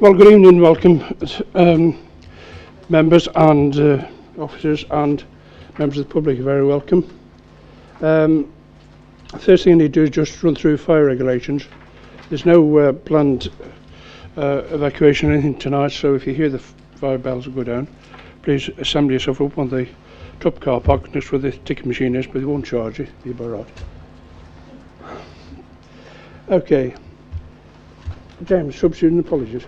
Well, good evening, welcome members and officers and members of the public are very welcome. First thing I need to do is just run through fire regulations. There's no planned evacuation or anything tonight, so if you hear the fire bells go down, please assemble yourself up on the top car park next where the ticket machine is, but they won't charge you, you'll be right. Okay. James, substitute and apologies.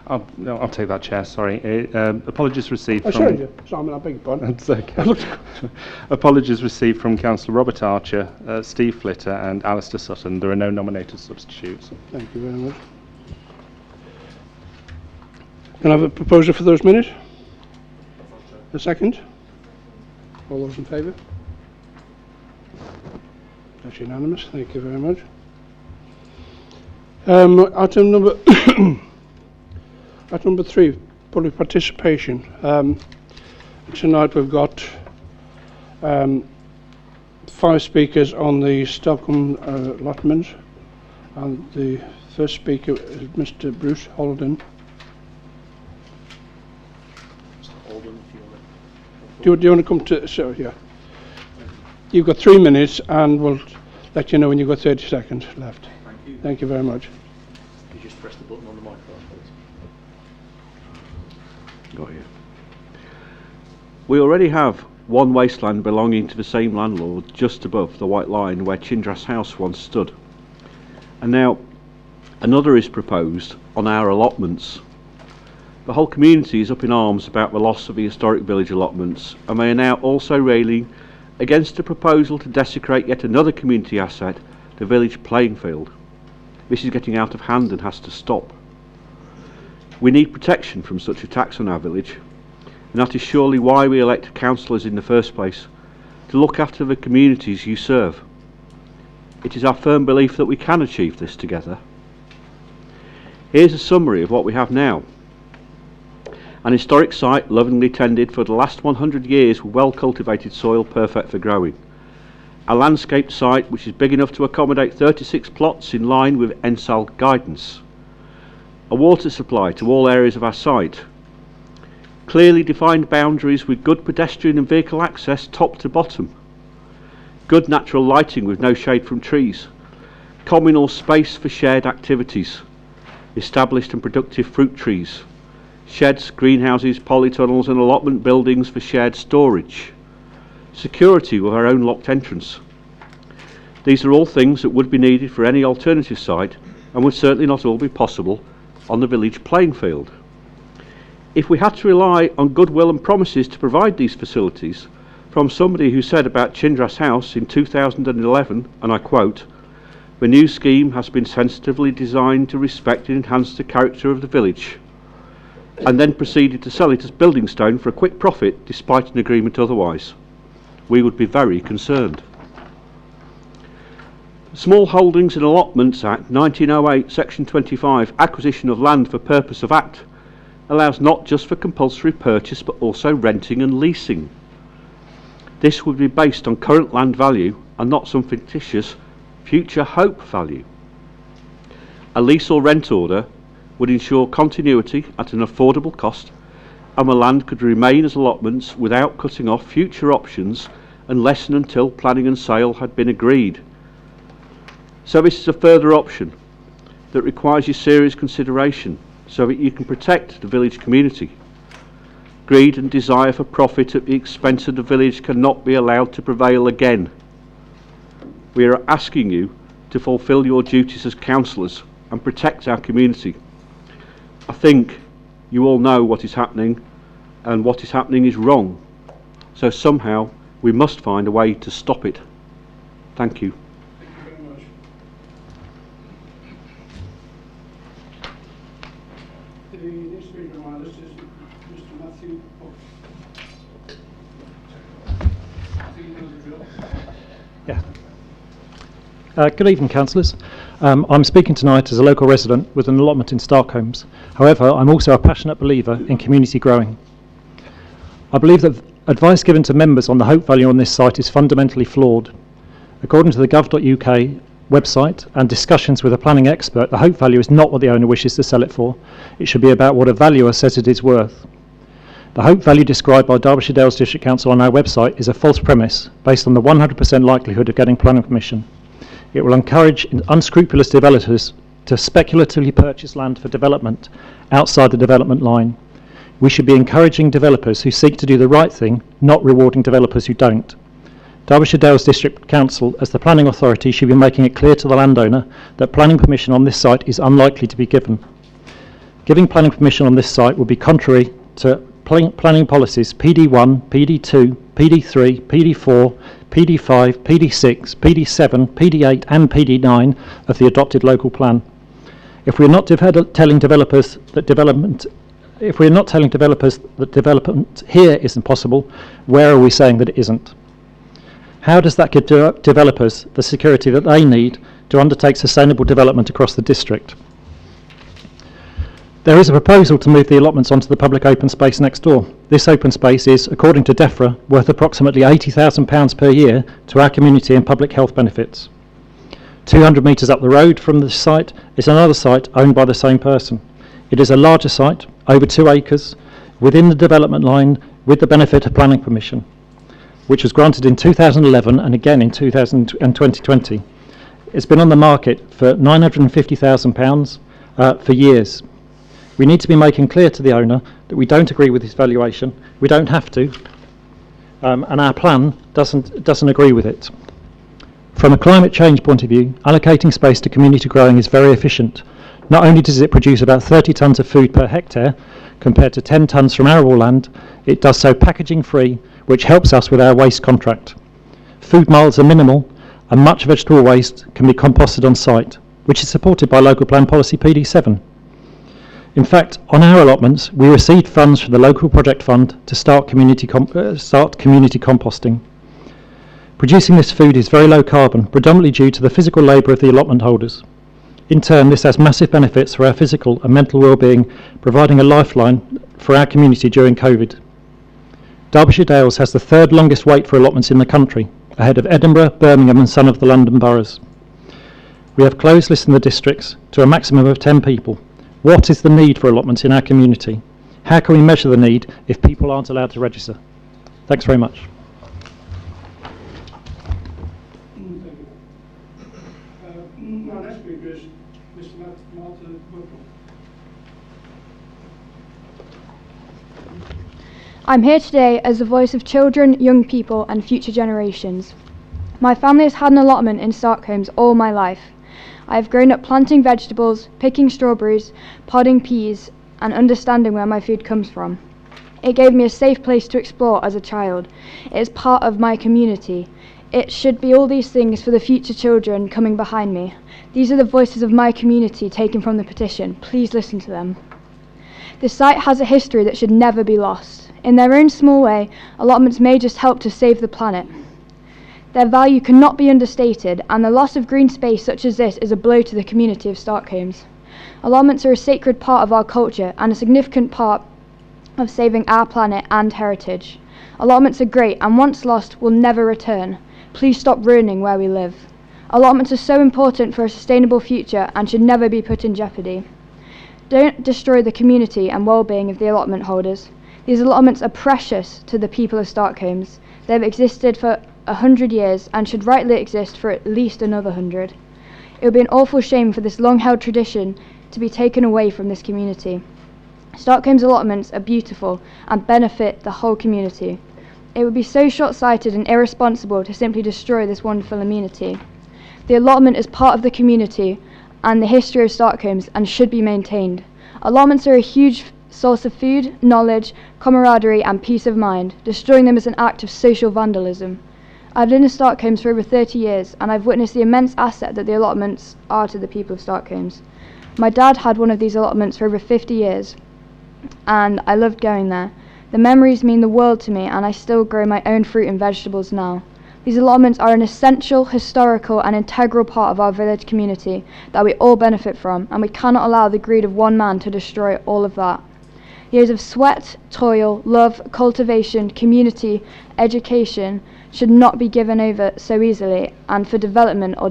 I'll take that, Chair, sorry. Apologies received from... Sorry, Simon, I beg your pardon. That's okay. Apologies received from Councillor Robert Archer, Steve Flitter and Alistair Sutton. There are no nominated substitutes. Thank you very much. Can I have a proposer for those minutes? A second? All those in favour? That's unanimous, thank you very much. Item number 3, public participation. Tonight we've got 5 speakers on the Stockholm allotments, and the first speaker is Mr. Bruce Holden. Do you want to come to... So, yeah. You've got 3 minutes and we'll let you know when you've got 30 seconds left. Thank you. Thank you very much. You just press the button on the microphone, please. Got you. We already have one wasteland belonging to the same landlord just above the white line where Chindras House once stood. And now another is proposed on our allotments. The whole community is up in arms about the loss of the historic village allotments, and they are now also railing against a proposal to desecrate yet another community asset, the village playing field. This is getting out of hand and has to stop. We need protection from such attacks on our village, and that is surely why we elect councillors in the first place, to look after the communities you serve. It is our firm belief that we can achieve this together. Here's a summary of what we have now. An historic site lovingly tended for the last 100 years with well cultivated soil perfect for growing. A landscaped site which is big enough to accommodate 36 plots in line with NSAL guidance. A water supply to all areas of our site. Clearly defined boundaries with good pedestrian and vehicle access top to bottom. Good natural lighting with no shade from trees. Communal space for shared activities. Established and productive fruit trees. Sheds, greenhouses, polytunnels and allotment buildings for shared storage. Security with our own locked entrance. These are all things that would be needed for any alternative site and would certainly not all be possible on the village playing field. If we had to rely on goodwill and promises to provide these facilities from somebody who said about Chindras House in 2011, and I quote, "The new scheme has been sensitively designed to respect and enhance the character of the village," and then proceeded to sell it as building stone for a quick profit despite an agreement otherwise, we would be very concerned. Small Holdings and Allotments Act 1908 Section 25 Acquisition of Land for Purpose of Act allows not just for compulsory purchase but also renting and leasing. This would be based on current land value and not some fictitious future hope value. A lease or rent order would ensure continuity at an affordable cost, and the land could remain as allotments without cutting off future options unless and until planning and sale had been agreed. So this is a further option that requires your serious consideration so that you can protect the village community. Greed and desire for profit at the expense of the village cannot be allowed to prevail again. We are asking you to fulfil your duties as councillors and protect our community. I think you all know what is happening, and what is happening is wrong. So somehow we must find a way to stop it. Thank you. Thank you very much. The next speaker on my list is Mr. Matthew. I think you know the drill. Yeah. Good evening, councillors. I'm speaking tonight as a local resident with an allotment in Starkholmes. However, I'm also a passionate believer in community growing. I believe that advice given to members on the hope value on this site is fundamentally flawed. According to the gov.uk, website and discussions with a planning expert, the hope value is not what the owner wishes to sell it for. It should be about what a valuer says it is worth. The hope value described by Derbyshire Dales District Council on our website is a false premise based on the 100% likelihood of getting planning permission. It will encourage unscrupulous developers to speculatively purchase land for development outside the development line. We should be encouraging developers who seek to do the right thing, not rewarding developers who don't. Derbyshire Dales District Council, as the planning authority, should be making it clear to the landowner that planning permission on this site is unlikely to be given. Giving planning permission on this site would be contrary to planning policies PD1, PD2, PD3, PD4, PD5, PD6, PD7, PD8 and PD9 of the adopted local plan. If we're not telling developers that development here isn't possible, where are we saying that it isn't? How does that give developers the security that they need to undertake sustainable development across the district? There is a proposal to move the allotments onto the public open space next door. This open space is, according to DEFRA, worth approximately £80,000 per year to our community and public health benefits. 200 metres up the road from the site is another site owned by the same person. It is a larger site, over 2 acres, within the development line with the benefit of planning permission, which was granted in 2011 and again in 2020. It's been on the market for £950,000 for years. We need to be making clear to the owner that we don't agree with his valuation. We don't have to, and our plan doesn't agree with it. From a climate change point of view, allocating space to community growing is very efficient. Not only does it produce about 30 tonnes of food per hectare, compared to 10 tonnes from arable land, it does so packaging free, which helps us with our waste contract. Food miles are minimal, and much vegetable waste can be composted on site, which is supported by local plan policy PD7. In fact, on our allotments, we received funds from the local project fund to start community composting. Producing this food is very low carbon, predominantly due to the physical labour of the allotment holders. In turn, this has massive benefits for our physical and mental well-being, providing a lifeline for our community during COVID. Derbyshire Dales has the third longest wait for allotments in the country, ahead of Edinburgh, Birmingham and some of the London boroughs. We have closed lists in the districts to a maximum of 10 people. What is the need for allotments in our community? How can we measure the need if people aren't allowed to register? Thanks very much. Our next speaker is Mr. Martin Buckle. I'm here today as the voice of children, young people and future generations. My family has had an allotment in Starkholmes all my life. I have grown up planting vegetables, picking strawberries, podding peas and understanding where my food comes from. It gave me a safe place to explore as a child. It is part of my community. It should be all these things for the future children coming behind me. These are the voices of my community taken from the petition. Please listen to them. The site has a history that should never be lost. In their own small way, allotments may just help to save the planet. Their value cannot be understated, and the loss of green space such as this is a blow to the community of Starkholmes. Allotments are a sacred part of our culture and a significant part of saving our planet and heritage. Allotments are great and once lost will never return. Please stop ruining where we live. Allotments are so important for a sustainable future and should never be put in jeopardy. Don't destroy the community and well-being of the allotment holders. These allotments are precious to the people of Starkholmes. They've existed for 100 years and should rightly exist for at least another 100. It would be an awful shame for this long-held tradition to be taken away from this community. Starkholmes allotments are beautiful and benefit the whole community. It would be so short-sighted and irresponsible to simply destroy this wonderful amenity. The allotment is part of the community and the history of Starkholmes and should be maintained. Allotments are a huge source of food, knowledge, camaraderie and peace of mind. Destroying them is an act of social vandalism. I've lived in Starkholmes for over 30 years and I've witnessed the immense asset that the allotments are to the people of Starkholmes. My dad had one of these allotments for over 50 years and I loved going there. The memories mean the world to me and I still grow my own fruit and vegetables now. These allotments are an essential, historical and integral part of our village community that we all benefit from, and we cannot allow the greed of one man to destroy all of that. Years of sweat, toil, love, cultivation, community, education should not be given over so easily and for development or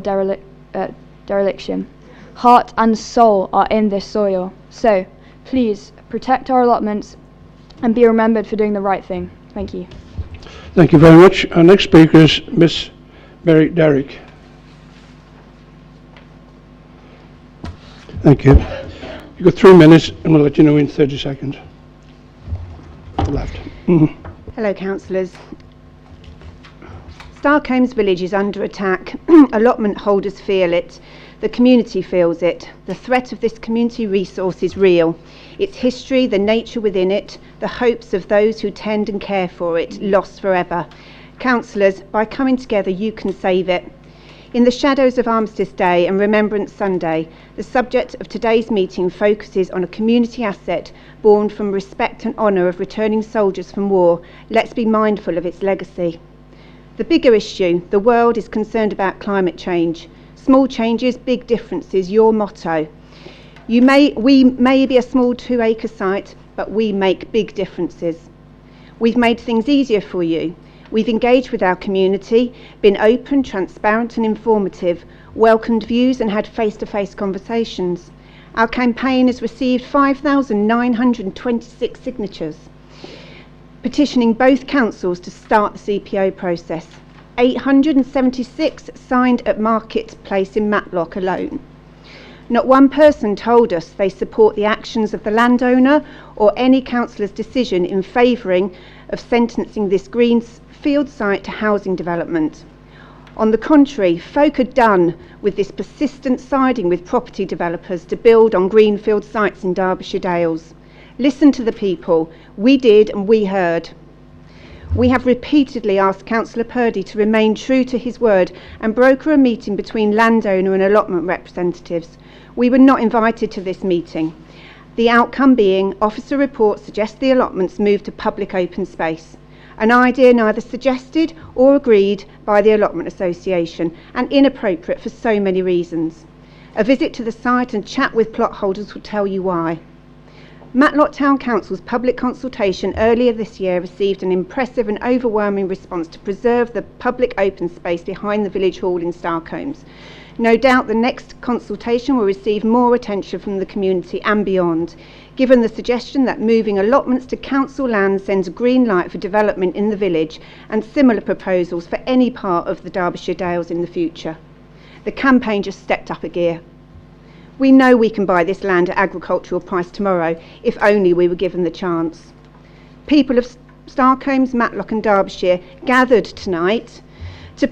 dereliction. Heart and soul are in this soil. So, please protect our allotments and be remembered for doing the right thing. Thank you. Thank you very much. Our next speaker is Miss Mary Derrick. Thank you. You've got 3 minutes and we'll let you know in 30 seconds. Left. Hello, councillors. Starkholmes Village is under attack. Allotment holders feel it. The community feels it. The threat of this community resource is real. Its history, the nature within it, the hopes of those who tend and care for it, lost forever. Councillors, by coming together you can save it. In the shadows of Armistice Day and Remembrance Sunday, the subject of today's meeting focuses on a community asset born from respect and honour of returning soldiers from war. Let's be mindful of its legacy. The bigger issue, the world is concerned about climate change. Small changes, big differences, your motto. We may be a small 2-acre site, but we make big differences. We've made things easier for you. We've engaged with our community, been open, transparent and informative, welcomed views and had face-to-face conversations. Our campaign has received 5,926 signatures, petitioning both councils to start the CPO process. 876 signed at Marketplace in Matlock alone. Not one person told us they support the actions of the landowner or any councillor's decision in favouring of sentencing this greenfield site to housing development. On the contrary, folk are done with this persistent siding with property developers to build on greenfield sites in Derbyshire Dales. Listen to the people. We did and we heard. We have repeatedly asked Councillor Purdy to remain true to his word and broker a meeting between landowner and allotment representatives. We were not invited to this meeting. The outcome being, officer reports suggest the allotments move to public open space, an idea neither suggested or agreed by the Allotment Association and inappropriate for so many reasons. A visit to the site and chat with plot holders will tell you why. Matlock Town Council's public consultation earlier this year received an impressive and overwhelming response to preserve the public open space behind the village hall in Starkholmes. No doubt the next consultation will receive more attention from the community and beyond, given the suggestion that moving allotments to council land sends a green light for development in the village and similar proposals for any part of the Derbyshire Dales in the future. The campaign just stepped up a gear. We know we can buy this land at agricultural price tomorrow, if only we were given the chance. People of Starkholmes, Matlock and Derbyshire gathered tonight to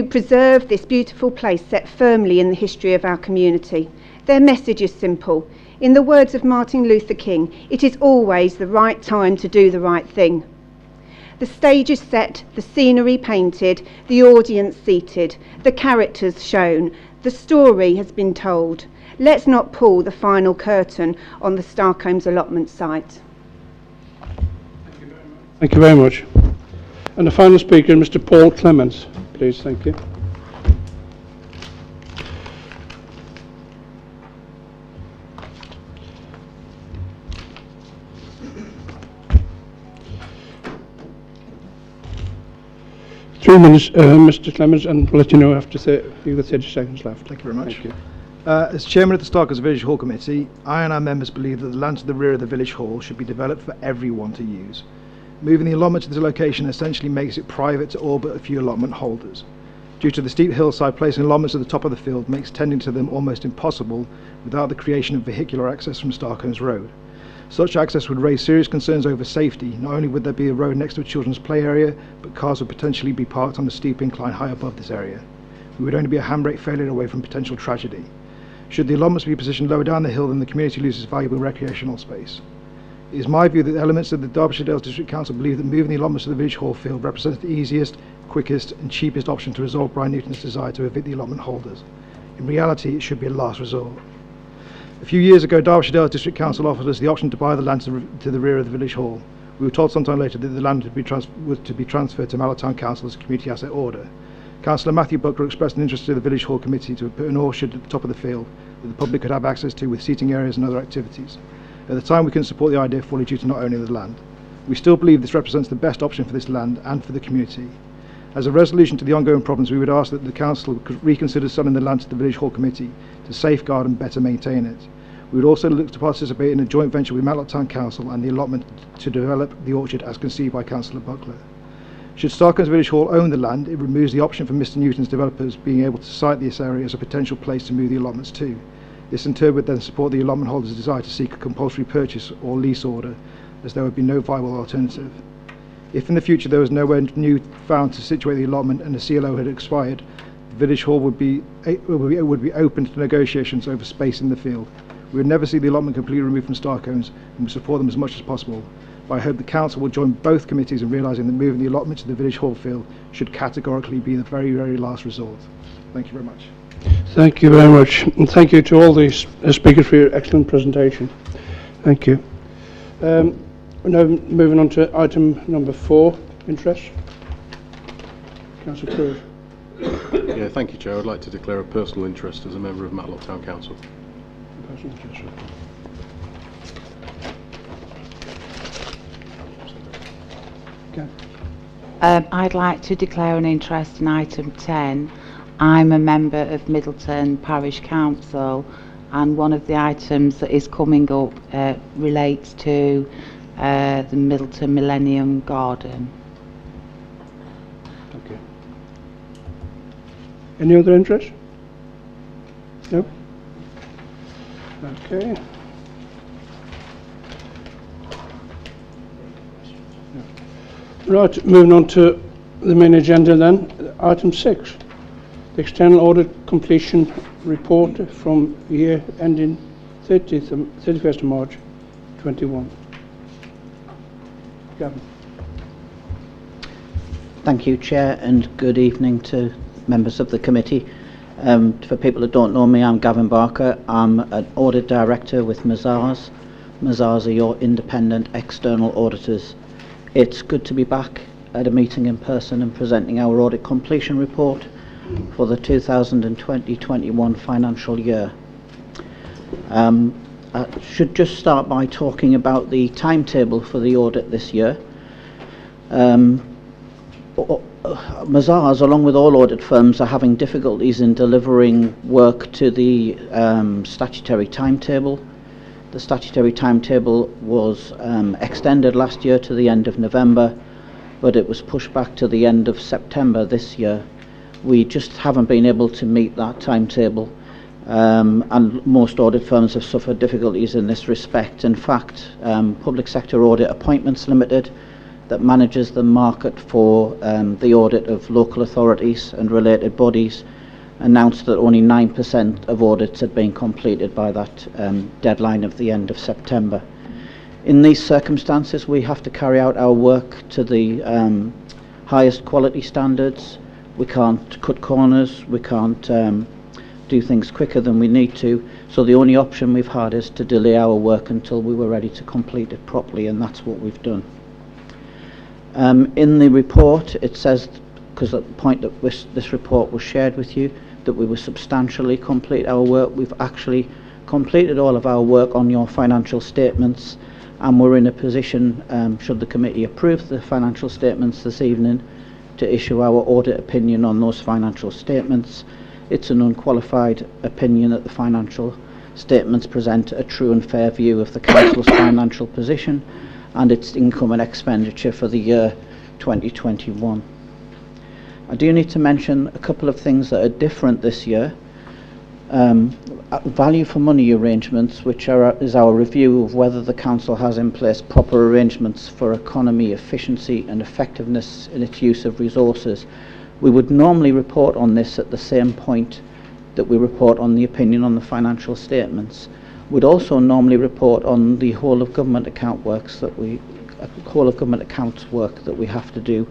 preserve this beautiful place set firmly in the history of our community. Their message is simple. In the words of Martin Luther King, it is always the right time to do the right thing. The stage is set, the scenery painted, the audience seated, the characters shown, the story has been told. Let's not pull the final curtain on the Starkholmes allotment site. Thank you very much. And the final speaker, Mr. Paul Clements. Please, thank you. Three minutes, Mr. Clements, and we'll let you know after you've got 30 seconds left. Thank you very much. Thank you. As chairman of the Starkholmes Village Hall Committee, I and our members believe that the land to the rear of the village hall should be developed for everyone to use. Moving the allotment to this location essentially makes it private to all but a few allotment holders. Due to the steep hillside, placing allotments at the top of the field makes tending to them almost impossible without the creation of vehicular access from Starkholmes Road. Such access would raise serious concerns over safety. Not only would there be a road next to a children's play area, but cars would potentially be parked on a steep incline high above this area. We would only be a handbrake failure away from potential tragedy. Should the allotments be positioned lower down the hill, then the community loses valuable recreational space. It is my view that the elements of the Derbyshire Dales District Council believe that moving the allotments to the village hall field represents the easiest, quickest and cheapest option to resolve Brian Newton's desire to evict the allotment holders. In reality, it should be a last resort. A few years ago, Derbyshire Dales District Council offered us the option to buy the land to the rear of the village hall. We were told sometime later that the land was to be transferred to Matlock Town Council as a community asset order. Councillor Matthew Buckler expressed an interest to the village hall committee to put an orchard at the top of the field that the public could have access to with seating areas and other activities. At the time, we couldn't support the idea fully due to not owning the land. We still believe this represents the best option for this land and for the community. As a resolution to the ongoing problems, we would ask that the Council could reconsider selling the land to the Village Hall Committee to safeguard and better maintain it. We would also look to participate in a joint venture with Matlock Town Council and the allotment to develop the orchard as conceived by Councillor Buckler. Should Starkholmes Village Hall own the land, it removes the option for Mr Newton's developers being able to site this area as a potential place to move the allotments to. This in turn would then support the allotment holder's desire to seek a compulsory purchase or lease order, as there would be no viable alternative. If in the future there was nowhere new found to situate the allotment and the CLO had expired, the Village Hall would be open to negotiations over space in the field. We would never see the allotment completely removed from Starkholmes and would support them as much as possible. But I hope the Council will join both committees in realising that moving the allotment to the Village Hall field should categorically be the very, very last resort. Thank you very much. Thank you very much, and thank you to all the speakers for your excellent presentation. Thank you. We're now moving on to item number 4, interest. Councillor Cruz. Yeah, thank you, Chair. I'd like to declare a personal interest as a member of Matlock Town Council. Personal interest. Okay. I'd like to declare an interest in item 10. I'm a member of Middleton Parish Council, and one of the items that is coming up relates to the Middleton Millennium Garden. Okay. Any other interest? No? Okay. Right, moving on to the main agenda then. Item 6, the External Audit Completion Report from year ending 31st of March 21. Gavin. Thank you, Chair, and good evening to members of the committee. For people that don't know me, I'm Gavin Barker. I'm an Audit Director with Mazars. Mazars are your independent external auditors. It's good to be back at a meeting in person and presenting our audit completion report for the 2020-21 financial year. I should just start by talking about the timetable for the audit this year. Mazars, along with all audit firms, are having difficulties in delivering work to the statutory timetable. The statutory timetable was extended last year to the end of November, but it was pushed back to the end of September this year. We just haven't been able to meet that timetable, and most audit firms have suffered difficulties in this respect. In fact, Public Sector Audit Appointments Limited, that manages the market for the audit of local authorities and related bodies, announced that only 9% of audits had been completed by that deadline of the end of September. In these circumstances, we have to carry out our work to the highest quality standards. We can't cut corners, we can't do things quicker than we need to, so the only option we've had is to delay our work until we were ready to complete it properly, and that's what we've done. In the report, it says, because at the point that this report was shared with you, that we will substantially complete our work. We've actually completed all of our work on your financial statements, and we're in a position, should the committee approve the financial statements this evening, to issue our audit opinion on those financial statements. It's an unqualified opinion that the financial statements present a true and fair view of the Council's financial position and its income and expenditure for the year 2021. I do need to mention a couple of things that are different this year. Value for money arrangements, which is our review of whether the Council has in place proper arrangements for economy, efficiency and effectiveness in its use of resources. We would normally report on this at the same point that we report on the opinion on the financial statements. We'd also normally report on the whole of government account works that whole of government accounts work that we have to do.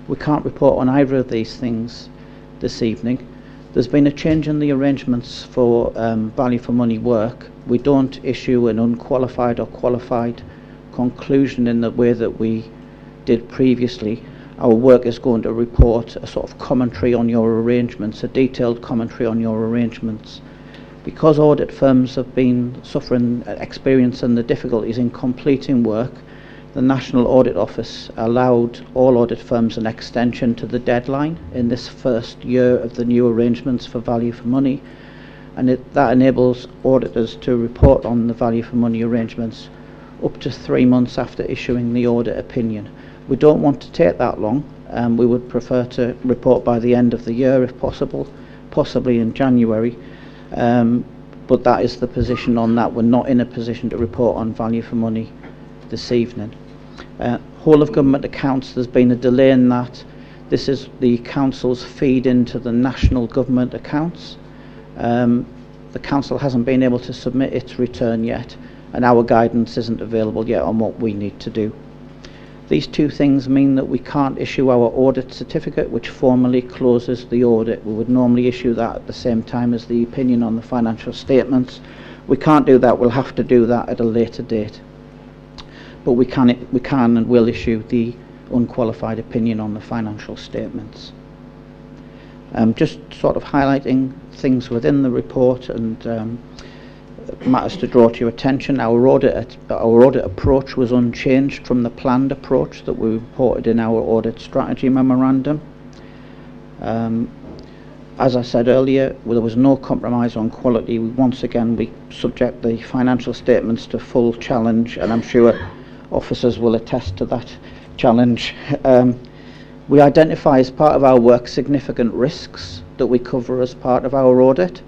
We can't report on either of these things this evening. There's been a change in the arrangements for value for money work. We don't issue an unqualified or qualified conclusion in the way that we did previously. Our work is going to report a sort of commentary on your arrangements, a detailed commentary on your arrangements. Because audit firms have been experiencing the difficulties in completing work the National Audit Office allowed all audit firms an extension to the deadline in this first year of the new arrangements for value for money, and that enables auditors to report on the value for money arrangements up to 3 months after issuing the audit opinion. We don't want to take that long. We would prefer to report by the end of the year if possible, possibly in January, but that is the position on that. We're not in a position to report on value for money this evening. Whole of government accounts, there's been a delay in that. This is the council's feed into the national government accounts. The council hasn't been able to submit its return yet, and our guidance isn't available yet on what we need to do. These two things mean that we can't issue our audit certificate, which formally closes the audit. We would normally issue that at the same time as the opinion on the financial statements. We can't do that. We'll have to do that at a later date. But we can and will issue the unqualified opinion on the financial statements. Just sort of highlighting things within the report and matters to draw to your attention. Our audit approach was unchanged from the planned approach that we reported in our audit strategy memorandum. As I said earlier, there was no compromise on quality. Once again, we subject the financial statements to full challenge, and I'm sure officers will attest to that challenge. We identify as part of our work significant risks that we cover as part of our audit.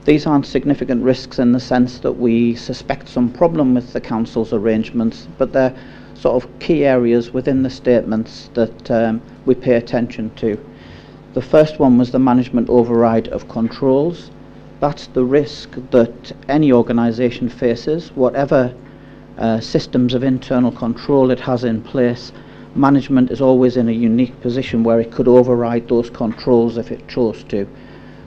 These aren't significant risks in the sense that we suspect some problem with the council's arrangements, but they're sort of key areas within the statements that we pay attention to. The first one was the management override of controls. That's the risk that any organisation faces, whatever systems of internal control it has in place. Management is always in a unique position where it could override those controls if it chose to.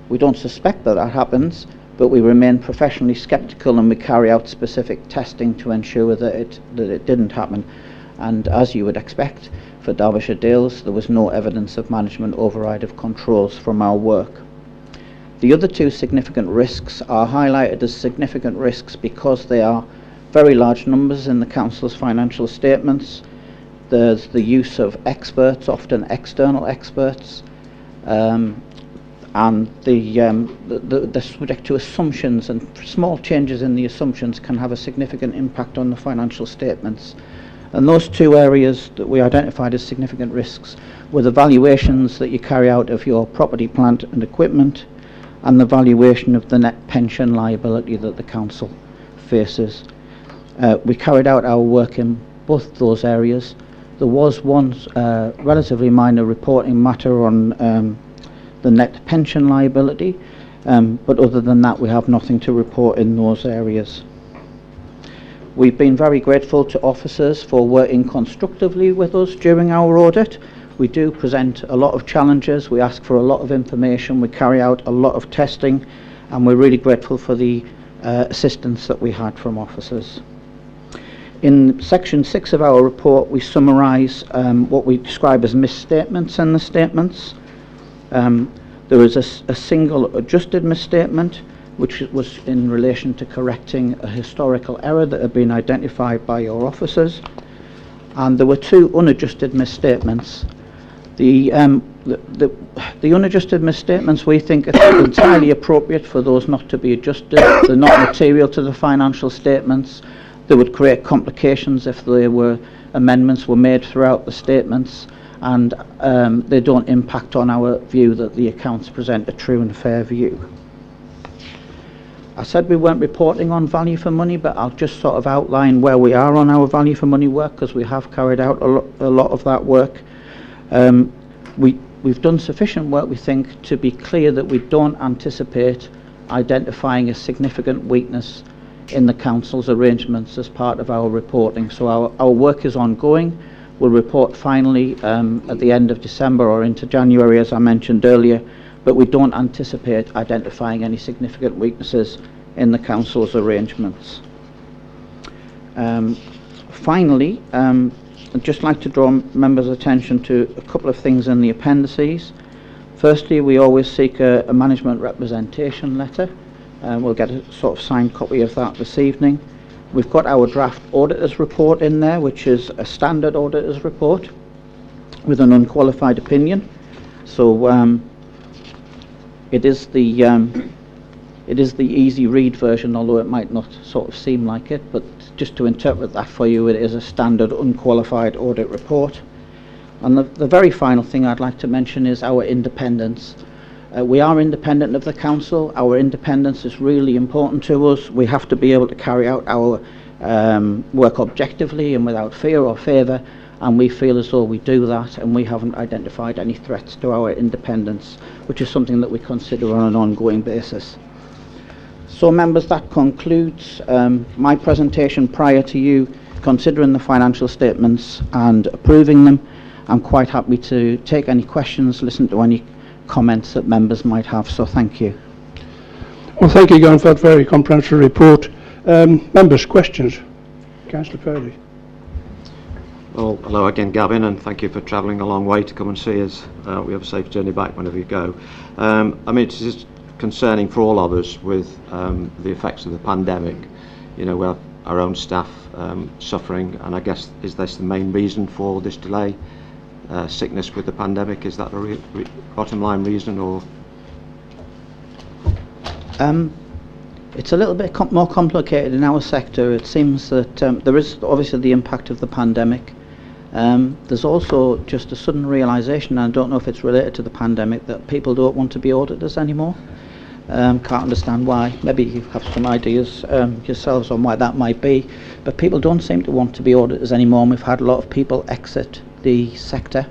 We don't suspect that happens, but we remain professionally sceptical, and we carry out specific testing to ensure that it didn't happen. And as you would expect, for Derbyshire Dales, there was no evidence of management override of controls from our work. The other two significant risks are highlighted as significant risks because they are very large numbers in the council's financial statements. There's the use of experts, often external experts, and they're subject to assumptions, and small changes in the assumptions can have a significant impact on the financial statements. And those two areas that we identified as significant risks were the valuations that you carry out of your property, plant and equipment, and the valuation of the net pension liability that the council faces. We carried out our work in both those areas. There was one relatively minor reporting matter on the net pension liability, but other than that we have nothing to report in those areas. We've been very grateful to officers for working constructively with us during our audit. We do present a lot of challenges, we ask for a lot of information, we carry out a lot of testing, and we're really grateful for the assistance that we had from officers. In section 6 of our report, we summarise what we describe as misstatements in the statements. There is a single adjusted misstatement, which was in relation to correcting a historical error that had been identified by your officers, and there were two unadjusted misstatements. The unadjusted misstatements, we think it's entirely appropriate for those not to be adjusted. They're not material to the financial statements. They would create complications if amendments were made throughout the statements, and they don't impact on our view that the accounts present a true and fair view. I said we weren't reporting on value for money, but I'll just sort of outline where we are on our value for money work, because we have carried out a lot of that work. We've done sufficient work, we think, to be clear that we don't anticipate identifying a significant weakness in the council's arrangements as part of our reporting. So our work is ongoing. We'll report finally at the end of December or into January, as I mentioned earlier, but we don't anticipate identifying any significant weaknesses in the council's arrangements. Finally, I'd just like to draw members' attention to a couple of things in the appendices. Firstly, we always seek a management representation letter. We'll get a sort of signed copy of that this evening. We've got our draft auditor's report in there, which is a standard auditor's report with an unqualified opinion. So it is the easy read version, although it might not sort of seem like it, but just to interpret that for you, it is a standard unqualified audit report. And the very final thing I'd like to mention is our independence. We are independent of the council. Our independence is really important to us. We have to be able to carry out our work objectively and without fear or favour, and we feel as though we do that, and we haven't identified any threats to our independence, which is something that we consider on an ongoing basis. So members, that concludes my presentation prior to you considering the financial statements and approving them. I'm quite happy to take any questions, listen to any comments that members might have, so thank you. Well, thank you again for that very comprehensive report. Members, questions? Councillor Purdy. Well, hello again, Gavin, and thank you for travelling a long way to come and see us. We have a safe journey back whenever you go. I mean, it's just concerning for all of us with the effects of the pandemic. You know, we have our own staff suffering, and I guess, is this the main reason for this delay? Sickness with the pandemic, is that the bottom line reason, or? It's a little bit more complicated in our sector. It seems that there is obviously the impact of the pandemic. There's also just a sudden realisation, and I don't know if it's related to the pandemic, that people don't want to be auditors anymore. Can't understand why. Maybe you have some ideas yourselves on why that might be, but people don't seem to want to be auditors anymore, and we've had a lot of people exit the sector,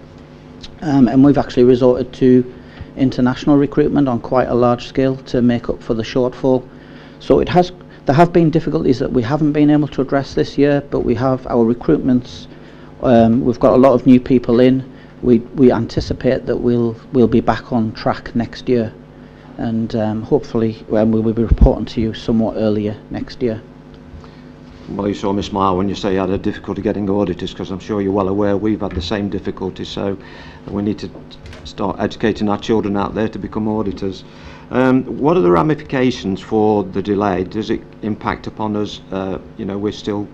and we've actually resorted to international recruitment on quite a large scale to make up for the shortfall. So there have been difficulties that we haven't been able to address this year, but we have our recruitments. We've got a lot of new people in. We anticipate that we'll be back on track next year, and hopefully we will be reporting to you somewhat earlier next year. Well, you saw me smile when you say you had a difficulty getting auditors, because I'm sure you're well aware we've had the same difficulty, so we need to start educating our children out there to become auditors. What are the ramifications for the delay? Does it impact upon us? You know, we're still,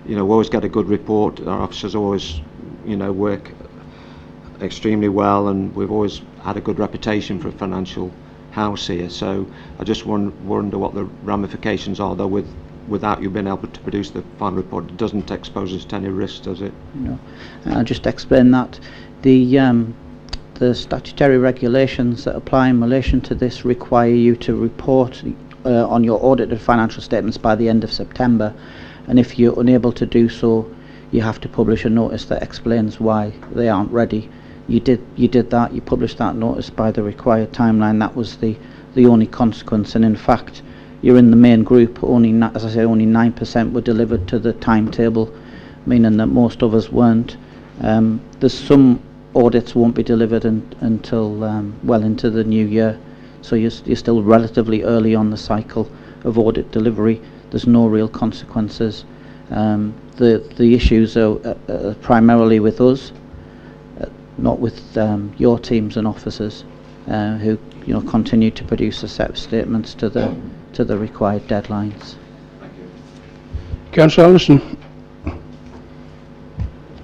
you know, we always get a good report. Our officers always, you know, work extremely well, and we've always had a good reputation for a financial house here. So I just wonder what the ramifications are, though, without you being able to produce the final report. It doesn't expose us to any risks, does it? No. I'll just explain that. The statutory regulations that apply in relation to this require you to report on your audited financial statements by the end of September, and if you're unable to do so, you have to publish a notice that explains why they aren't ready. You did that. You published that notice by the required timeline. That was the only consequence, and in fact, you're in the main group. Only, as I say, only 9% were delivered to the timetable, meaning that most of us weren't. There's some audits won't be delivered until well into the new year, so you're still relatively early on the cycle of audit delivery. There's no real consequences. The issues are primarily with us, not with your teams and officers who continue to produce a set of statements to the required deadlines. Councillor Allison.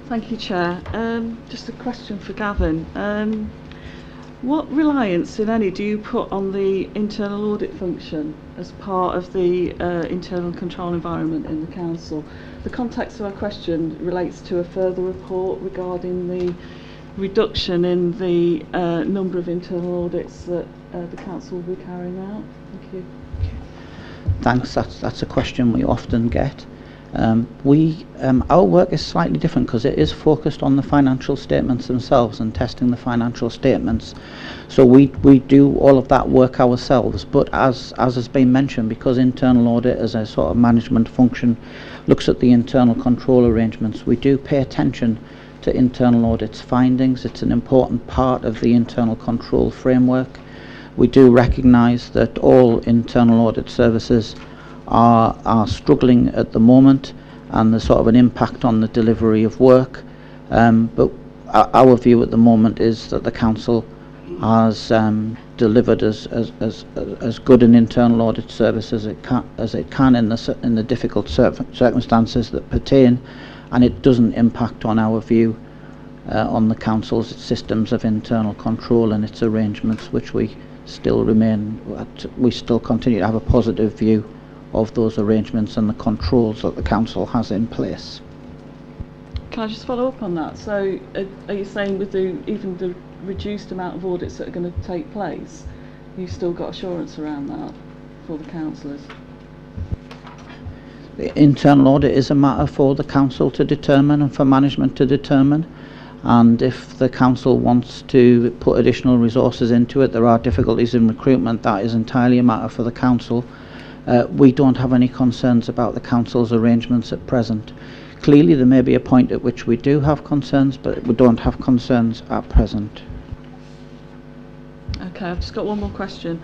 Thank you, Chair. Just a question for Gavin. What reliance, if any, do you put on the internal audit function as part of the internal control environment in the council? The context of our question relates to a further report regarding the reduction in the number of internal audits that the council will be carrying out. Thank you. Thanks. That's a question we often get. Our work is slightly different because it is focused on the financial statements themselves and testing the financial statements. So we do all of that work ourselves. But as has been mentioned, because internal audit as a sort of management function looks at the internal control arrangements, we do pay attention to internal audit's findings. It's an important part of the internal control framework. We do recognise that all internal audit services are struggling at the moment, and there's sort of an impact on the delivery of work, but our view at the moment is that the council has delivered as good an internal audit service as it can in the difficult circumstances that pertain, and it doesn't impact on our view on the council's systems of internal control and its arrangements, which we still continue to have a positive view of those arrangements and the controls that the council has in place. Can I just follow up on that? So are you saying with even the reduced amount of audits that are going to take place, you've still got assurance around that for the councillors? The internal audit is a matter for the council to determine and for management to determine, and if the council wants to put additional resources into it, there are difficulties in recruitment, that is entirely a matter for the council. We don't have any concerns about the council's arrangements at present. Clearly there may be a point at which we do have concerns, but we don't have concerns at present. Okay, I've just got one more question.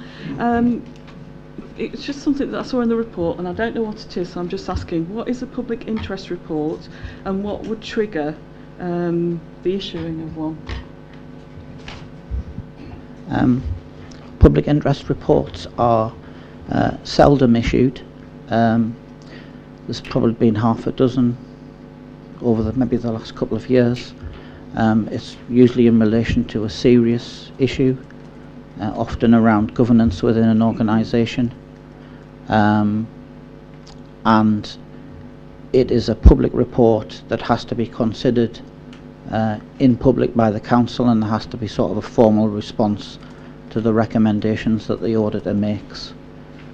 It's just something that I saw in the report and I don't know what it is, so I'm just asking, what is a public interest report and what would trigger the issuing of one? Public interest reports are seldom issued. There's probably been half a dozen over maybe the last couple of years. It's usually in relation to a serious issue, often around governance within an organisation, and it is a public report that has to be considered in public by the council, and there has to be sort of a formal response to the recommendations that the auditor makes.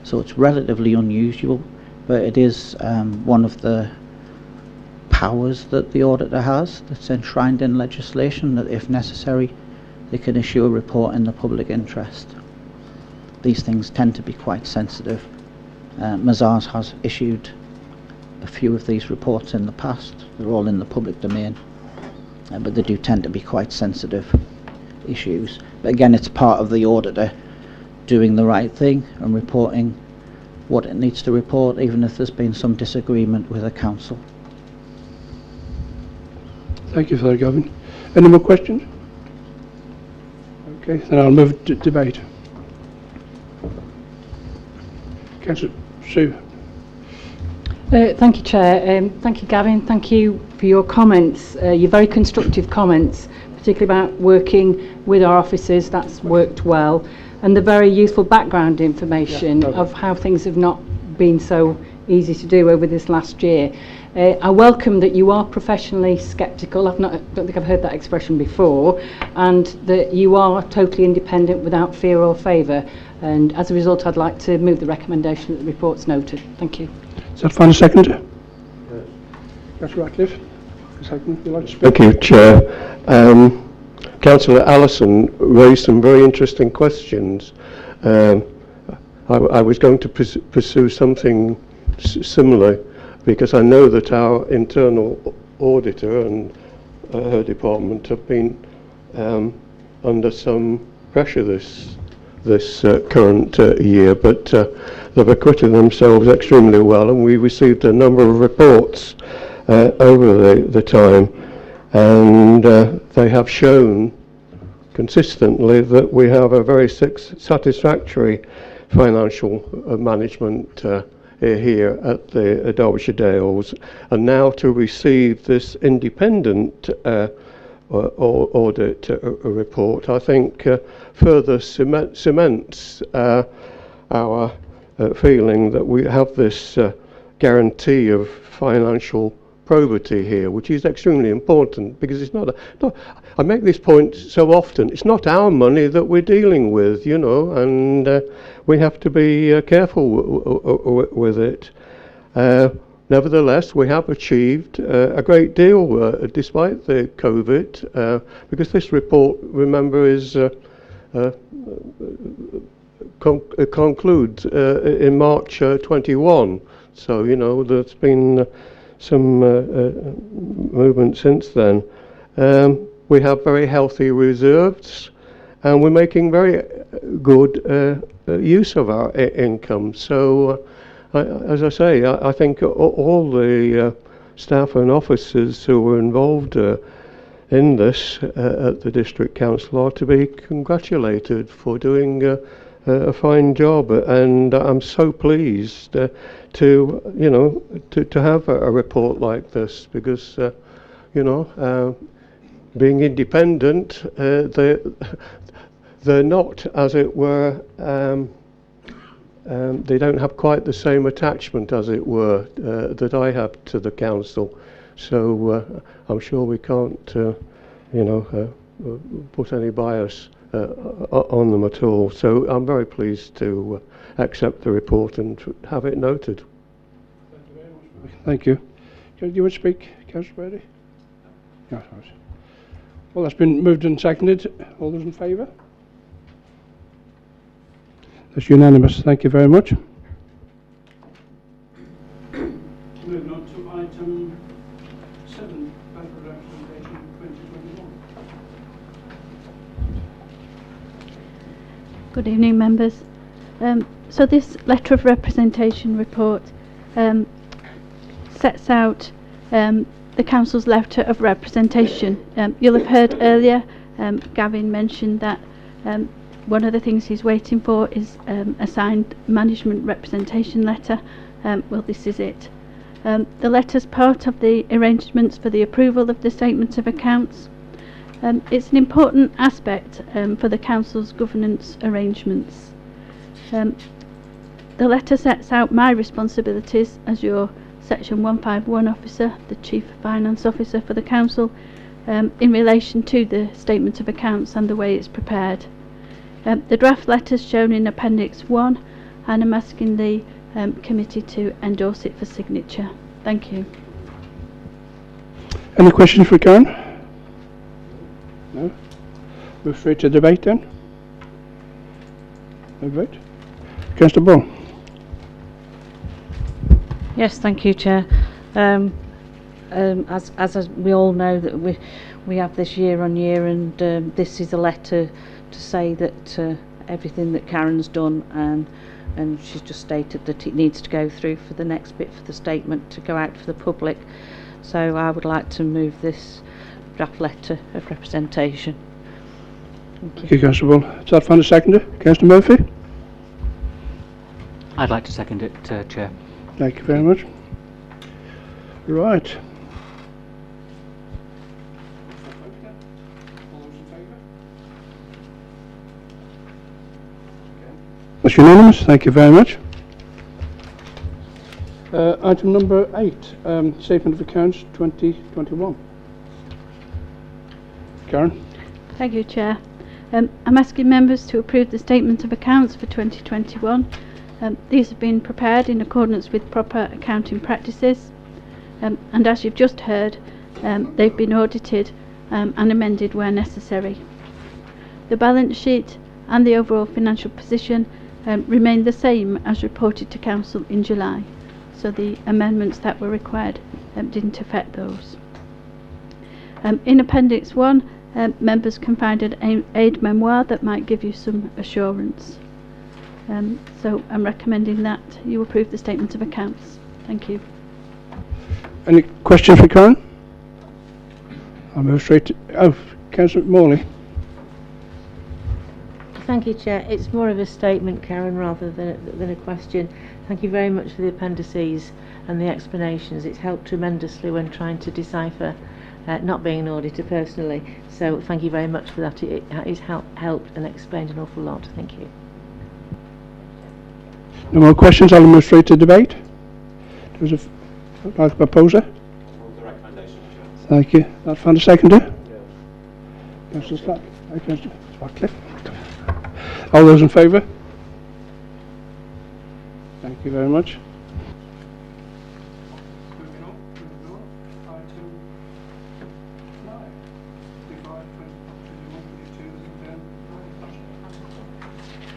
So it's relatively unusual, but it is one of the powers that the auditor has that's enshrined in legislation, that if necessary they can issue a report in the public interest. These things tend to be quite sensitive. Mazars has issued a few of these reports in the past. They're all in the public domain, but they do tend to be quite sensitive issues. But again, it's part of the auditor doing the right thing and reporting what it needs to report, even if there's been some disagreement with the council. Thank you for that, Gavin. Any more questions? Okay, then I'll move to debate. Councillor Sue. Thank you, Chair. Thank you, Gavin. Thank you for your comments, your very constructive comments, particularly about working with our officers. That's worked well. And the very useful background information of how things have not been so easy to do over this last year. I welcome that you are professionally sceptical. I don't think I've heard that expression before, and that you are totally independent without fear or favour. And as a result, I'd like to move the recommendation that the report's noted. Thank you. Is that fine? A second? Councillor Ratcliffe, a second. Would you like to speak? Thank you, Chair. Councillor Allison raised some very interesting questions. I was going to pursue something similar, because I know that our internal auditor and her department have been under some pressure this current year, but they've acquitted themselves extremely well, and we received a number of reports over the time, and they have shown consistently that we have a very satisfactory financial management here at the Derbyshire Dales, and now to receive this independent audit report, I think further cements our feeling that we have this guarantee of financial probity here, which is extremely important, because it's not I make this point so often, it's not our money that we're dealing with, you know, and we have to be careful with it. Nevertheless, we have achieved a great deal despite the COVID, because this report, remember, is concludes in March 21. So, you know, there's been some movement since then. We have very healthy reserves, and we're making very good use of our income. So, as I say, I think all the staff and officers who were involved in this at the District Council are to be congratulated for doing a fine job, and I'm so pleased to have a report like this, because being independent, they're not, as it were, they don't have quite the same attachment, as it were, that I have to the council. So I'm sure we can't, put any bias on them at all. So I'm very pleased to accept the report and have it noted. Thank you very much. Thank you. Do you want to speak, Councillor Brady? No, sorry. Well, that's been moved and seconded. All those in favour? That's unanimous. Thank you very much. Moving on to item 7, Bank Representation 2021. Good evening, members. So this letter of representation report sets out the Council's letter of representation. You'll have heard earlier Gavin mentioned that one of the things he's waiting for is a signed management representation letter. Well, this is it. The letter's part of the arrangements for the approval of the statement of accounts. It's an important aspect for the Council's governance arrangements. The letter sets out my responsibilities as your Section 151 officer, the Chief Finance Officer for the Council, in relation to the statement of accounts and the way it's prepared. The draft letter is shown in Appendix 1, and I'm asking the committee to endorse it for signature. Thank you. Any questions for Karen? No? Move straight to debate then. No debate. Councillor Ball. Yes, thank you, Chair. As we all know, that we have this year on year, and this is a letter to say that everything that Karen's done, and she's just stated that it needs to go through for the next bit for the statement to go out for the public. So I would like to move this draft letter of representation. Thank you, Councillor Ball. Is that found a seconder? Councillor Murphy? I'd like to second it, Chair. Thank you very much. Right. That's unanimous. Thank you very much. Item number 8, Statement of Accounts 2021. Karen? Thank you, Chair. I'm asking members to approve the statement of accounts for 2021. These have been prepared in accordance with proper accounting practices, and as you've just heard, they've been audited and amended where necessary. The balance sheet and the overall financial position remain the same as reported to Council in July, so the amendments that were required didn't affect those. In Appendix 1, members can find an aid memoir that might give you some assurance. So I'm recommending that you approve the statement of accounts. Thank you. Any questions for Karen? I'll move straight to Councillor Morley. Thank you, Chair. It's more of a statement, Karen, rather than a question. Thank you very much for the appendices and the explanations. It's helped tremendously when trying to decipher, not being an auditor personally. So thank you very much for that. It has helped and explained an awful lot. Thank you. No more questions. I'll move straight to debate. There's a proposer. The recommendation, Chair. Thank you. That found a seconder? Yes. Councillor Swartcliffe. All those in favour? Thank you very much.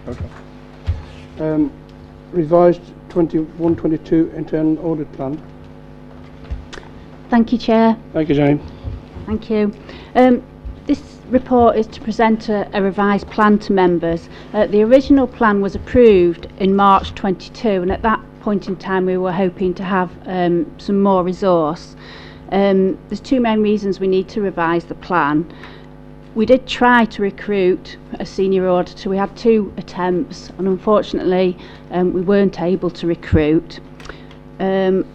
Okay. Revised 21-22 Internal Audit Plan. Thank you, Chair. Thank you, Jane. Thank you. This report is to present a revised plan to members. The original plan was approved in March 22, and at that point in time we were hoping to have some more resource. There's two main reasons we need to revise the plan. We did try to recruit a senior auditor. We had 2 attempts, and unfortunately we weren't able to recruit. And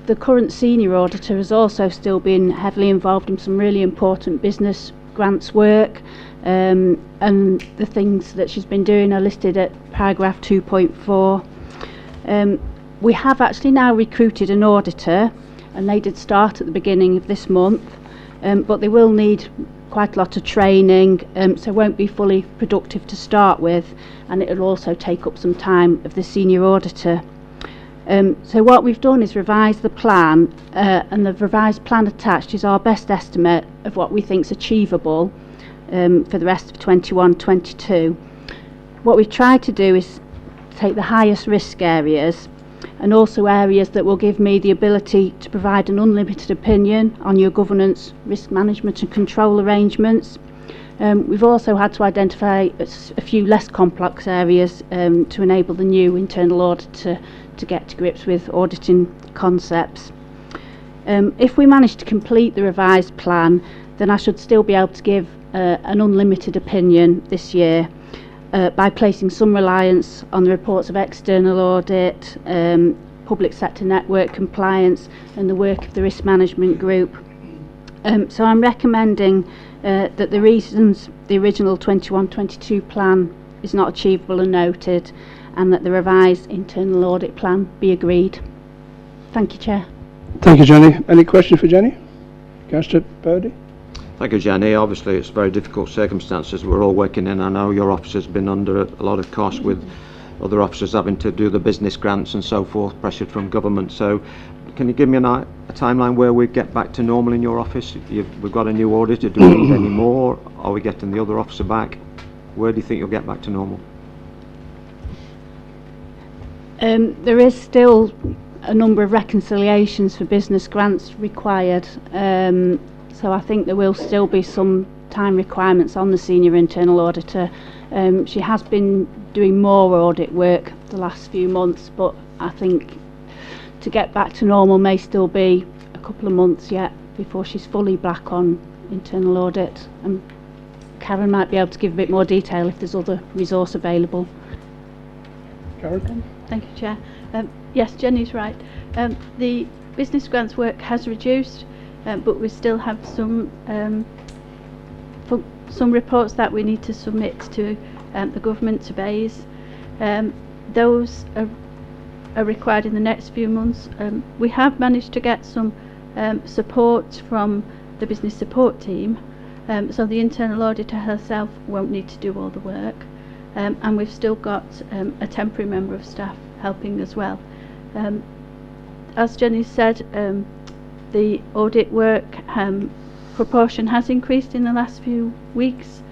the current senior auditor has also still been heavily involved in some really important business grants work, and the things that she's been doing are listed at paragraph 2.4. We have actually now recruited an auditor, and they did start at the beginning of this month, but they will need quite a lot of training, so won't be fully productive to start with, and it'll also take up some time of the senior auditor. So what we've done is revise the plan, and the revised plan attached is our best estimate of what we think is achievable for the rest of 21-22. What we've tried to do is take the highest risk areas, and also areas that will give me the ability to provide an unlimited opinion on your governance, risk management and control arrangements. We've also had to identify a few less complex areas to enable the new internal auditor to get to grips with auditing concepts. If we manage to complete the revised plan, then I should still be able to give an unlimited opinion this year, by placing some reliance on the reports of external audit, public sector network compliance and the work of the risk management group. So I'm recommending that the reasons the original 21-22 plan is not achievable are noted, and that the revised internal audit plan be agreed. Thank you, Chair. Thank you, Jenny. Any questions for Jenny? Councillor Purdy? Thank you, Jenny. Obviously, it's very difficult circumstances we're all working in. I know your office has been under a lot of cost with other officers having to do the business grants and so forth, pressured from government. So can you give me a timeline where we get back to normal in your office? We've got a new auditor. Do we need any more? Are we getting the other officer back? Where do you think you'll get back to normal? There is still a number of reconciliations for business grants required. So I think there will still be some time requirements on the senior internal auditor. She has been doing more audit work the last few months, but I think to get back to normal may still be a couple of months yet before she's fully back on internal audit. And Karen might be able to give a bit more detail if there's other resource available. Karen? Thank you, Chair. Yes, Jenny's right. The business grants work has reduced, but we still have some reports that we need to submit to the government to base. Those are required in the next few months. We have managed to get some support from the business support team, so the internal auditor herself won't need to do all the work, and we've still got a temporary member of staff helping as well. As Jenny said, the audit work proportion has increased in the last few weeks,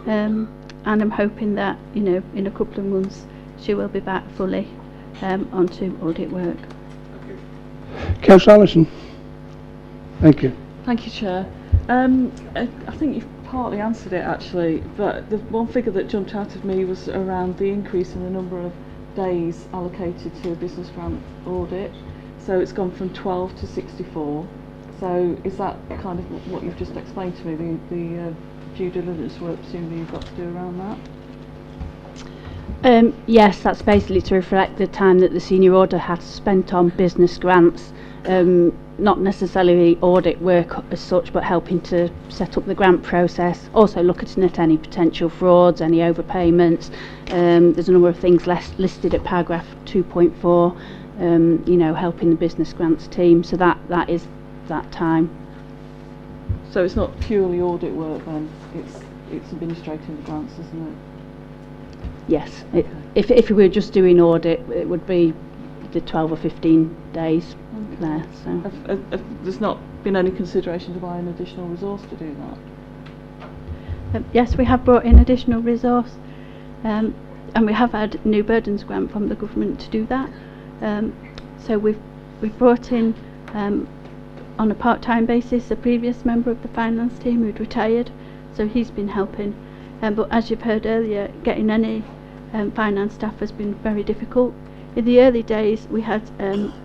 and I'm hoping that in a couple of months she will be back fully onto audit work. Councillor Allison. Thank you. Thank you, Chair. I think you've partly answered it actually, but the one figure that jumped out of me was around the increase in the number of days allocated to a business grant audit. So it's gone from 12 to 64. So is that kind of what you've just explained to me, the due diligence work presumably you've got to do around that? Yes, that's basically to reflect the time that the senior auditor has spent on business grants, not necessarily audit work as such, but helping to set up the grant process, also looking at any potential frauds, any overpayments. There's a number of things listed at paragraph 2.4, helping the business grants team, so that is that time. So it's not purely audit work then, it's administrating the grants, isn't it? Yes, if we were just doing audit, it would be the 12 or 15 days there. So there's not been any consideration to buy an additional resource to do that? Yes, we have brought in additional resource, and we have had new burdens grant from the government to do that. So we've brought in on a part-time basis a previous member of the finance team who'd retired, so he's been helping. But as you've heard earlier, getting any finance staff has been very difficult. In the early days we had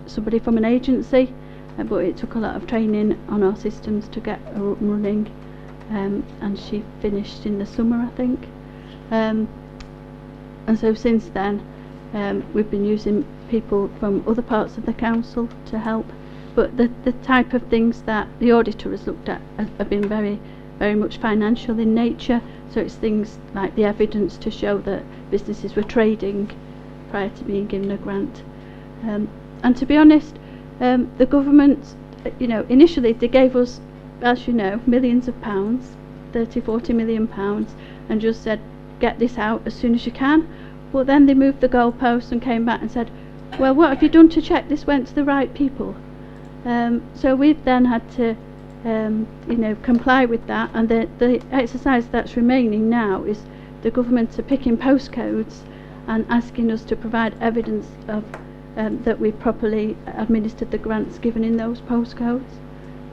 somebody from an agency, but it took a lot of training on our systems to get her up and running, and she finished in the summer, I think. And so since then we've been using people from other parts of the council to help, but the type of things that the auditor has looked at have been very much financial in nature. So it's things like the evidence to show that businesses were trading prior to being given a grant. And to be honest, the government, initially they gave us, as you know, millions of pounds, 30-40 million pounds, and just said, get this out as soon as you can. But then they moved the goalposts and came back and said, well, what have you done to check this went to the right people? So we've then had to comply with that, and the exercise that's remaining now is the government are picking postcodes and asking us to provide evidence of that we properly administered the grants given in those postcodes.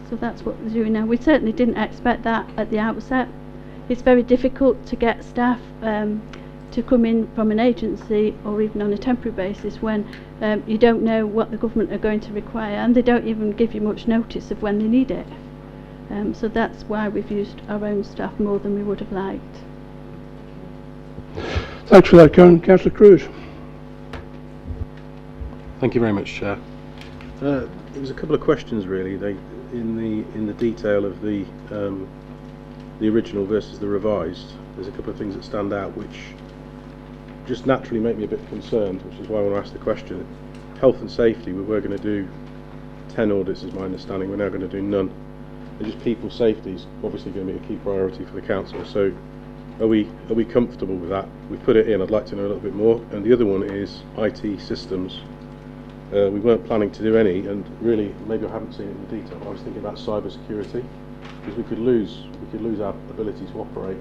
So that's what we're doing now. We certainly didn't expect that at the outset. It's very difficult to get staff to come in from an agency or even on a temporary basis when you don't know what the government are going to require, and they don't even give you much notice of when they need it. So that's why we've used our own staff more than we would have liked. Thanks for that, Karen. Councillor Cruz. Thank you very much, Chair. There was a couple of questions really. In the detail of the original versus the revised, there's a couple of things that stand out which just naturally make me a bit concerned, which is why I want to ask the question. Health and safety, we were going to do 10 audits, is my understanding. We're now going to do none. It's just people safety is obviously going to be a key priority for the council. So are we comfortable with that? We've put it in. I'd like to know a little bit more. And the other one is IT systems. We weren't planning to do any, and really maybe I haven't seen it in the detail. I was thinking about cyber security, because we could lose our ability to operate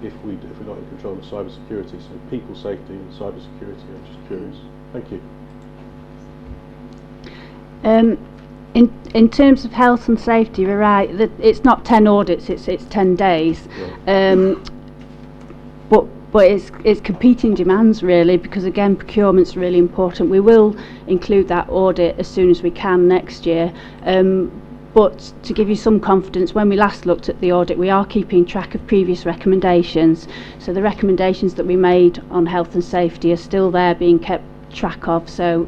if we're not in control of cyber security. So people safety and cyber security, I'm just curious. Thank you. In terms of health and safety, you're right that it's not 10 audits, it's 10 days. Right. But it's competing demands really, because again procurement's really important. We will include that audit as soon as we can next year. But to give you some confidence, when we last looked at the audit, we are keeping track of previous recommendations. So the recommendations that we made on health and safety are still there, being kept track of. So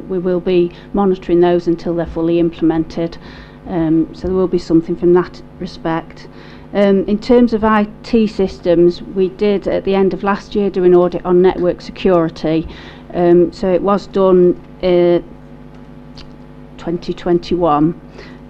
we will be monitoring those until they're fully implemented. So there will be something from that respect. In terms of IT systems, we did at the end of last year do an audit on network security. So it was done 2021.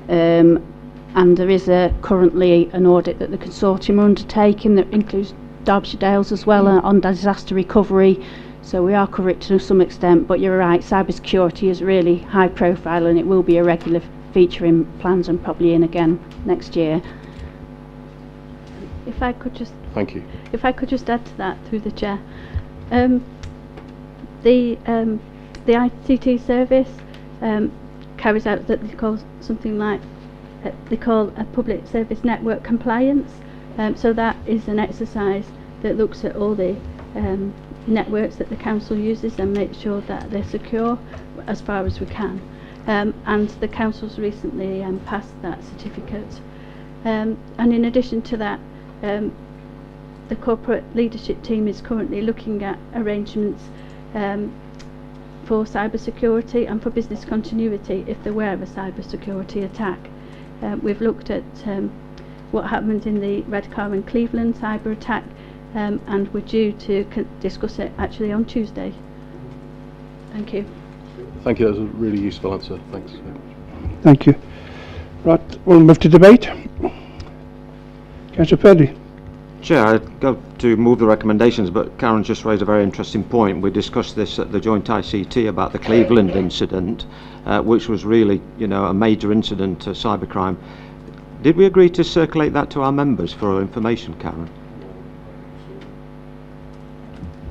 And there is currently an audit that the consortium are undertaking that includes Derbyshire Dales as well on disaster recovery. So we are covering it to some extent, but you're right, cybersecurity is really high profile and it will be a regular feature in plans and probably in again next year. If I could just Thank you. If I could just add to that through the chair, the ICT service carries out that they call something like they call a public service network compliance. So that is an exercise that looks at all the networks that the council uses and makes sure that they're secure as far as we can. And the council's recently passed that certificate. And in addition to that, the corporate leadership team is currently looking at arrangements for cyber security and for business continuity if there were a cyber security attack. We've looked at what happened in the Redcar and Cleveland cyber attack, and we're due to discuss it actually on Tuesday. Thank you. Thank you, that was a really useful answer. Thanks. Thank you. Right, we'll move to debate. Councillor Purdy. Chair, I'd go to move the recommendations, but Karen just raised a very interesting point. We discussed this at the joint ICT about the Cleveland incident, which was really, a major incident, cybercrime. Did we agree to circulate that to our members for information, Karen?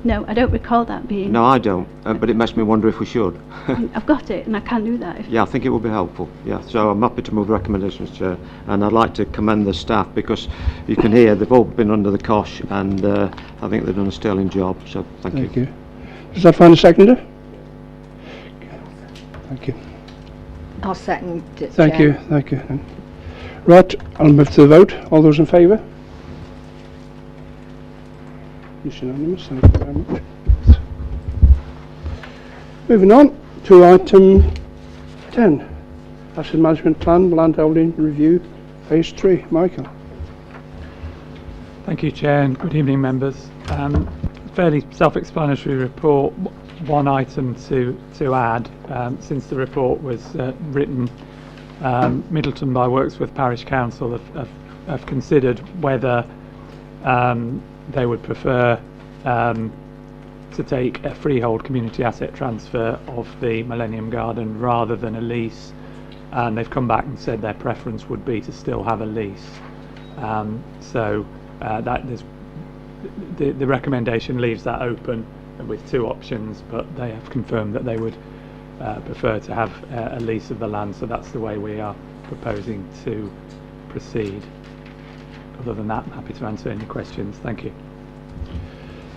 No, I don't recall that being. No, I don't, but it makes me wonder if we should. I've got it and I can do that. Yeah, I think it would be helpful. Yeah, so I'm happy to move recommendations, Chair, and I'd like to commend the staff because you can hear they've all been under the cosh and I think they've done a sterling job, so thank you. Does that find a seconder? Thank you. I'll second it, Thank Chair. you, thank you. Right, I'll move to the vote. All those in favour? It's unanimous, thank you very much. Moving on to item 10, Asset Management Plan, Landholding Review, Phase 3. Michael. Thank you, Chair, and good evening, members. Fairly self-explanatory report. One item to add, since the report was written, Middleton by Wirksworth Parish Council have considered whether they would prefer to take a freehold community asset transfer of the Millennium Garden rather than a lease, and they've come back and said their preference would be to still have a lease. That there's the recommendation leaves that open with two options, but they have confirmed that they would prefer to have a lease of the land, so that's the way we are proposing to proceed. Other than that, I'm happy to answer any questions. Thank you.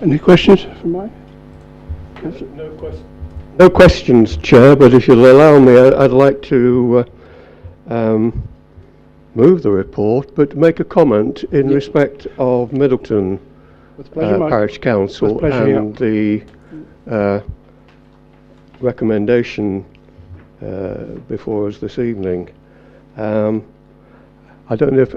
Any questions from Mike? No questions, Chair, but if you'll allow me, I'd like to move the report, but make a comment in respect of Middleton Parish Council and the recommendation before us this evening. I don't know if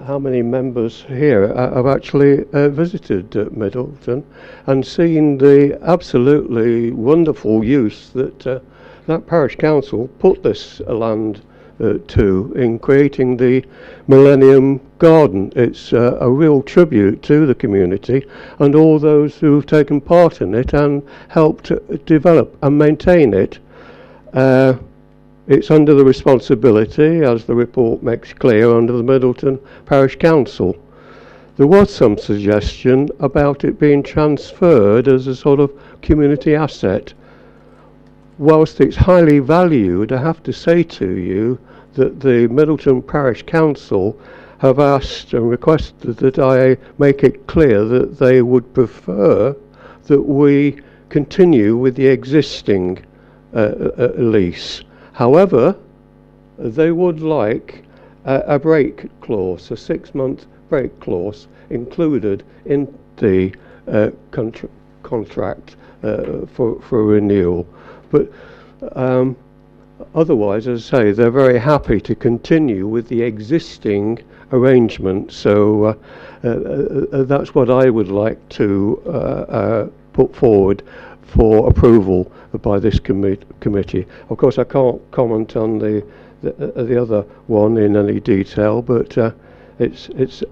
how many members here have actually visited Middleton and seen the absolutely wonderful use that that parish council put this land to in creating the Millennium Garden. It's a real tribute to the community and all those who've taken part in it and helped develop and maintain it. It's under the responsibility, as the report makes clear, under the Middleton Parish Council. There was some suggestion about it being transferred as a sort of community asset. Whilst it's highly valued, I have to say to you that the Middleton Parish Council have asked and requested that I make it clear that they would prefer that we continue with the existing lease. However, they would like a break clause, a 6-month break clause included in the contract for renewal. But otherwise, as I say, they're very happy to continue with the existing arrangement. So that's what I would like to put forward for approval by this committee. Of course, I can't comment on the other one in any detail, but it's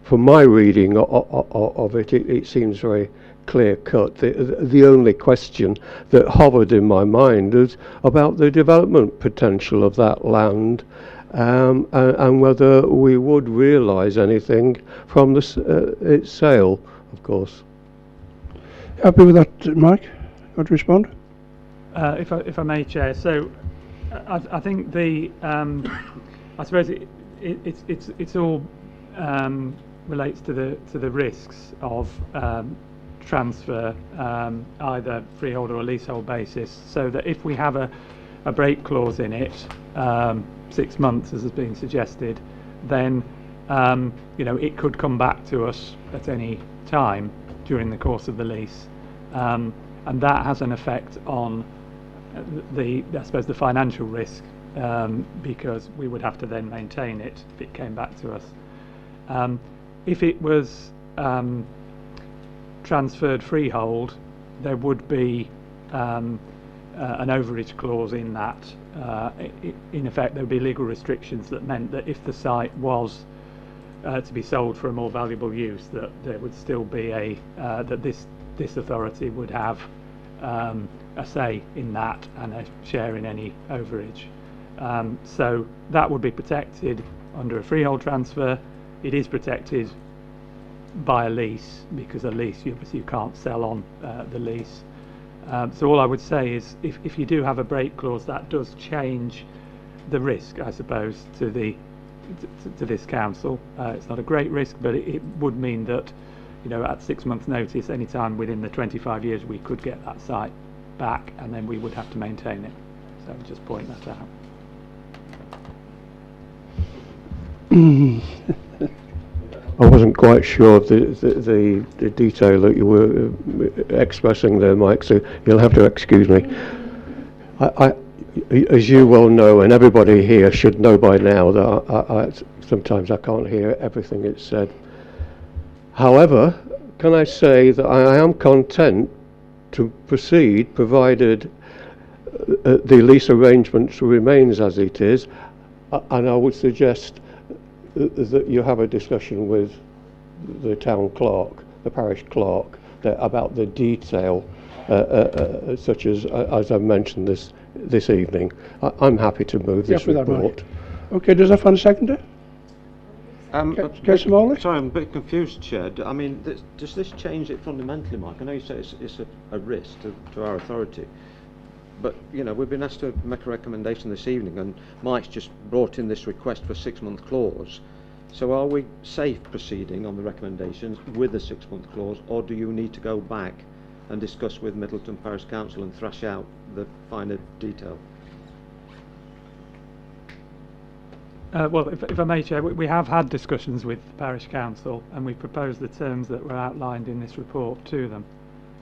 from my reading of it, it seems very clear cut. The only question that hovered in my mind is about the development potential of that land, and whether we would realise anything from its sale, of course. Happy with that, Mike? Want to respond? If I may, Chair. So, I think the I suppose it's all relates to the risks of transfer, either freehold or a leasehold basis. So that if we have a break clause in it, 6 months as has been suggested, then it could come back to us at any time during the course of the lease, and that has an effect on I suppose the financial risk, because we would have to then maintain it if it came back to us. If it was transferred freehold, there would be an overage clause in that. In effect, there would be legal restrictions that meant that if the site was to be sold for a more valuable use, that there would still be that this authority would have a say in that and a share in any overage. So that would be protected under a freehold transfer. It is protected by a lease, because a lease you can't sell on the lease. So all I would say is if you do have a break clause, that does change the risk, I suppose, to this council. It's not a great risk, but it would mean that at 6 months' notice, any time within the 25 years, we could get that site back, and then we would have to maintain it. Let me just point that out. I wasn't quite sure of the detail that you were expressing there, Mike, so you'll have to excuse me. As you well know, and everybody here should know by now, that sometimes I can't hear everything it's said. However, can I say that I am content to proceed provided the lease arrangement remains as it is, and I would suggest that you have a discussion with the town clerk, the parish clerk, about the detail, such as I've mentioned this evening. I'm happy to move this report. Okay, does that find a seconder? Councillor Morley? Sorry, I'm a bit confused, Chair. I mean, does this change it fundamentally, Mike? I know you say it's a risk to our authority, but you know we've been asked to make a recommendation this evening, and Mike's just brought in this request for a 6-month clause. So are we safe proceeding on the recommendations with a 6-month clause, or do you need to go back and discuss with Middleton Parish Council and thrash out the finer detail? Well, if I may, Chair, we have had discussions with the Parish Council, and we've proposed the terms that were outlined in this report to them,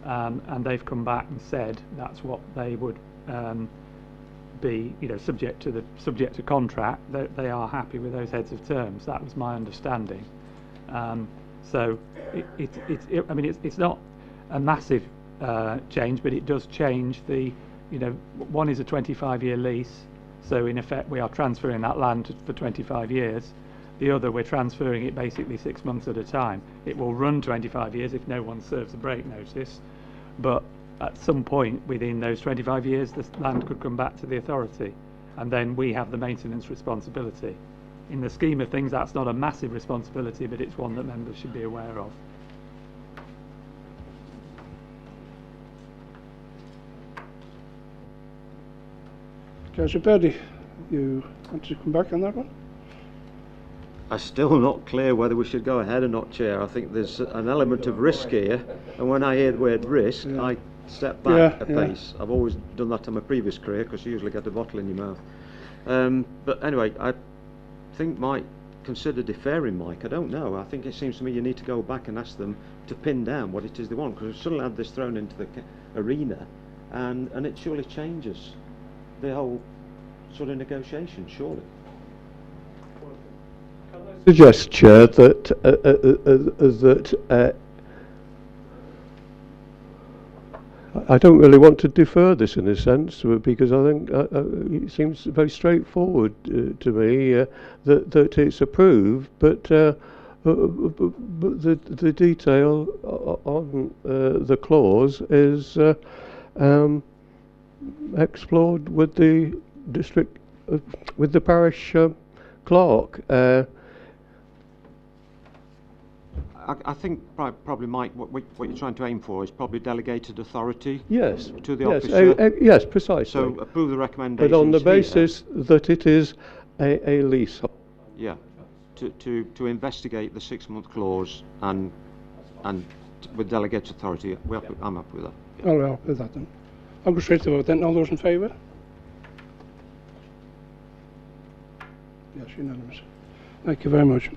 and they've come back and said that's what they would be, you know, subject to contract. They are happy with those heads of terms. That was my understanding. So I mean, it's not a massive change, but it does change the, you know, one is a 25-year lease. So in effect, we are transferring that land for 25 years. The other, we're transferring it basically 6 months at a time. It will run 25 years if no one serves a break notice. But at some point within those 25 years, the land could come back to the authority. And then we have the maintenance responsibility. In the scheme of things, that's not a massive responsibility, but it's one that members should be aware of. Councillor Purdy, you want to come back on that one? I'm still not clear whether we should go ahead or not, Chair. I think there's an element of risk here, and when I hear the word risk, I step back a pace. I've always done that in my previous career, because you usually get a bottle in your mouth. But anyway, I think Mike consider deferring, Mike. I don't know. I think it seems to me you need to go back and ask them to pin down what it is they want, because we've suddenly had this thrown into the arena, and it surely changes the whole sort of negotiation, surely. Suggest, Chair, that I don't really want to defer this in a sense, because I think it seems very straightforward to me that it's approved, but the detail on the clause is explored with the district, with the parish clerk. I think probably, Mike, what you're trying to aim for is probably delegated authority. Yes. To the yes, officer. yes, precisely. So approve the recommendations. But on the basis that it is a lease. Yeah. To investigate the 6-month clause and with delegated authority, I'm happy with that. Yeah. I'll help with that then. I'll go straight to the vote then. All those in favour? Yes, unanimous. Thank you very much.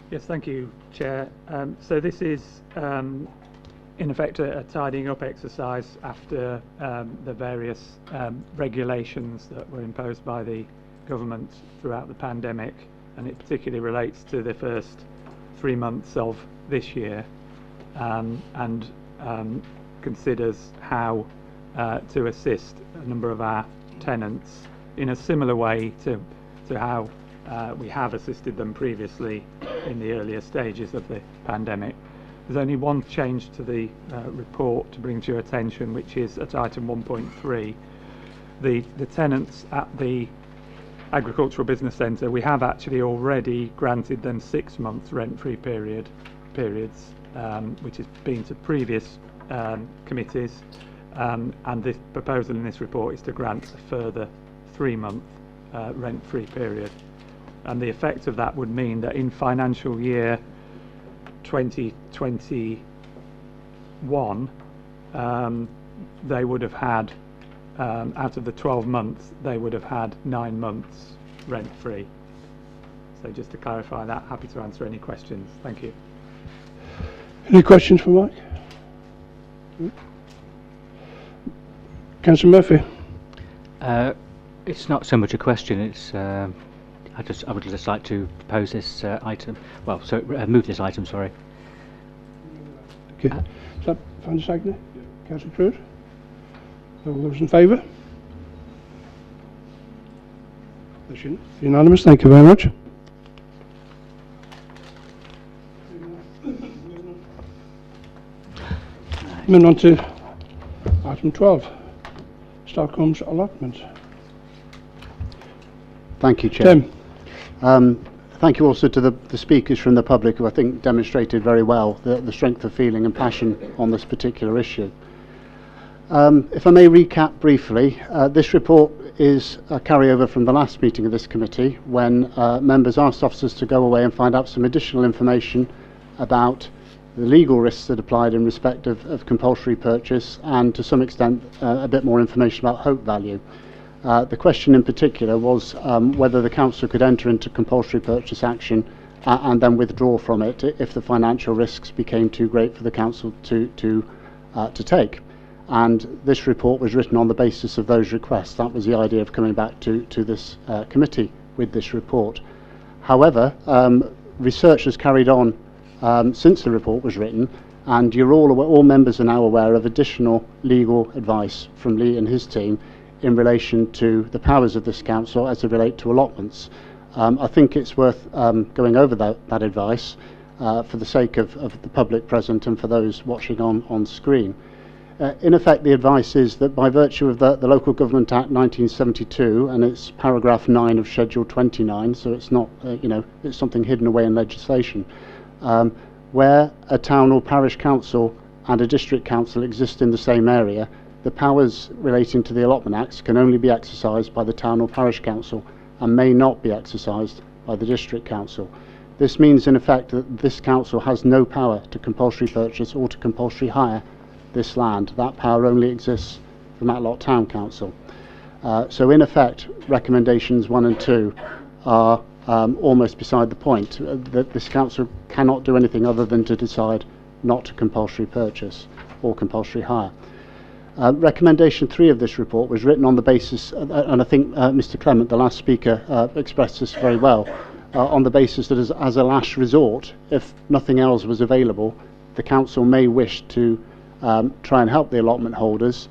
Yes, thank you, Chair. So this is, in effect, a tidying up exercise after the various regulations that were imposed by the government throughout the pandemic, and it particularly relates to the first 3 months of this year, and considers how to assist a number of our tenants in a similar way to how we have assisted them previously in the earlier stages of the pandemic. There's only one change to the report to bring to your attention, which is at item 1.3. The tenants at the Agricultural Business Centre, we have actually already granted them 6 months rent-free periods, which has been to previous committees, and this proposal in this report is to grant a further 3 month rent-free period. And the effect of that would mean that in financial year 2021, they would have had, out of the 12 months, they would have had 9 months rent-free. So just to clarify that, happy to answer any questions. Thank you. Any questions for Mike? Councillor Murphy. It's not so much a question. It's I would just like to propose this item. Well, so move this item. Sorry. Okay. Is that Van der Sagner? Councillor Cruz? All those in favour? That's unanimous. Thank you very much. Moving on to item 12, Starkholmes Allotment. Thank you, Chair. Tim. Thank you also to the speakers from the public who I think demonstrated very well the strength of feeling and passion on this particular issue. If I may recap briefly, this report is a carryover from the last meeting of this committee when members asked officers to go away and find out some additional information about the legal risks that applied in respect of compulsory purchase and to some extent a bit more information about hope value. The question in particular was whether the council could enter into compulsory purchase action and then withdraw from it if the financial risks became too great for the council to take. And this report was written on the basis of those requests. That was the idea of coming back to this committee with this report. However, research has carried on since the report was written, and you're all members are now aware of additional legal advice from Lee and his team in relation to the powers of this council as they relate to allotments. I think it's worth going over that advice for the sake of the public present and for those watching on screen. In effect, the advice is that by virtue of the Local Government Act 1972 and its paragraph 9 of Schedule 29, so it's not, it's something hidden away in legislation, where a town or parish council and a district council exist in the same area, the powers relating to the Allotment Acts can only be exercised by the town or parish council and may not be exercised by the district council. This means in effect that this council has no power to compulsory purchase or to compulsory hire this land. That power only exists for Matlock Town Council. So in effect, recommendations 1 and 2 are almost beside the point, that this council cannot do anything other than to decide not to compulsory purchase or compulsory hire. Recommendation 3 of this report was written on the basis, and I think Mr Clement, the last speaker, expressed this very well, on the basis that as a last resort, if nothing else was available, the council may wish to try and help the allotment holders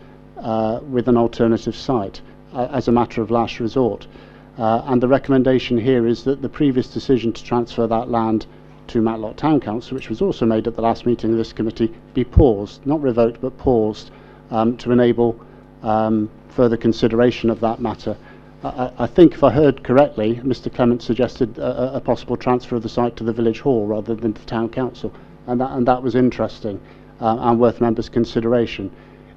with an alternative site as a matter of last resort. And the recommendation here is that the previous decision to transfer that land to Matlock Town Council, which was also made at the last meeting of this committee, be paused, not revoked but paused, to enable further consideration of that matter. I think if I heard correctly, Mr Clement suggested a possible transfer of the site to the village hall rather than to Town Council, and that was interesting and worth members' consideration.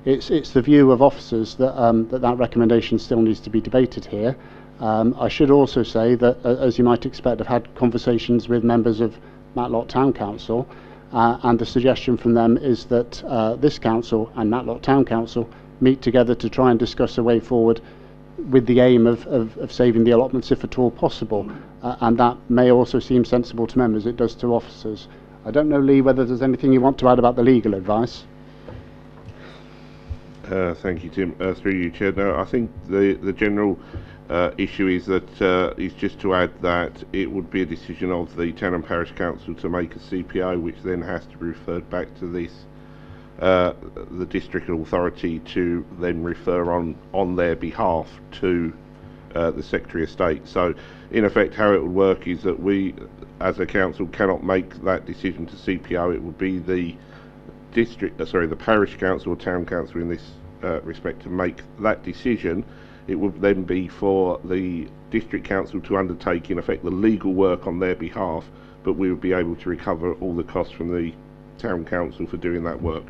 It's the view of officers that that recommendation still needs to be debated here. I should also say that, as you might expect, I've had conversations with members of Matlock Town Council, and the suggestion from them is that this council and Matlock Town Council meet together to try and discuss a way forward with the aim of saving the allotments if at all possible, and that may also seem sensible to members. It does to officers. I don't know, Lee, whether there's anything you want to add about the legal advice. Thank you, Tim. Through you, Chair. No, I think the general issue is that is just to add that it would be a decision of the Town and Parish Council to make a CPO, which then has to be referred back to this the district authority to then refer on their behalf to the Secretary of State. So in effect how it would work is that we as a council cannot make that decision to CPO. It would be the the parish council or town council in this respect to make that decision. It would then be for the district council to undertake in effect the legal work on their behalf, but we would be able to recover all the costs from the town council for doing that work.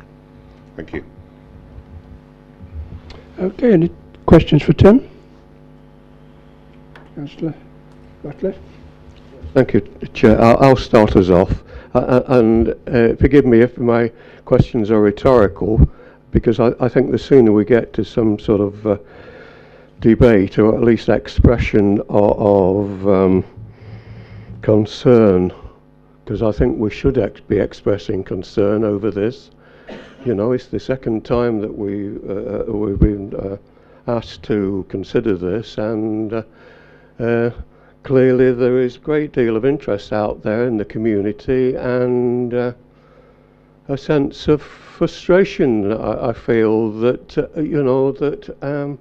Thank you. Okay, any questions for Tim? Councillor Bartlett. Thank you, Chair. I'll start us off, and forgive me if my questions are rhetorical, because I think the sooner we get to some sort of debate, or at least expression of concern, because I think we should be expressing concern over this. You know, it's the second time that we've been asked to consider this, and clearly there is a great deal of interest out there in the community, and a sense of frustration. I feel that you know, that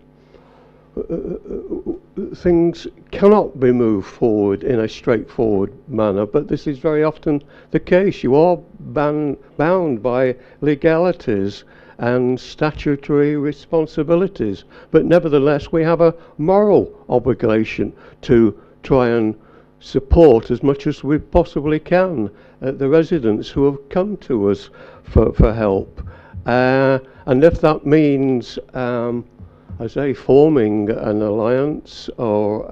things cannot be moved forward in a straightforward manner, but this is very often the case. You are bound by legalities and statutory responsibilities, but nevertheless we have a moral obligation to try and support as much as we possibly can the residents who have come to us for help, and if that means I say forming an alliance or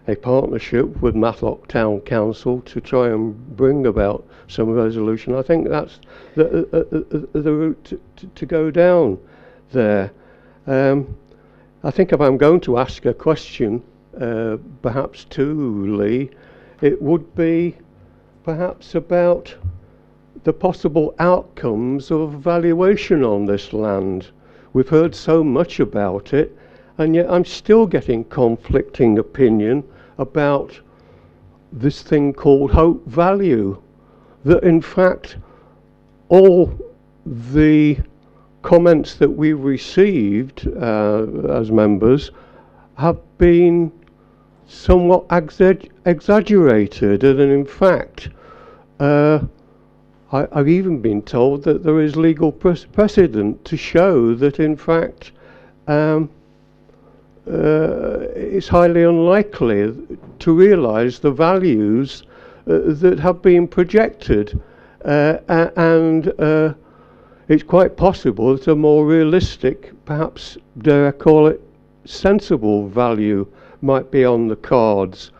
a partnership with Matlock Town Council to try and bring about some resolution, I think that's the route to go down there. I think if I'm going to ask a question, perhaps to Lee, it would be perhaps about the possible outcomes of valuation on this land. We've heard so much about it, and yet I'm still getting conflicting opinion about this thing called hope value, that in fact all the comments that we received as members have been somewhat exaggerated, and in fact I've even been told that there is legal precedent to show that in fact it's highly unlikely to realise the values that have been projected, and it's quite possible that a more realistic, perhaps dare I call it sensible value, might be on the cards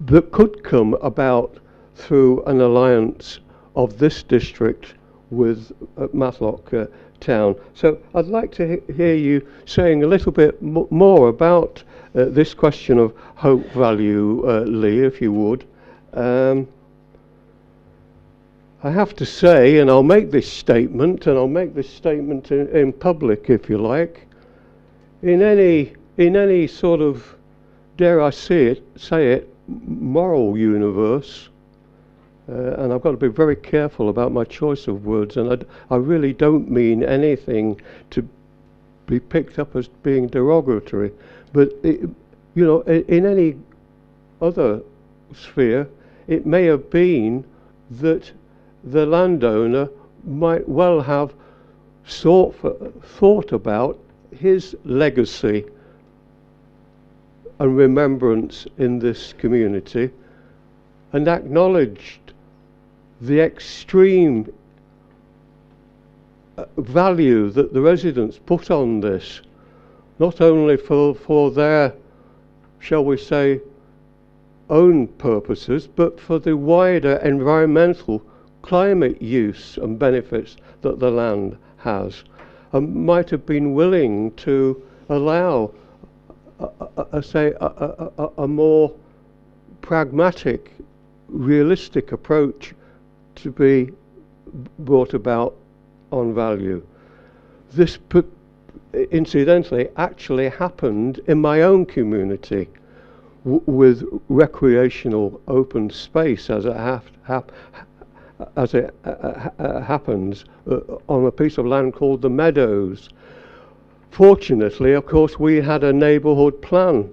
that could come about through an alliance of this district with Matlock Town. So I'd like to hear you saying a little bit more about this question of hope value, Lee, if you would. I have to say, and I'll make this statement, and I'll make this statement in public, if you like, in any sort of, dare I say it, moral universe, and I've got to be very careful about my choice of words, and I really don't mean anything to be picked up as being derogatory, but you know, in any other sphere, it may have been that the landowner might well have thought about his legacy and remembrance in this community, and acknowledged the extreme value that the residents put on this, not only for their, shall we say, own purposes, but for the wider environmental climate use and benefits that the land has, and might have been willing to allow a more pragmatic, realistic approach to be brought about on value. This incidentally actually happened in my own community with recreational open space, as it happens on a piece of land called the Meadows. Fortunately, of course, we had a neighbourhood plan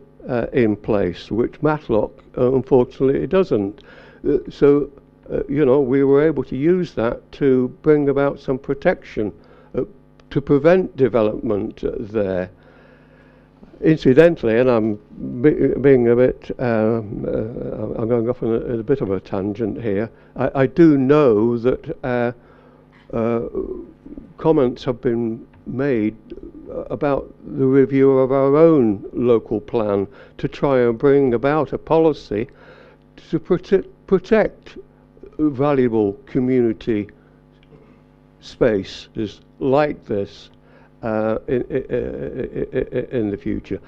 in place, which Matlock unfortunately it doesn't. So you know, we were able to use that to bring about some protection to prevent development there. Incidentally, and I'm being a bit, I'm going off on a bit of a tangent here, I do know that comments have been made about the review of our own local plan to try and bring about a policy to protect valuable community spaces like this in the future.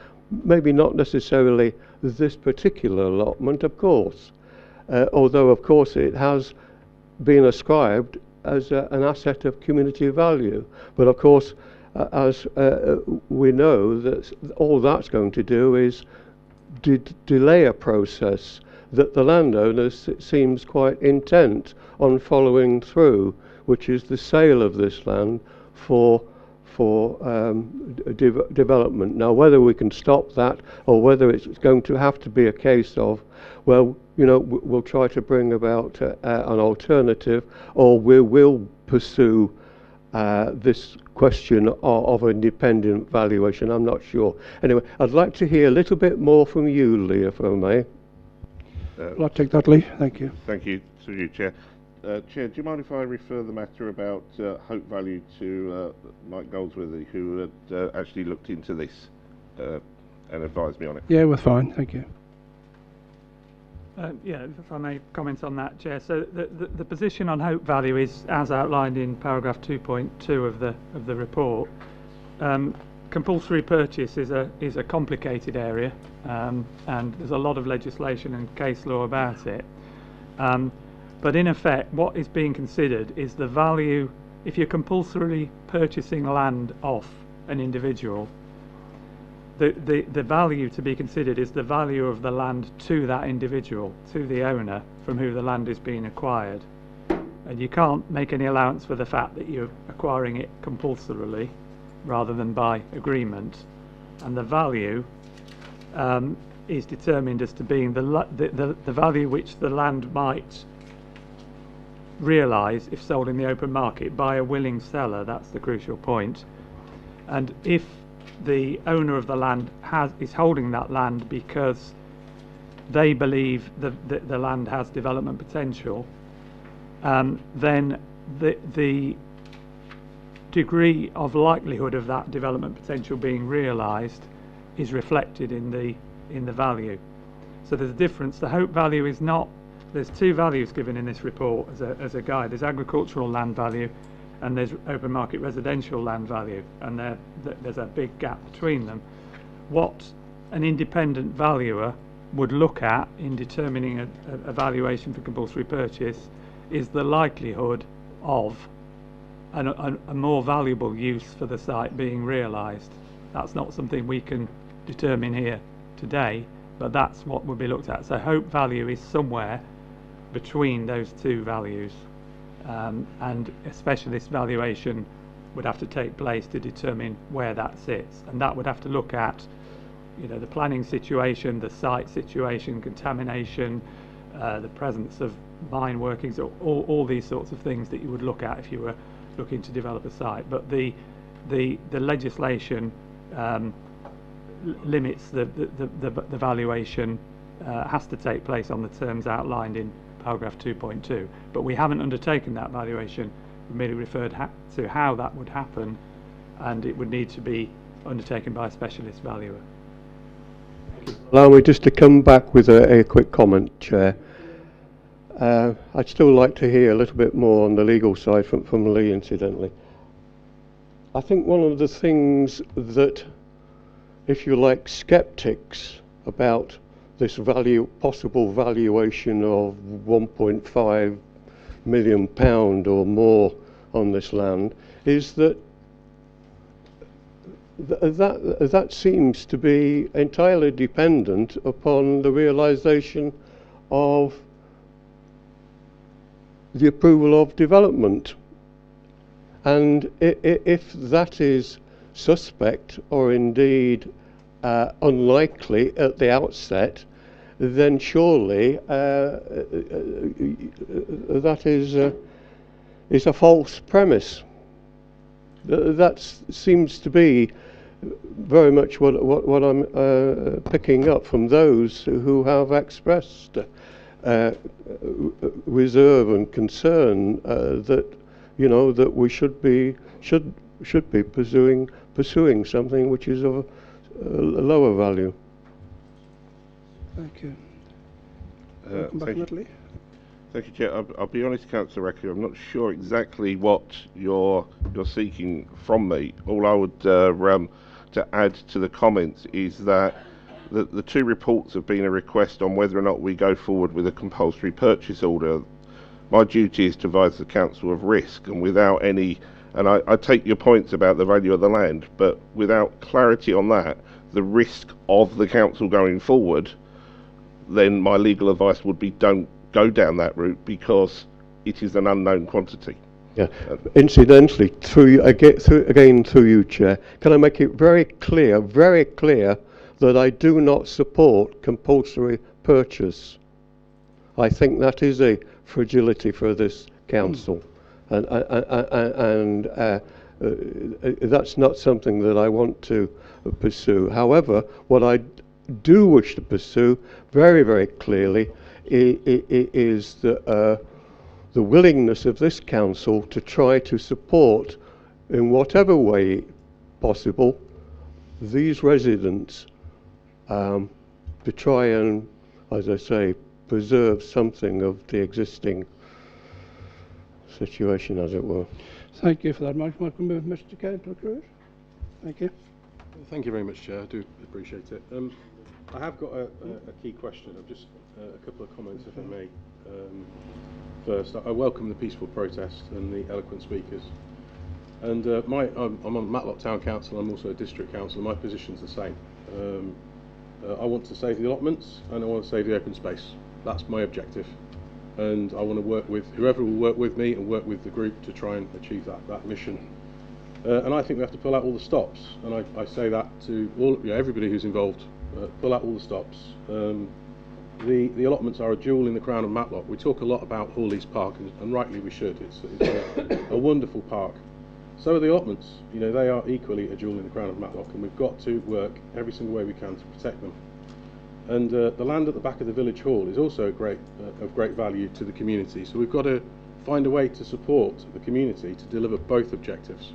Maybe not necessarily this particular allotment, of course, although of course it has been ascribed as an asset of community value. But of course, as we know, that all that's going to do is delay a process that the landowner seems quite intent on following through, which is the sale of this land for development. Now, whether we can stop that or whether it's going to have to be a case of, well, you know, we'll try to bring about an alternative, or we will pursue this question of independent valuation. I'm not sure. Anyway, I'd like to hear a little bit more from you, Lee, if I may. I'll take that, Lee. Thank you. Thank you, through you, Chair. Chair, do you mind if I refer the matter about hope value to Mike Goldsworthy, who had actually looked into this and advised me on it? Yeah, we're fine. Thank you. Yeah, if I may comment on that, Chair. So the position on hope value is as outlined in paragraph 2.2 of the report. Compulsory purchase is a complicated area, and there's a lot of legislation and case law about it. But in effect, what is being considered is the value. If you're compulsorily purchasing land off an individual, the value to be considered is the value of the land to that individual, to the owner from who the land is being acquired. And you can't make any allowance for the fact that you're acquiring it compulsorily rather than by agreement. And the value is determined as to being the value which the land might realise if sold in the open market by a willing seller. That's the crucial point. And if the owner of the land is holding that land because they believe the land has development potential, then the degree of likelihood of that development potential being realised is reflected in the value. So there's a difference. The hope value is not. There's two values given in this report as a guide. There's agricultural land value, and there's open market residential land value, and there's a big gap between them. What an independent valuer would look at in determining a valuation for compulsory purchase is the likelihood of a more valuable use for the site being realised. That's not something we can determine here today, but that's what would be looked at. So hope value is somewhere between those two values. And a specialist valuation would have to take place to determine where that sits, and that would have to look at, you know, the planning situation, the site situation, contamination, the presence of mine workings, all these sorts of things that you would look at if you were looking to develop a site. But the legislation limits the valuation has to take place on the terms outlined in paragraph 2.2, but we haven't undertaken that valuation. We merely referred to how that would happen, and it would need to be undertaken by a specialist valuer. Allow me just to come back with a quick comment, Chair. I'd still like to hear a little bit more on the legal side from Lee, incidentally. I think one of the things that, if you like, sceptics about this possible valuation of £1.5 million or more on this land, is that that seems to be entirely dependent upon the realisation of the approval of development. And if that is suspect or indeed unlikely at the outset, then surely that is a false premise. That seems to be very much what I'm picking up from those who have expressed reserve and concern that, you know, that we should should be pursuing something which is of a lower value. Thank you. Thank you, Chair. I'll be honest, Councillor Reckley, I'm not sure exactly what you're seeking from me. All I would to add to the comments is that the two reports have been a request on whether or not we go forward with a compulsory purchase order. My duty is to advise the Council of risk, and without any, and I take your points about the value of the land, but without clarity on that, the risk of the Council going forward, then my legal advice would be don't go down that route because it is an unknown quantity. Yeah. Incidentally, through you, Chair, can I make it very clear that I do not support compulsory purchase. I think that is a fragility for this council, and that's not something that I want to pursue. However, what I do wish to pursue very, very clearly is the willingness of this council to try to support, in whatever way possible, these residents to try and, as I say, preserve something of the existing situation, as it were. Thank you for that, Mr. Councillor. Thank you. Thank you very much, Chair. I do appreciate it. I have got a key question. I've just a couple of comments, if I may. First, I welcome the peaceful protest and the eloquent speakers. And I'm on Matlock Town Council. I'm also a district councillor. My position's the same. I want to save the allotments and I want to save the open space. That's my objective. And I want to work with whoever will work with me and work with the group to try and achieve that mission. And I think we have to pull out all the stops. And I say that to everybody who's involved. Pull out all the stops. The allotments are a jewel in the crown of Matlock. We talk a lot about Hawley's Park, and rightly we should. It's a wonderful park. So are the allotments. You know, they are equally a jewel in the crown of Matlock, and we've got to work every single way we can to protect them. And the land at the back of the village hall is also of great value to the community. So we've got to find a way to support the community to deliver both objectives.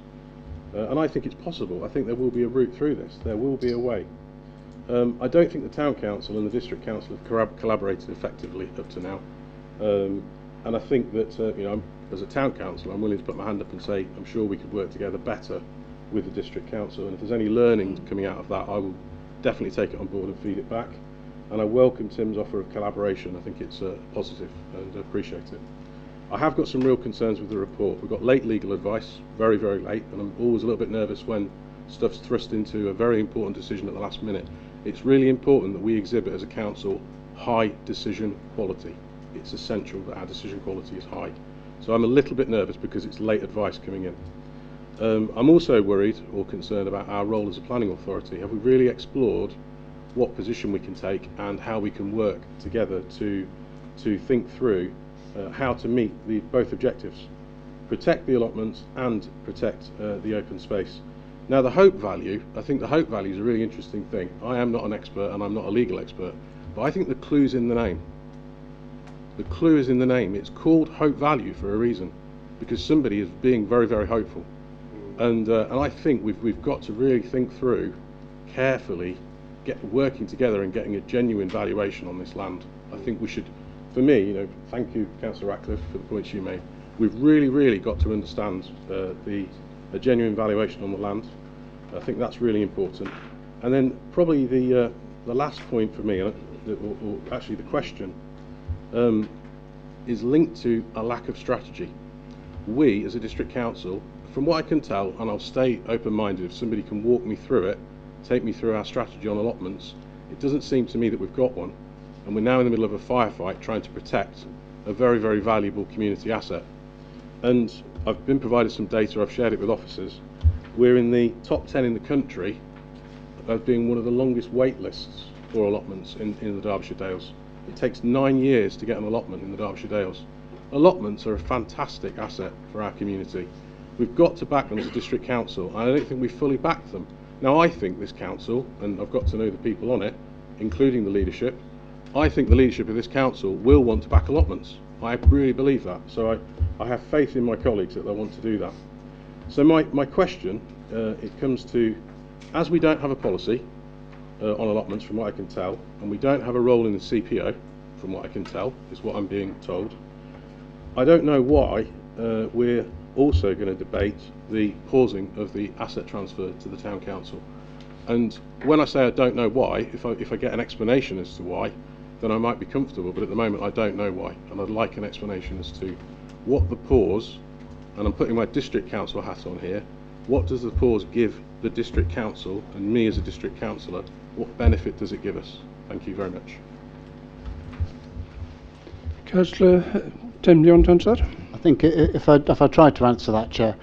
And I think it's possible. I think there will be a route through this. There will be a way. I don't think the Town Council and the District Council have collaborated effectively up to now. And I think that, as a Town Council, I'm willing to put my hand up and say, I'm sure we could work together better with the District Council. And if there's any learning coming out of that, I will definitely take it on board and feed it back. And I welcome Tim's offer of collaboration. I think it's positive and appreciate it. I have got some real concerns with the report. We've got late legal advice, very, very late, and I'm always a little bit nervous when stuff's thrust into a very important decision at the last minute. It's really important that we exhibit as a council high decision quality. It's essential that our decision quality is high. So I'm a little bit nervous because it's late advice coming in. I'm also worried or concerned about our role as a planning authority. Have we really explored what position we can take and how we can work together to think through how to meet both objectives? Protect the allotments and protect the open space. Now the hope value, I think the hope value is a really interesting thing. I am not an expert and I'm not a legal expert, but I think the clue's in the name. The clue is in the name. It's called hope value for a reason, because somebody is being very, very hopeful. And I think we've got to really think through carefully, working together and getting a genuine valuation on this land. I think we should, for me, thank you, Councillor Ratcliffe, for the points you made. We've really, really got to understand a genuine valuation on the land. I think that's really important. And then probably the last point for me, or actually the question, is linked to a lack of strategy. We, as a district council, from what I can tell, and I'll stay open-minded if somebody can walk me through it, take me through our strategy on allotments, it doesn't seem to me that we've got one. And we're now in the middle of a firefight trying to protect a very, very valuable community asset. And I've been provided some data, I've shared it with officers. We're in the top 10 in the country as being one of the longest wait lists for allotments in the Derbyshire Dales. It takes 9 years to get an allotment in the Derbyshire Dales. Allotments are a fantastic asset for our community. We've got to back them as a district council, and I don't think we've fully backed them. Now I think this council, and I've got to know the people on it, including the leadership, I think the leadership of this council will want to back allotments. I really believe that. So I have faith in my colleagues that they want to do that. So my question, it comes to, as we don't have a policy on allotments from what I can tell, and we don't have a role in the CPO from what I can tell, is what I'm being told, I don't know why we're also going to debate the pausing of the asset transfer to the town council. And when I say I don't know why, if I get an explanation as to why, then I might be comfortable, but at the moment I don't know why, and I'd like an explanation as to what the pause, and I'm putting my district council hat on here, what does the pause give the district council and me as a district councillor? What benefit does it give us? Thank you very much. Councillor Tim, do you want to answer that? I think if I try to answer that, Chair,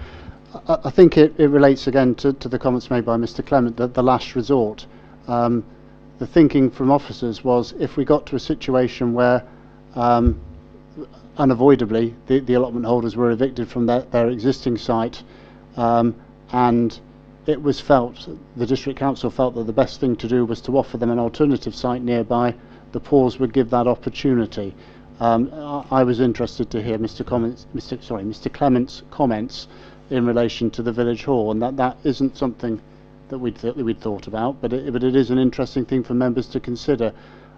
I think it relates again to the comments made by Mr Clement, that the last resort. The thinking from officers was, if we got to a situation where unavoidably the allotment holders were evicted from their existing site, and it was felt, the district council felt that the best thing to do was to offer them an alternative site nearby, the pause would give that opportunity. I was interested to hear Mr Clement's comments in relation to the village hall, and that isn't something that we'd thought about, but it is an interesting thing for members to consider.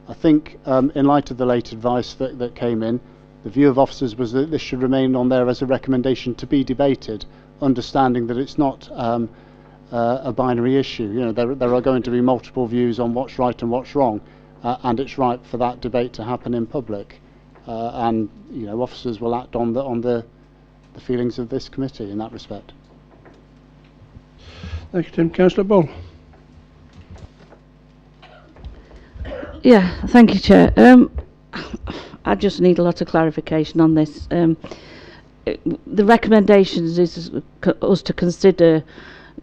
I think in light of the late advice that came in, the view of officers was that this should remain on there as a recommendation to be debated, understanding that it's not a binary issue. You know, there are going to be multiple views on what's right and what's wrong, and it's right for that debate to happen in public. And you know, officers will act on the feelings of this committee in that respect. Thank you, Tim. Councillor Ball. Yeah, thank you, Chair. I just need a lot of clarification on this. The recommendations is us to consider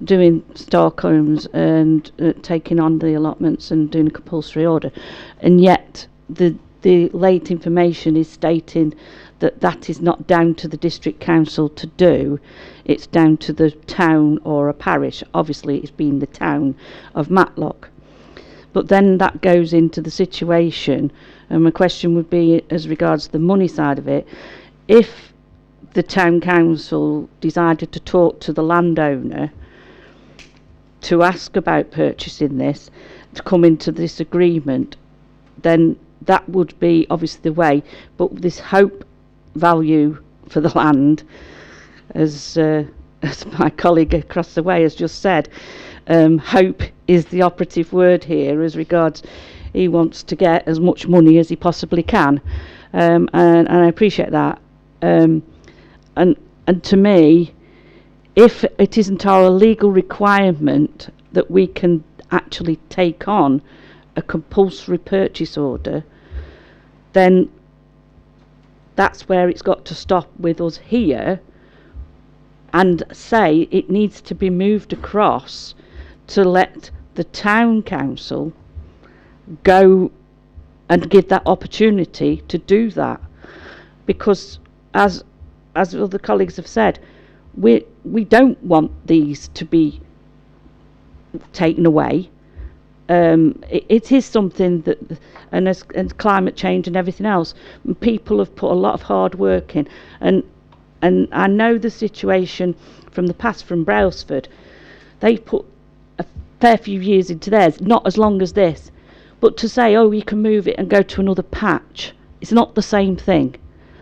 doing Starkholmes and taking on the allotments and doing a compulsory order, and yet the late information is stating that is not down to the district council to do, it's down to the town or a parish. Obviously it's been the town of Matlock. But then that goes into the situation, and my question would be, as regards the money side of it, if the town council decided to talk to the landowner to ask about purchasing this, to come into this agreement, then that would be obviously the way. But this hope value for the land, as my colleague across the way has just said, hope is the operative word here, as regards he wants to get as much money as he possibly can, and I appreciate that, and to me, if it isn't our legal requirement that we can actually take on a compulsory purchase order, then that's where it's got to stop with us here, and say it needs to be moved across to let the town council go and give that opportunity to do that. Because as other colleagues have said, we don't want these to be taken away. It is something that, and climate change and everything else, people have put a lot of hard work in, and I know the situation from the past from Brailsford. They put a fair few years into theirs, not as long as this, but to say, oh, you can move it and go to another patch, it's not the same thing.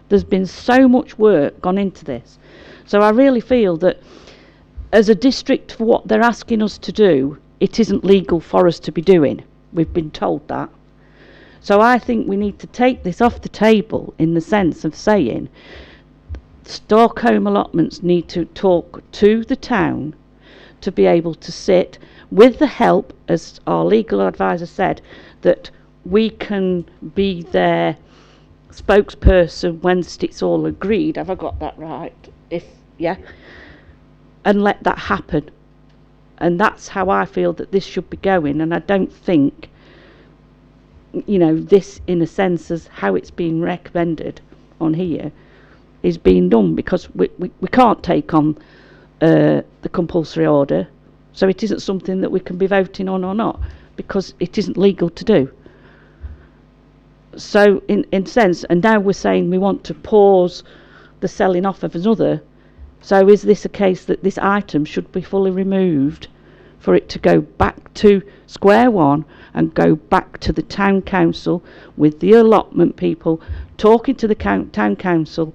There's been so much work gone into this, so I really feel that as a district, for what they're asking us to do, it isn't legal for us to be doing. We've been told that. So I think we need to take this off the table, in the sense of saying Stockholm allotments need to talk to the town to be able to sit with the help, as our legal advisor said, that we can be their spokesperson once it's all agreed. Have I got that right? And let that happen. And that's how I feel that this should be going, and I don't think, you know, this in a sense as how it's been recommended on here is being done, because we can't take on the compulsory order, so it isn't something that we can be voting on or not, because it isn't legal to do. So in sense, and now we're saying we want to pause the selling off of another, So is this a case that this item should be fully removed for it to go back to square one and go back to the town council with the allotment people talking to the town council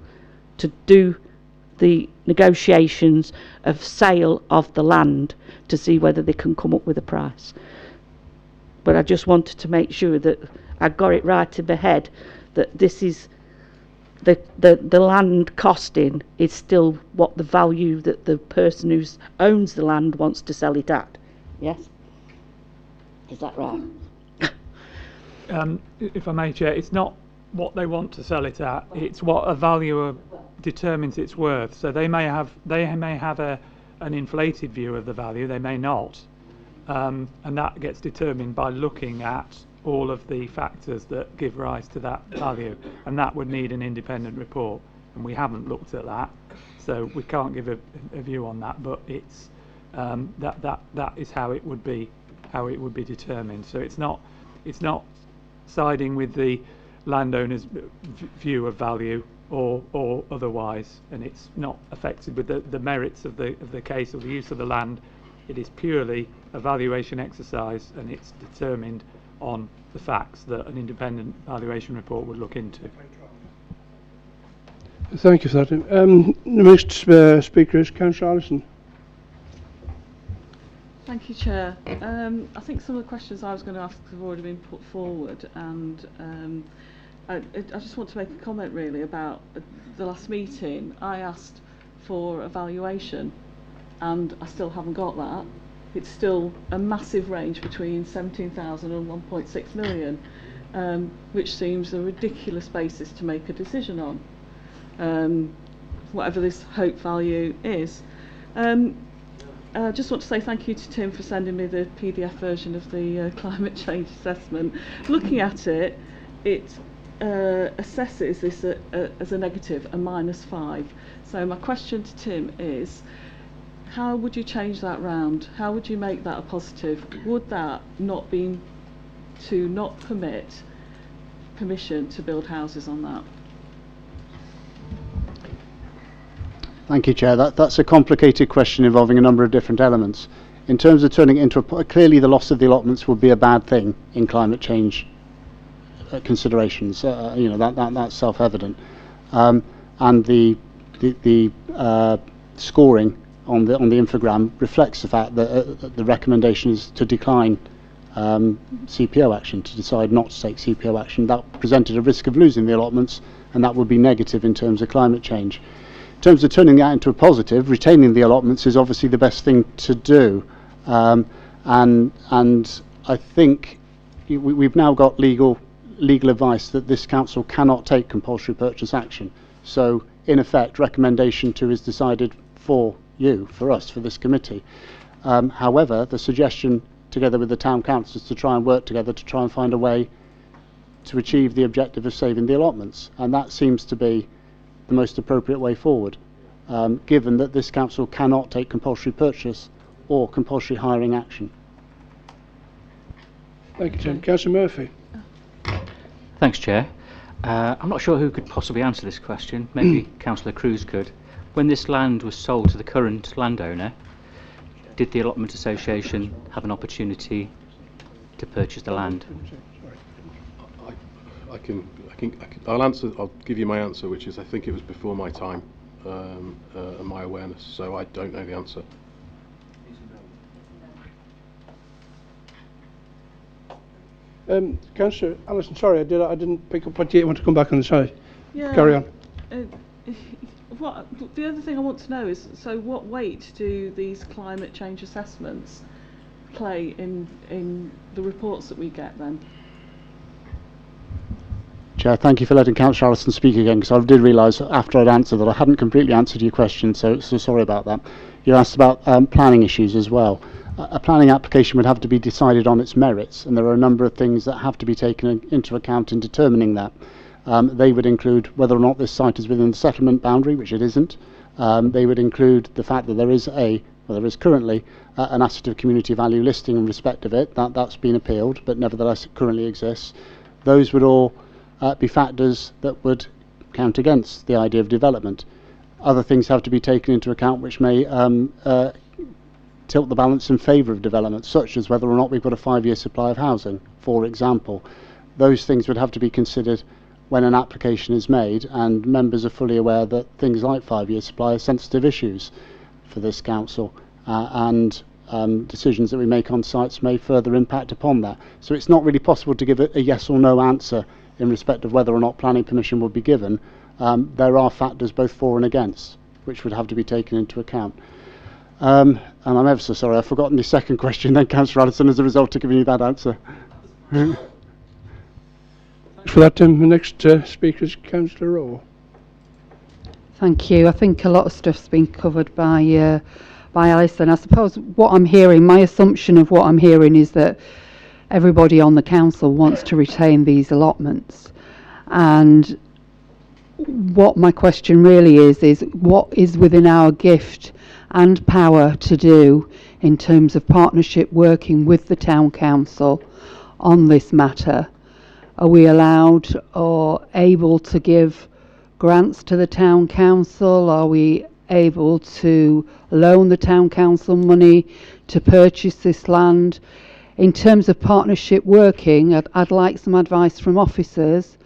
to do the negotiations of sale of the land to see whether they can come up with a price? But I just wanted to make sure that I got it right in my head, that this is the land costing is still what the value that the person who owns the land wants to sell it at. Yes? Is that right? If I may, Chair, it's not what they want to sell it at, it's what a valuer determines its worth. So they may have an inflated view of the value, they may not, and that gets determined by looking at all of the factors that give rise to that value, and that would need an independent report, and we haven't looked at that, so we can't give a view on that. But it's that is how it would be determined. So it's not siding with the landowner's view of value or otherwise, and it's not affected with the merits of the case or the use of the land. It is purely a valuation exercise, and it's determined on the facts that an independent valuation report would look into. Thank you for that. The next speaker is Councillor Allison. Thank you, Chair. I think some of the questions I was going to ask have already been put forward, and I just want to make a comment really about the last meeting. I asked for a valuation, and I still haven't got that. It's still a massive range between 17,000 and 1.6 million, which seems a ridiculous basis to make a decision on, whatever this hope value is. I just want to say thank you to Tim for sending me the PDF version of the climate change assessment. Looking at it, it assesses this as a negative, a -5. So my question to Tim is, how would you change that round? How would you make that a positive? Would that not be to not permit permission to build houses on that? Thank you, Chair. That's a complicated question involving a number of different elements. In terms of turning it into clearly the loss of the allotments would be a bad thing in climate change considerations. That's self-evident. And the scoring on the infogram reflects the fact that the recommendation is to decline CPO action, to decide not to take CPO action. That presented a risk of losing the allotments, and that would be negative in terms of climate change. In terms of turning that into a positive, retaining the allotments is obviously the best thing to do, and I think we've now got legal advice that this council cannot take compulsory purchase action. So in effect, recommendation 2 is decided for you, for us, for this committee. However, the suggestion together with the town council is to try and work together to try and find a way to achieve the objective of saving the allotments, and that seems to be the most appropriate way forward, given that this council cannot take compulsory purchase or compulsory hiring action. Thank you, Tim. Councillor Murphy. Thanks, Chair. I'm not sure who could possibly answer this question. Maybe Councillor Cruz could. When this land was sold to the current landowner, did the Allotment Association have an opportunity to purchase the land? I'll give you my answer, which is I think it was before my time and my awareness, so I don't know the answer. Councillor Allison, sorry, I didn't pick up what you want to come back on the side. Yeah. Carry on. The other thing I want to know is, so what weight do these climate change assessments play in the reports that we get then? Chair, thank you for letting Councillor Allison speak again, because I did realise after I'd answered that I hadn't completely answered your question, so sorry about that. You asked about planning issues as well. A planning application would have to be decided on its merits, and there are a number of things that have to be taken into account in determining that. They would include whether or not this site is within the settlement boundary, which it isn't. They would include the fact that there is currently an asset of community value listing in respect of it. That's been appealed, but nevertheless it currently exists. Those would all be factors that would count against the idea of development. other things have to be taken into account which may tilt the balance in favour of development, such as whether or not we've got a 5-year supply of housing, for example. Those things would have to be considered when an application is made, and members are fully aware that things like 5-year supply are sensitive issues for this council, and decisions that we make on sites may further impact upon that. So it's not really possible to give a yes or no answer in respect of whether or not planning permission would be given. There are factors both for and against, which would have to be taken into account. And I'm ever so sorry, I've forgotten the second question then, Councillor Addison, as a result of giving you that answer. Thanks for that, Tim. The next speaker is Councillor Rowe. Thank you. I think a lot of stuff's been covered by Alison. I suppose what I'm hearing, my assumption of what I'm hearing is that everybody on the council wants to retain these allotments. And what my question really is what is within our gift and power to do in terms of partnership working with the town council on this matter? Are we allowed or able to give grants to the town council? Are we able to loan the town council money to purchase this land? In terms of partnership working, I'd like some advice from officers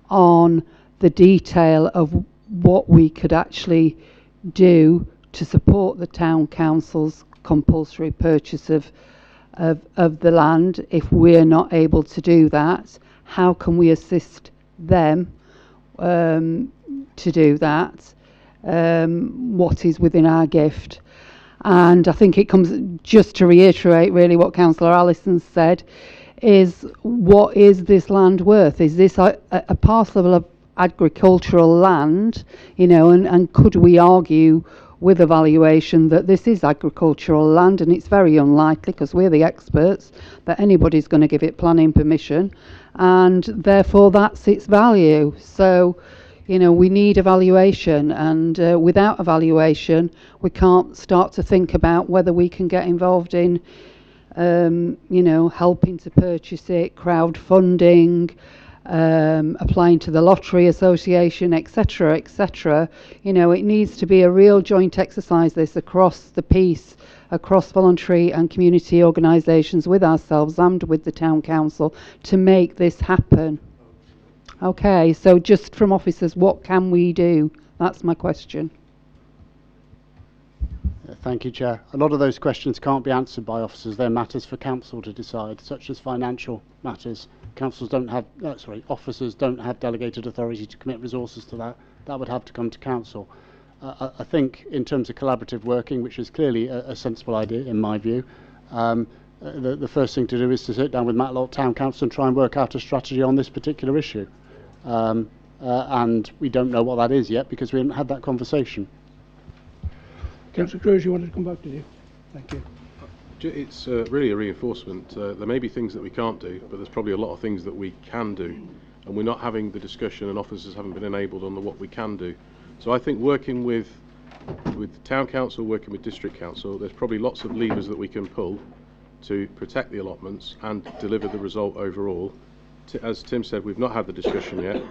on the detail of what we could actually do to support the town council's compulsory purchase of the land. If we're not able to do that, how can we assist them to do that? What is within our gift? And I think it comes, just to reiterate really what Councillor Allison said, is what is this land worth? Is this a parcel of agricultural land, you know, and could we argue with a valuation that this is agricultural land? And it's very unlikely, because we're the experts, that anybody's going to give it planning permission, and therefore that's its value. So, you know, we need a valuation, and without a valuation we can't start to think about whether we can get involved in you know, helping to purchase it, crowdfunding, applying to the Lottery Association, etc., etc. You know, it needs to be a real joint exercise, this, across the piece, across voluntary and community organisations, with ourselves and with the town council, to make this happen. Okay, so just from officers, what can we do? That's my question. Thank you, Chair. A lot of those questions can't be answered by officers. They're matters for council to decide, such as financial matters. Councils don't have, officers don't have delegated authority to commit resources to that. That would have to come to council. I think in terms of collaborative working, which is clearly a sensible idea in my view, the first thing to do is to sit down with Matlock Town Council and try and work out a strategy on this particular issue. And we don't know what that is yet because we haven't had that conversation. Councillor Cruz, you wanted to come back, did you? Thank you. It's really a reinforcement. There may be things that we can't do, but there's probably a lot of things that we can do, and we're not having the discussion, and officers haven't been enabled on what we can do. So I think working with town council, working with district council, there's probably lots of levers that we can pull to protect the allotments and deliver the result overall. As Tim said, we've not had the discussion yet.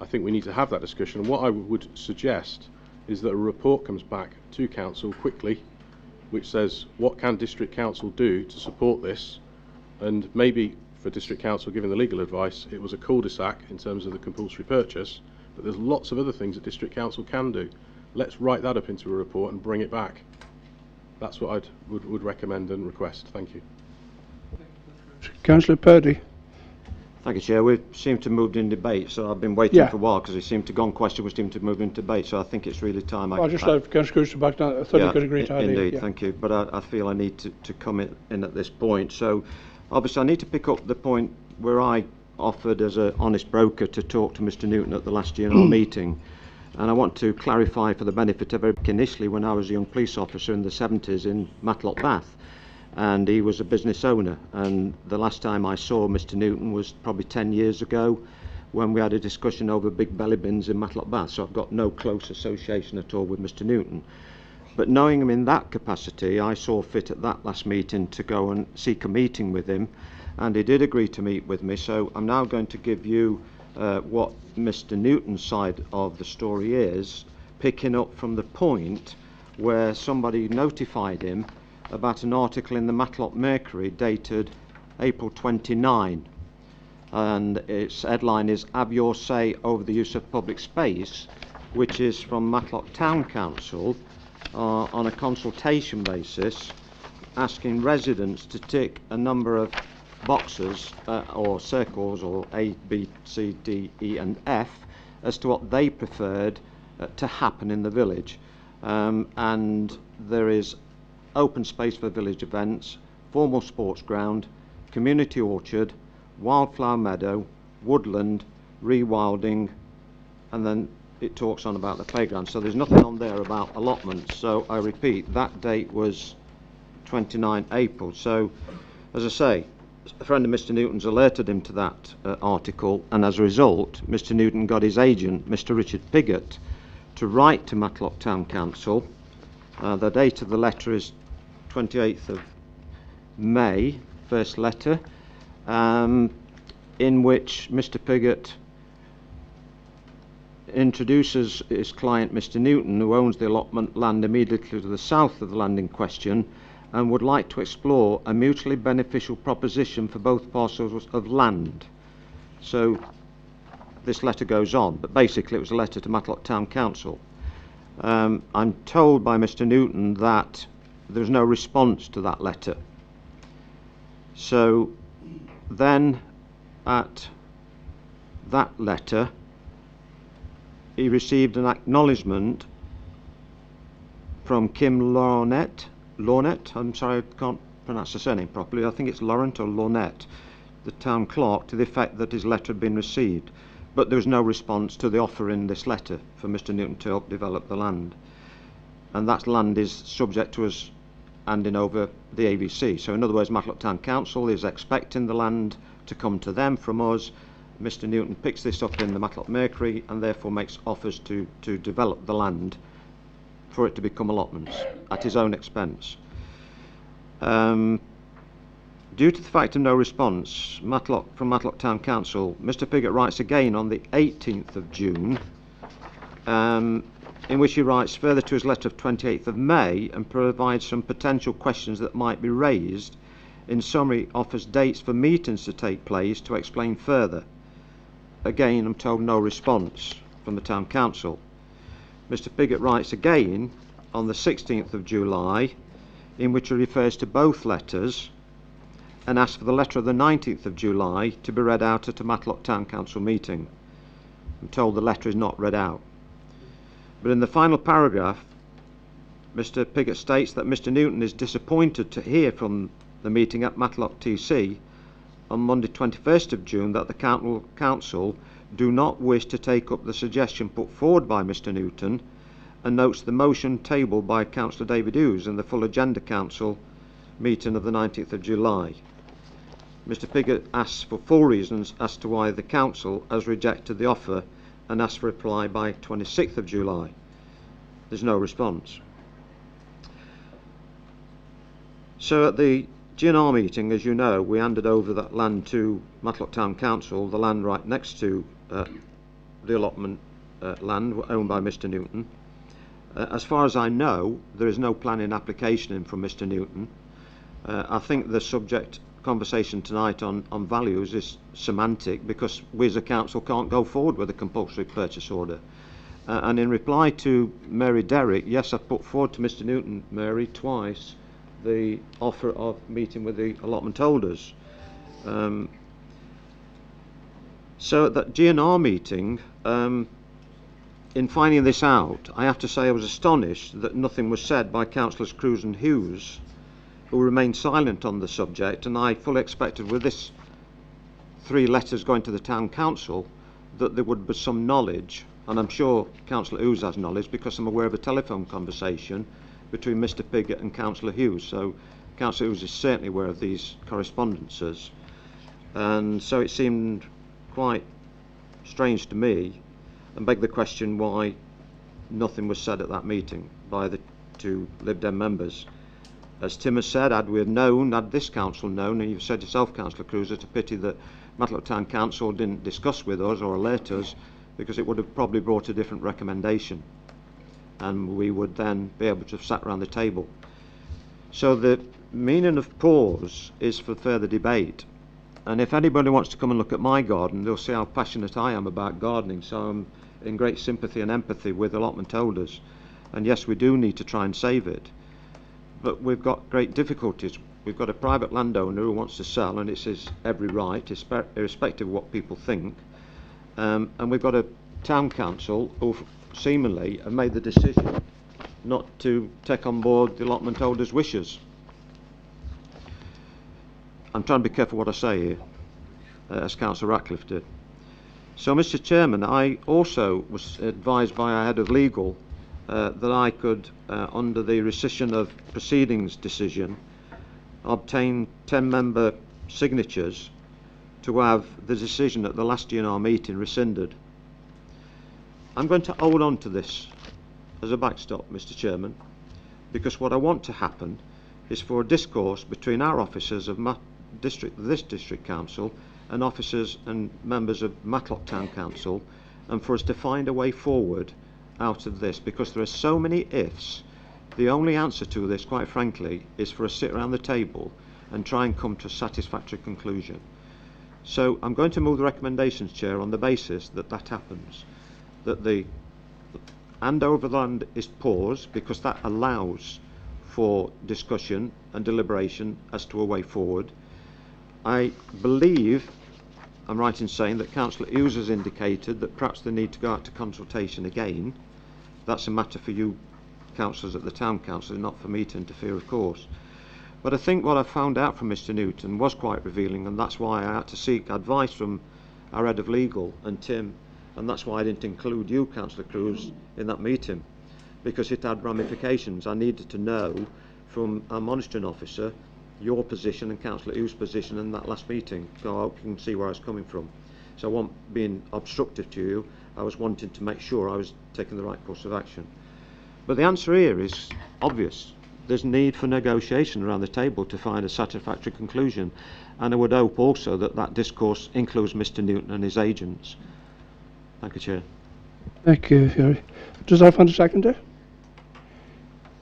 I think we need to have that discussion. And what I would suggest is that a report comes back to council quickly, which says what can district council do to support this, and maybe for district council, given the legal advice, it was a cul-de-sac in terms of the compulsory purchase, but there's lots of other things that district council can do. Let's write that up into a report and bring it back. That's what I would recommend and request. Thank you. Councillor Purdy. Thank you, Chair. We seem to have moved in debate, so I've been waiting for a while because it seemed to go on question. We seem to move in debate, so I think it's really time. I just have Councillor Cruz back down. I thought you could agree to idea. Indeed, thank you. But I feel I need to come in at this point. So, obviously, I need to pick up the point where I offered as an honest broker to talk to Mr. Newton at the last general meeting, and I want to clarify for the benefit of everybody. Initially, when I was a young police officer in the 70s in Matlock Bath, and he was a business owner, and the last time I saw Mr. Newton was probably 10 years ago when we had a discussion over big belly bins in Matlock Bath, so I've got no close association at all with Mr. Newton. But knowing him in that capacity, I saw fit at that last meeting to go and seek a meeting with him, and he did agree to meet with me. So I'm now going to give you what Mr. Newton's side of the story is, picking up from the point where somebody notified him about an article in the Matlock Mercury dated April 29, and its headline is "Have Your Say Over the Use of Public Space," which is from Matlock Town Council on a consultation basis, asking residents to tick a number of boxes or circles, or A, B, C, D, E and F, as to what they preferred to happen in the village. And there is open space for village events, formal sports ground, community orchard, wildflower meadow, woodland, rewilding, and then it talks on about the playground. So there's nothing on there about allotments. So I repeat, that date was 29 April. So, as I say, a friend of Mr Newton's alerted him to that article, and as a result, Mr Newton got his agent, Mr Richard Piggott, to write to Matlock Town Council. The date of the letter is 28th of May, first letter, in which Mr Piggott introduces his client, Mr Newton, who owns the allotment land immediately to the south of the land in question, and would like to explore a mutually beneficial proposition for both parcels of land. So this letter goes on, but basically it was a letter to Matlock Town Council. I'm told by Mr Newton that there's no response to that letter. So then at that letter he received an acknowledgement from Kim Lornett, I'm sorry, I can't pronounce the surname properly, I think it's Laurent or Lornett, the town clerk, to the effect that his letter had been received. But there was no response to the offer in this letter for Mr Newton to help develop the land. And that land is subject to us handing over the AVC. So in other words, Matlock Town Council is expecting the land to come to them from us. Mr Newton picks this up in the Matlock Mercury and therefore makes offers to develop the land for it to become allotments at his own expense. Due to the fact of no response from Matlock Town Council, Mr Piggott writes again on the 18th of June, in which he writes further to his letter of 28th of May and provides some potential questions that might be raised. In summary, offers dates for meetings to take place to explain further. Again, I'm told no response from the Town Council. Mr Piggott writes again on the 16th of July, in which he refers to both letters and asks for the letter of the 19th of July to be read out at a Matlock Town Council meeting. I'm told the letter is not read out. But in the final paragraph, Mr Piggott states that Mr Newton is disappointed to hear from the meeting at Matlock TC on Monday 21st of June that the Council do not wish to take up the suggestion put forward by Mr Newton, and notes the motion tabled by Councillor David Hughes in the full agenda council meeting of the 19th of July. Mr Piggott asks for full reasons as to why the Council has rejected the offer and asks for a reply by 26th of July. There's no response. So at the GNR meeting, as you know, we handed over that land to Matlock Town Council, the land right next to the allotment land owned by Mr Newton. As far as I know, there is no planning application in from Mr Newton. I think the subject conversation tonight on values is semantic, because we as a council can't go forward with a compulsory purchase order. And in reply to Mary Derrick, yes, I've put forward to Mr Newton, Mary, twice the offer of meeting with the allotment holders. So at that GNR meeting, in finding this out, I have to say I was astonished that nothing was said by Councillors Cruz and Hughes, who remained silent on the subject, and I fully expected with this 3 letters going to the Town Council that there would be some knowledge, and I'm sure Councillor Hughes has knowledge because I'm aware of a telephone conversation between Mr Piggott and Councillor Hughes, so Councillor Hughes is certainly aware of these correspondences, and so it seemed quite strange to me and begged the question why nothing was said at that meeting by the 2 Lib Dem members. As Tim has said, had we known, had this council known, and you've said yourself, Councillor Cruz, it's a pity that Matlock Town Council didn't discuss with us or alert us, because it would have probably brought a different recommendation. and we would then be able to have sat around the table. So the meaning of pause is for further debate. And if anybody wants to come and look at my garden, they'll see how passionate I am about gardening. So I'm in great sympathy and empathy with allotment holders. And yes, we do need to try and save it. But we've got great difficulties. We've got a private landowner who wants to sell, and it's his every right, irrespective of what people think. And we've got a town council who seemingly have made the decision not to take on board the allotment holders' wishes. I'm trying to be careful what I say here, as Councillor Ratcliffe did. So, Mr. Chairman, I also was advised by our head of legal that I could, under the rescission of proceedings decision, obtain 10-member signatures to have the decision at the last GNR meeting rescinded. I'm going to hold on to this as a backstop, Mr. Chairman, because what I want to happen is for a discourse between our officers of this district council and officers and members of Matlock Town Council, and for us to find a way forward out of this, because there are so many ifs. The only answer to this, quite frankly, is for us to sit around the table and try and come to a satisfactory conclusion. So I'm going to move the recommendations, Chair, on the basis that that happens, that the handover of land is paused, because that allows for discussion and deliberation as to a way forward. I believe I'm right in saying that Councillor Hughes has indicated that perhaps they need to go out to consultation again. That's a matter for you councillors at the Town Council, not for me to interfere, of course. But I think what I found out from Mr. Newton was quite revealing, and that's why I had to seek advice from our head of legal and Tim, and that's why I didn't include you, Councillor Cruz, in that meeting, because it had ramifications. I needed to know from our monitoring officer your position and Councillor Hughes' position in that last meeting, so I hope you can see where I was coming from. So I wasn't being obstructive to you, I was wanting to make sure I was taking the right course of action. But the answer here is obvious. There's need for negotiation around the table to find a satisfactory conclusion, and I would hope also that that discourse includes Mr. Newton and his agents. Thank you, Chair. Thank you, Fiore. Does that find a seconder?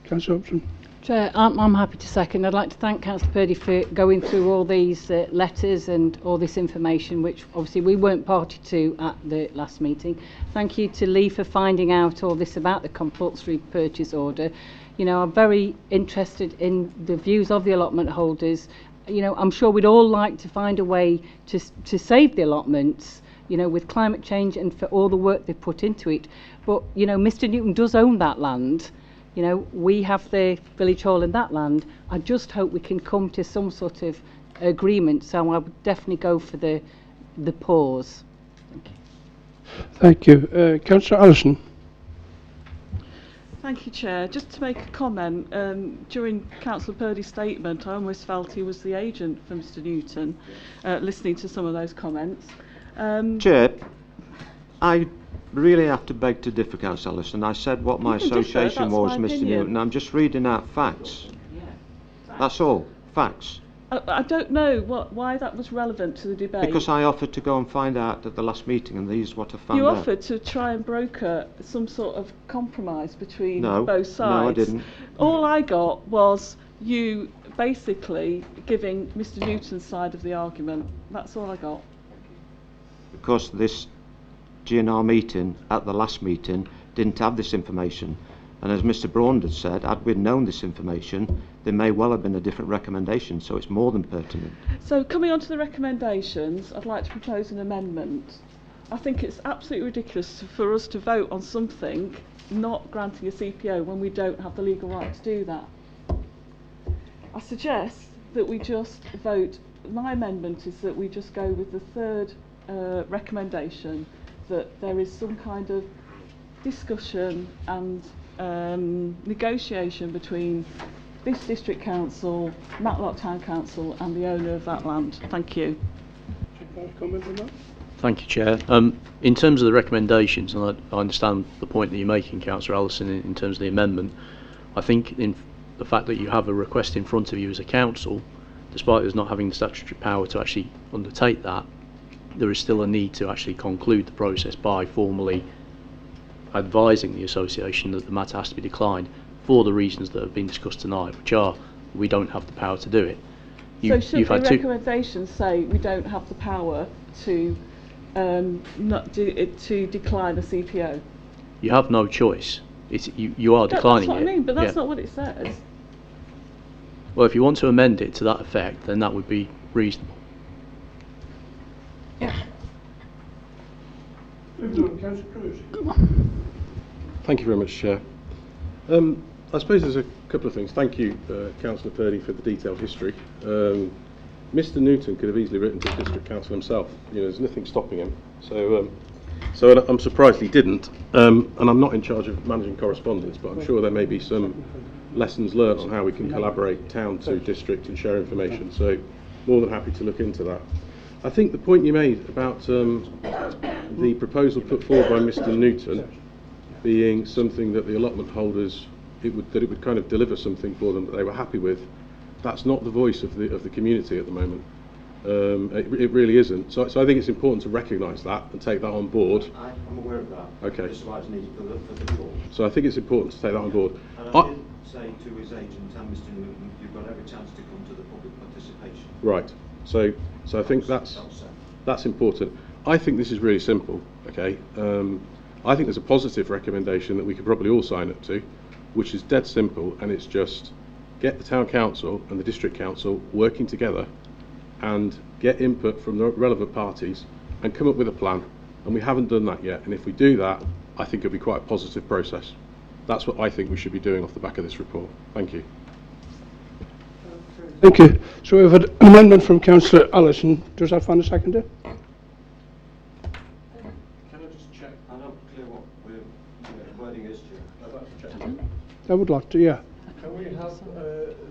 Councillor Upton. Chair, I'm happy to second. I'd like to thank Councillor Purdy for going through all these letters and all this information, which obviously we weren't party to at the last meeting. Thank you to Lee for finding out all this about the compulsory purchase order. You know, I'm very interested in the views of the allotment holders. You know, I'm sure we'd all like to find a way to save the allotments, you know, with climate change and for all the work they've put into it. But, you know, Mr. Newton does own that land. You know, we have the village hall in that land. I just hope we can come to some sort of agreement. So I would definitely go for the pause. Thank you. Councillor Allison. Thank you, Chair. Just to make a comment, during Councillor Purdy's statement, I almost felt he was the agent for Mr. Newton, listening to some of those comments. Chair, I really have to beg to differ, Councillor Allison. I said what my association was, Mr. Newton. I'm just reading out facts. That's all. Facts. I don't know why that was relevant to the debate. Because I offered to go and find out at the last meeting, and these what I found out. You offered to try and broker some sort of compromise between both sides. No, I didn't. All I got was you basically giving Mr. Newton's side of the argument. That's all I got. Because this GNR meeting, at the last meeting, didn't have this information. And as Mr. Braun had said, had we known this information, there may well have been a different recommendation, so it's more than pertinent. So coming on to the recommendations, I'd like to propose an amendment. I think it's absolutely ridiculous for us to vote on something not granting a CPO when we don't have the legal right to do that. I suggest that we just vote, my amendment is that we just go with the third recommendation, that there is some kind of discussion and negotiation between this district council, Matlock Town Council and the owner of that land. Thank you. Comment on that? Thank you, Chair. In terms of the recommendations, and I understand the point that you're making, Councillor Allison, in terms of the amendment, I think in the fact that you have a request in front of you as a council, despite us not having the statutory power to actually undertake that, there is still a need to actually conclude the process by formally advising the association that the matter has to be declined for the reasons that have been discussed tonight, which are we don't have the power to do it. So should the recommendations say we don't have the power to not do it, to decline a CPO? You have no choice. You are declining it. That's what I mean, but that's not what it says. Well, if you want to amend it to that effect, then that would be reasonable. Thank you very much, Chair. I suppose there's a couple of things. Thank you, Councillor Purdy, for the detailed history. Mr. Newton could have easily written to the District Council himself. There's nothing stopping him. So I'm surprised he didn't. And I'm not in charge of managing correspondence, but I'm sure there may be some lessons learnt on how we can collaborate town to district and share information. So more than happy to look into that. I think the point you made about the proposal put forward by Mr. Newton being something that the allotment holders, it would kind of deliver something for them that they were happy with. That's not the voice of the community at the moment. It really isn't. So I think it's important to recognise that and take that on board. I'm aware of that. Okay. This is why it's needed for the call. So I think it's important to take that on board. And I did say to his agent and Mr. Newton, you've got every chance to come to the public participation. Right. So I think that's important. I think this is really simple. Okay. I think there's a positive recommendation that we could probably all sign up to, which is dead simple, and it's just get the town council and the district council working together and get input from the relevant parties and come up with a plan. And we haven't done that yet. And if we do that, I think it'll be quite a positive process. That's what I think we should be doing off the back of this report. Thank you. Thank you. So we've had an amendment from Councillor Allison. Does that find a seconder? Can I just check? I'm not clear what the wording is, Chair. I'd like to check. I would like to, yeah. Can we have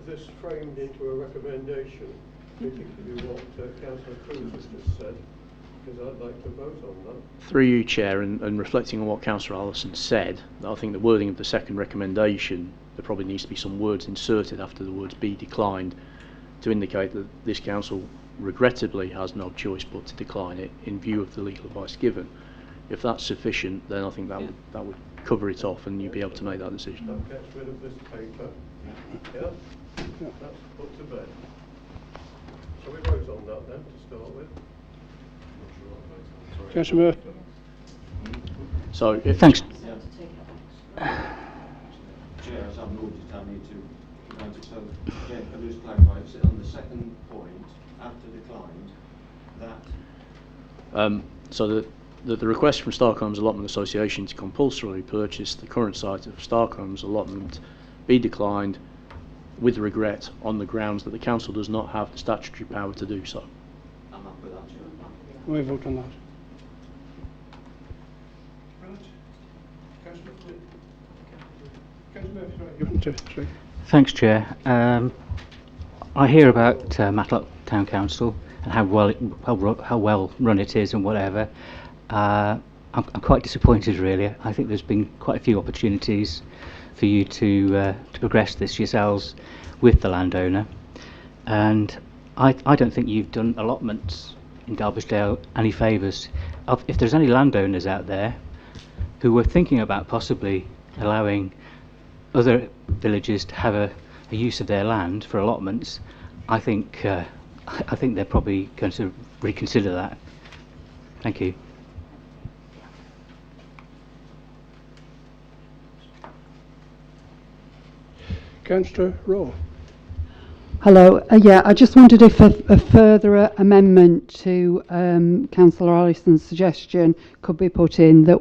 this framed into a recommendation, particularly what Councillor Cruz has just said, because I'd like to vote on that. Through you, Chair, and reflecting on what Councillor Allison said, I think the wording of the second recommendation, there probably needs to be some words inserted after the words be declined to indicate that this council regrettably has no choice but to decline it in view of the legal advice given. If that's sufficient, then I think that would cover it off and you'd be able to make that decision. That gets rid of this paper. Yeah? That's put to bed. So we vote on that then to start with. Councillor Murphy. So, thanks. Chair, as I'm noted, I need to grant it. So, again, can I just clarify, is it on the second point, after declined, that... So the request from Starkholmes Allotment Association to compulsorily purchase the current site of Starkholmes Allotment be declined with regret on the grounds that the council does not have the statutory power to do so. I'm up with that, Chair. We vote on that. Thanks, Chair. I hear about Matlock Town Council and how well run it is and whatever. I'm quite disappointed, really. I think there's been quite a few opportunities for you to progress this yourselves with the landowner, and I don't think you've done allotments in Derbyshire any favours. If there's any landowners out there who were thinking about possibly allowing other villages to have a use of their land for allotments, I think they're probably going to reconsider that. Thank you. Councillor Rowe. Hello. Yeah, I just wondered if a further amendment to Councillor Allison's suggestion could be put in that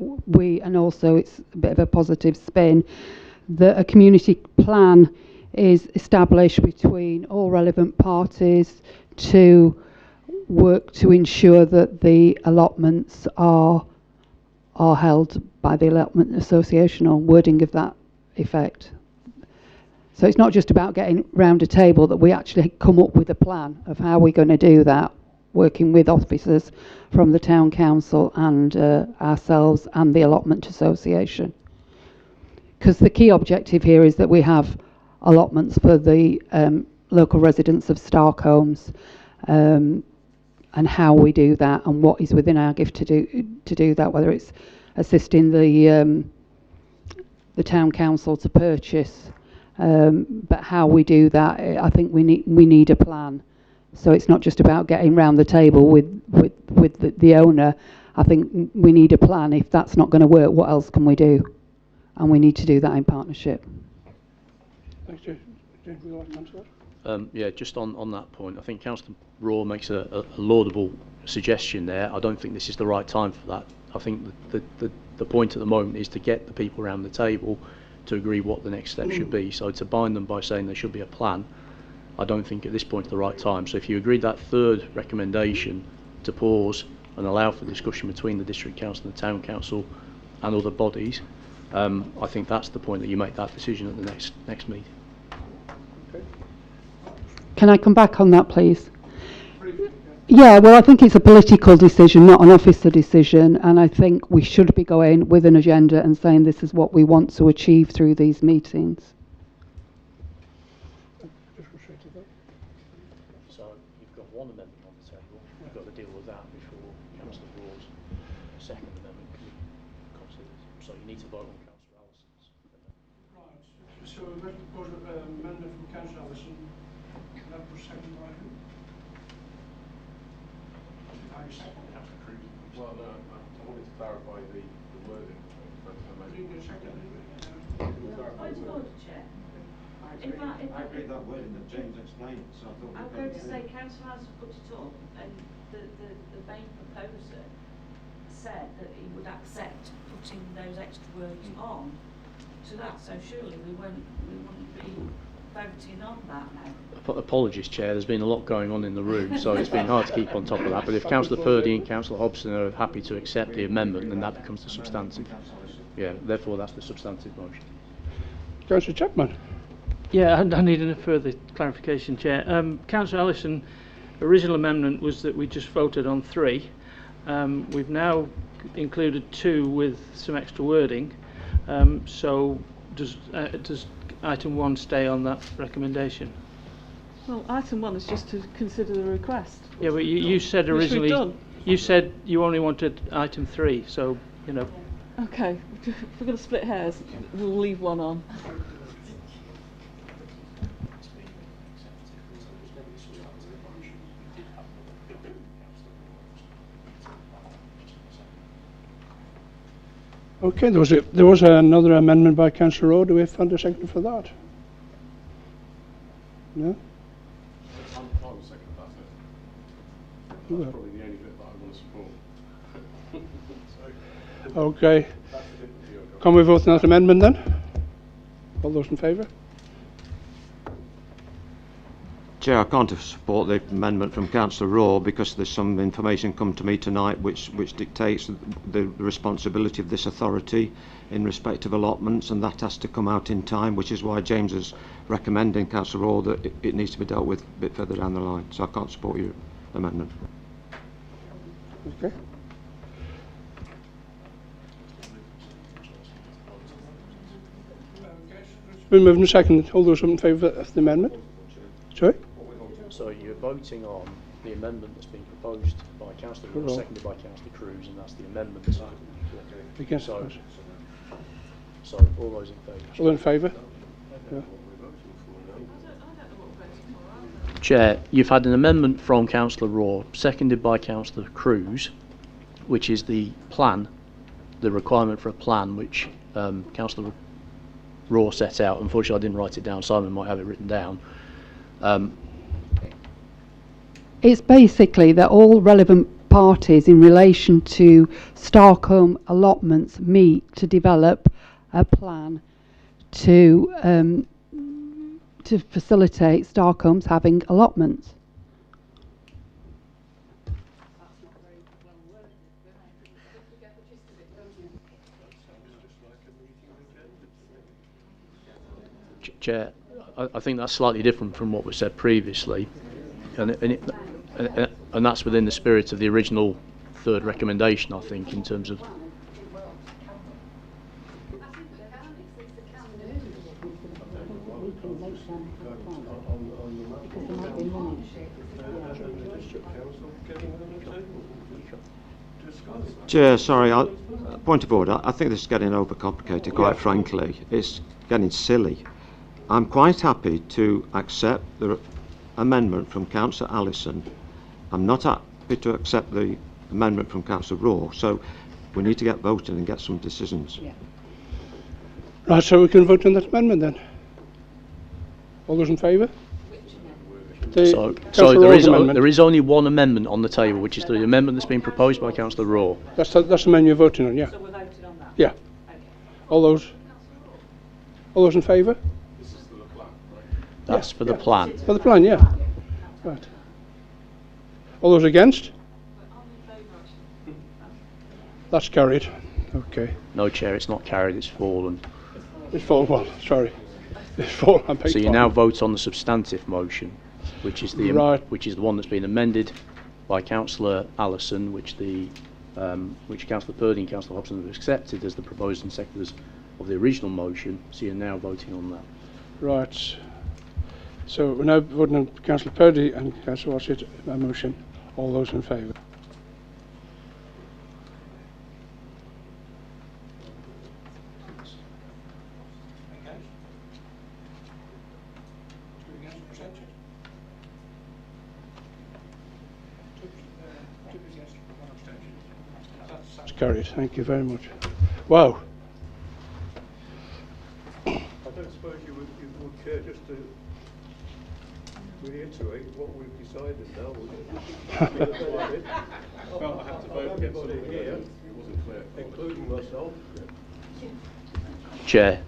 and also it's a bit of a positive spin, that a community plan is established between all relevant parties to work to ensure that the allotments are held by the Allotment Association, or wording of that effect. So it's not just about getting round a table, that we actually come up with a plan of how we're going to do that, working with officers from the Town Council and ourselves and the Allotment Association. Because the key objective here is that we have allotments for the local residents of Starkholmes, and how we do that and what is within our gift to do that, whether it's assisting the the town council to purchase. But how we do that, I think we need a plan. So it's not just about getting round the table with the owner. I think we need a plan. If that's not going to work, what else can we do? And we need to do that in partnership. Thanks, James. Would you like to answer that? Yeah, just on that point, I think Councillor Raw makes a laudable suggestion there. I don't think this is the right time for that. I think the point at the moment is to get the people around the table to agree what the next step should be. So to bind them by saying there should be a plan, I don't think at this point is the right time. So if you agreed that third recommendation to pause and allow for discussion between the district council and the town council and other bodies, I think that's the point that you make that decision at the next meeting. Can I come back on that, please? Yeah, well, I think it's a political decision, not an officer decision, and I think we should be going with an agenda and saying this is what we want to achieve through these meetings. So you've got one amendment on the table. You've got to deal with that before Councillor Raw's second amendment can be considered. So you need to vote on Councillor Allison's. Right. So we've got an amendment from Councillor Allison. That was seconded by who? Well, no, I wanted to clarify the wording. I agree that wording that James explained, so I thought... I'm going to say Councillor has put it up, and the main proposer said that he would accept putting those extra words on to that, so surely we wouldn't be voting on that now. Apologies, Chair. There's been a lot going on in the room, so it's been hard to keep on top of that. But if Councillor Purdy and Councillor Hobson are happy to accept the amendment, then that becomes the substantive. Yeah, therefore that's the substantive motion. Councillor Chapman. Yeah, I need a further clarification, Chair. Councillor Allison, original amendment was that we just voted on 3. We've now included 2 with some extra wording. So does item 1 stay on that recommendation? Well, item 1 is just to consider the request. Yeah, but you said originally, you said you only wanted item 3, so, you know. Okay, if we're going to split hairs, we'll leave 1 on. Okay, there was another amendment by Councillor Rowe. Do we find a second for that? No? I will second that. That's probably the only bit that I want to support. Okay. Can we vote on that amendment then? All those in favour? Chair, I can't support the amendment from Councillor Raw because there's some information come to me tonight which dictates the responsibility of this authority in respect of allotments, and that has to come out in time, which is why James is recommending, Councillor Raw, that it needs to be dealt with a bit further down the line. So I can't support your amendment. Okay. It's been moved and seconded. All those in favour of the amendment? Sorry? So you're voting on the amendment that's been proposed by Councillor Raw, seconded by Councillor Cruz, and that's the amendment. Against So all those in favour? All in favour? Yeah. Chair, you've had an amendment from Councillor Raw, seconded by Councillor Cruz, which is the plan, the requirement for a plan which Councillor Raw set out. Unfortunately, I didn't write it down. Simon might have it written down. It's basically that all relevant parties in relation to Starkholmes allotments meet to develop a plan to facilitate Starkholmes having allotments. Chair, I think that's slightly different from what was said previously, and that's within the spirit of the original third recommendation, I think, in terms of... Chair, sorry, Point of order. I think this is getting overcomplicated, quite frankly. It's getting silly. I'm quite happy to accept the amendment from Councillor Allison. I'm not happy to accept the amendment from Councillor Raw. So we need to get voting and get some decisions. Yeah. Right, so we can vote on that amendment then. All those in favour? So there is only one amendment on the table, which is the amendment that's been proposed by Councillor Raw. That's the amendment you're voting on, yeah. So we're voting on that? Yeah. Okay. All those in favour? That's for the plan. For the plan, yeah. Right. All those against? That's carried. Okay. No, Chair, it's not carried, it's fallen. It's fallen, well, sorry. It's fallen, I beg So you pardon. now vote on the substantive motion, which is the which is the one that's been amended by Councillor Allison, which Councillor Purdy and Councillor Hobson have accepted as the proposed and seconders of the original motion. So you're now voting on that. Right. So we're now voting on Councillor Purdy and Councillor Wassett motion. All those in favour? That's carried. Thank you very much. Wow. I don't suppose you would care just to reiterate what we've decided now, would you? Well, I have to vote against it here. It wasn't clear. Including myself. Chair,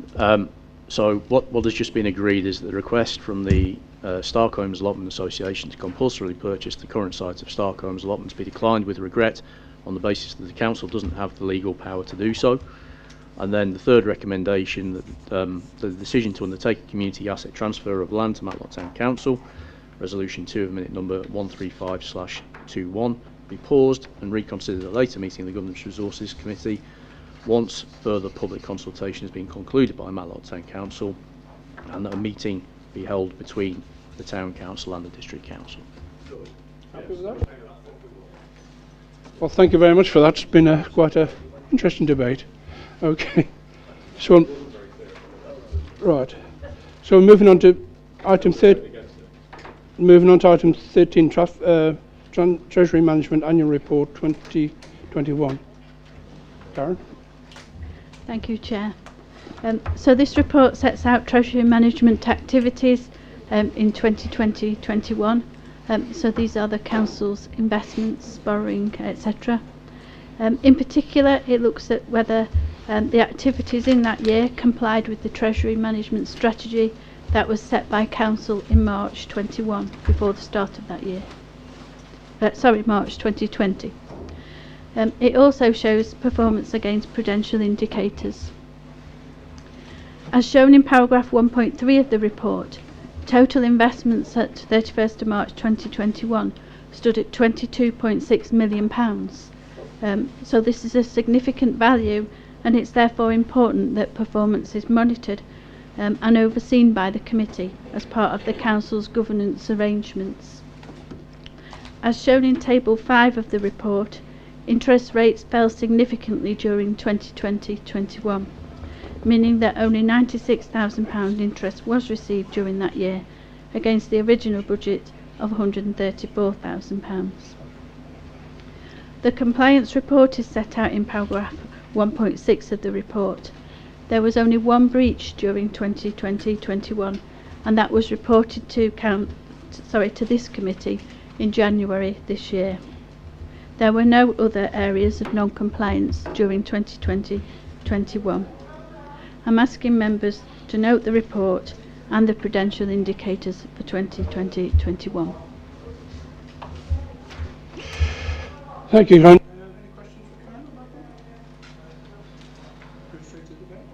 so what has just been agreed is the request from the Starkholmes Allotment Association to compulsorily purchase the current site of Starkholmes Allotments be declined with regret on the basis that the Council doesn't have the legal power to do so. And then the third recommendation, that the decision to undertake a community asset transfer of land to Matlock Town Council, Resolution 2 of minute number 135/21, be paused and reconsidered at a later meeting of the Governance Resources Committee once further public consultation has been concluded by Matlock Town Council, and that a meeting be held between the Town Council and the District Council. Happy with that? Well, thank you very much for that. It's been quite an interesting debate. Okay. So, right. So moving on to item 13, Treasury Management Annual Report 2021. Karen? Thank you, Chair. So this report sets out Treasury management activities in 2020-21. So these are the Council's investments, borrowing, etc. In particular, it looks at whether the activities in that year complied with the Treasury management strategy that was set by Council in March 21, before the start of that year. March 2020. It also shows performance against prudential indicators. As shown in paragraph 1.3 of the report, total investments at 31st of March 2021 stood at £22.6 million. So this is a significant value, and it's therefore important that performance is monitored and overseen by the committee as part of the Council's governance arrangements. As shown in table 5 of the report, interest rates fell significantly during 2020-21, meaning that only £96,000 interest was received during that year against the original budget of £134,000. The compliance report is set out in paragraph 1.6 of the report. There was only one breach during 2020-21, and that was reported to this committee in January this year. There were no other areas of non-compliance during 2020-21. I'm asking members to note the report and the prudential indicators for 2020-21. Thank you, Karen. Any questions for Karen about that? Go straight to the debate.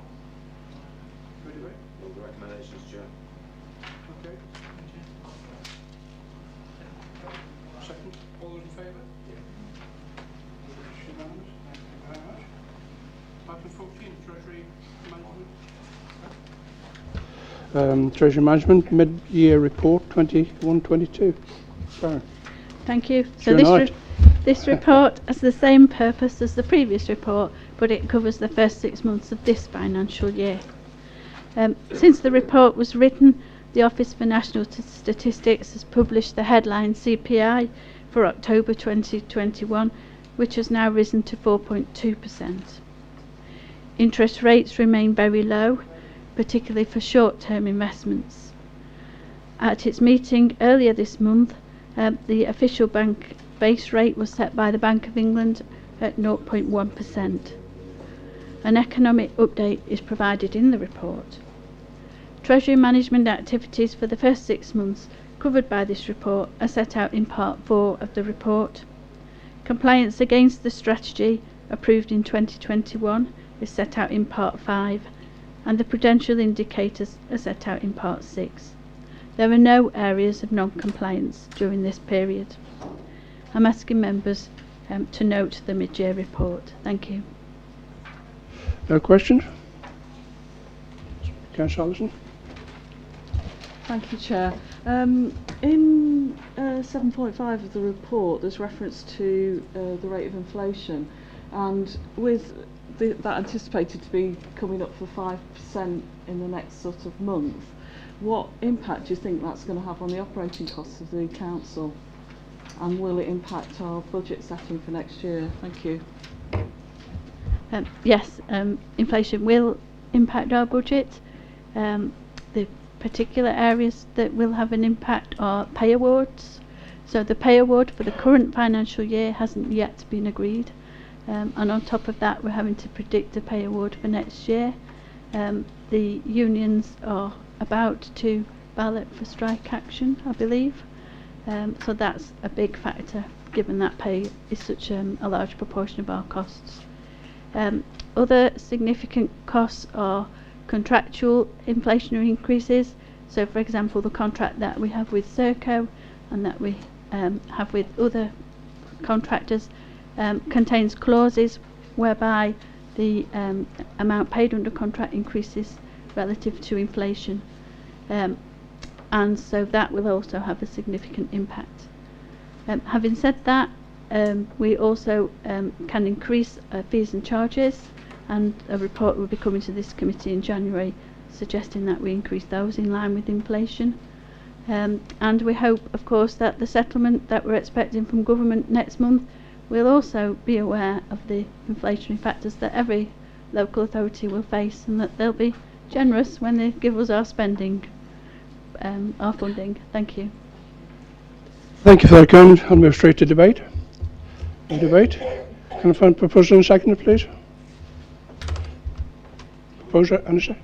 Go debate. All the recommendations, Chair. Okay. Second. All those in favour? Unanimous. Thank you very much. Item 14, Treasury Management. Treasury Management Mid-Year Report 21-22. Karen. Thank you. So this report has the same purpose as the previous report, but it covers the first 6 months of this financial year. Since the report was written, the Office for National Statistics has published the headline CPI for October 2021, which has now risen to 4.2%. Interest rates remain very low, particularly for short-term investments. At its meeting earlier this month, the official bank base rate was set by the Bank of England at 0.1%. An economic update is provided in the report. Treasury management activities for the first 6 months covered by this report are set out in Part 4 of the report. Compliance against the strategy approved in 2021 is set out in Part 5, and the prudential indicators are set out in Part 6. There are no areas of non-compliance during this period. I'm asking members to note the mid-year report. Thank you. No questions? Councillor Allison? Thank you, Chair. In 7.5 of the report, there's reference to the rate of inflation, and with that anticipated to be coming up for 5% in the next sort of month, what impact do you think that's going to have on the operating costs of the council, and will it impact our budget setting for next year? Thank you. Yes, inflation will impact our budget. The particular areas that will have an impact are pay awards. So the pay award for the current financial year hasn't yet been agreed, and on top of that we're having to predict the pay award for next year. The unions are about to ballot for strike action, I believe, so that's a big factor given that pay is such a large proportion of our costs. Other significant costs are contractual inflationary increases. So for example, the contract that we have with Serco and that we have with other contractors contains clauses whereby the amount paid under contract increases relative to inflation, and so that will also have a significant impact. Having said that, we also can increase fees and charges, and a report will be coming to this committee in January suggesting that we increase those in line with inflation. And we hope, of course, that the settlement that we're expecting from government next month will also be aware of the inflationary factors that every local authority will face, and that they'll be generous when they give us our spending, our funding. Thank you. Thank you for that comment. I'll move straight to debate. Debate. Can I find proposer and seconder, please? Proposer and a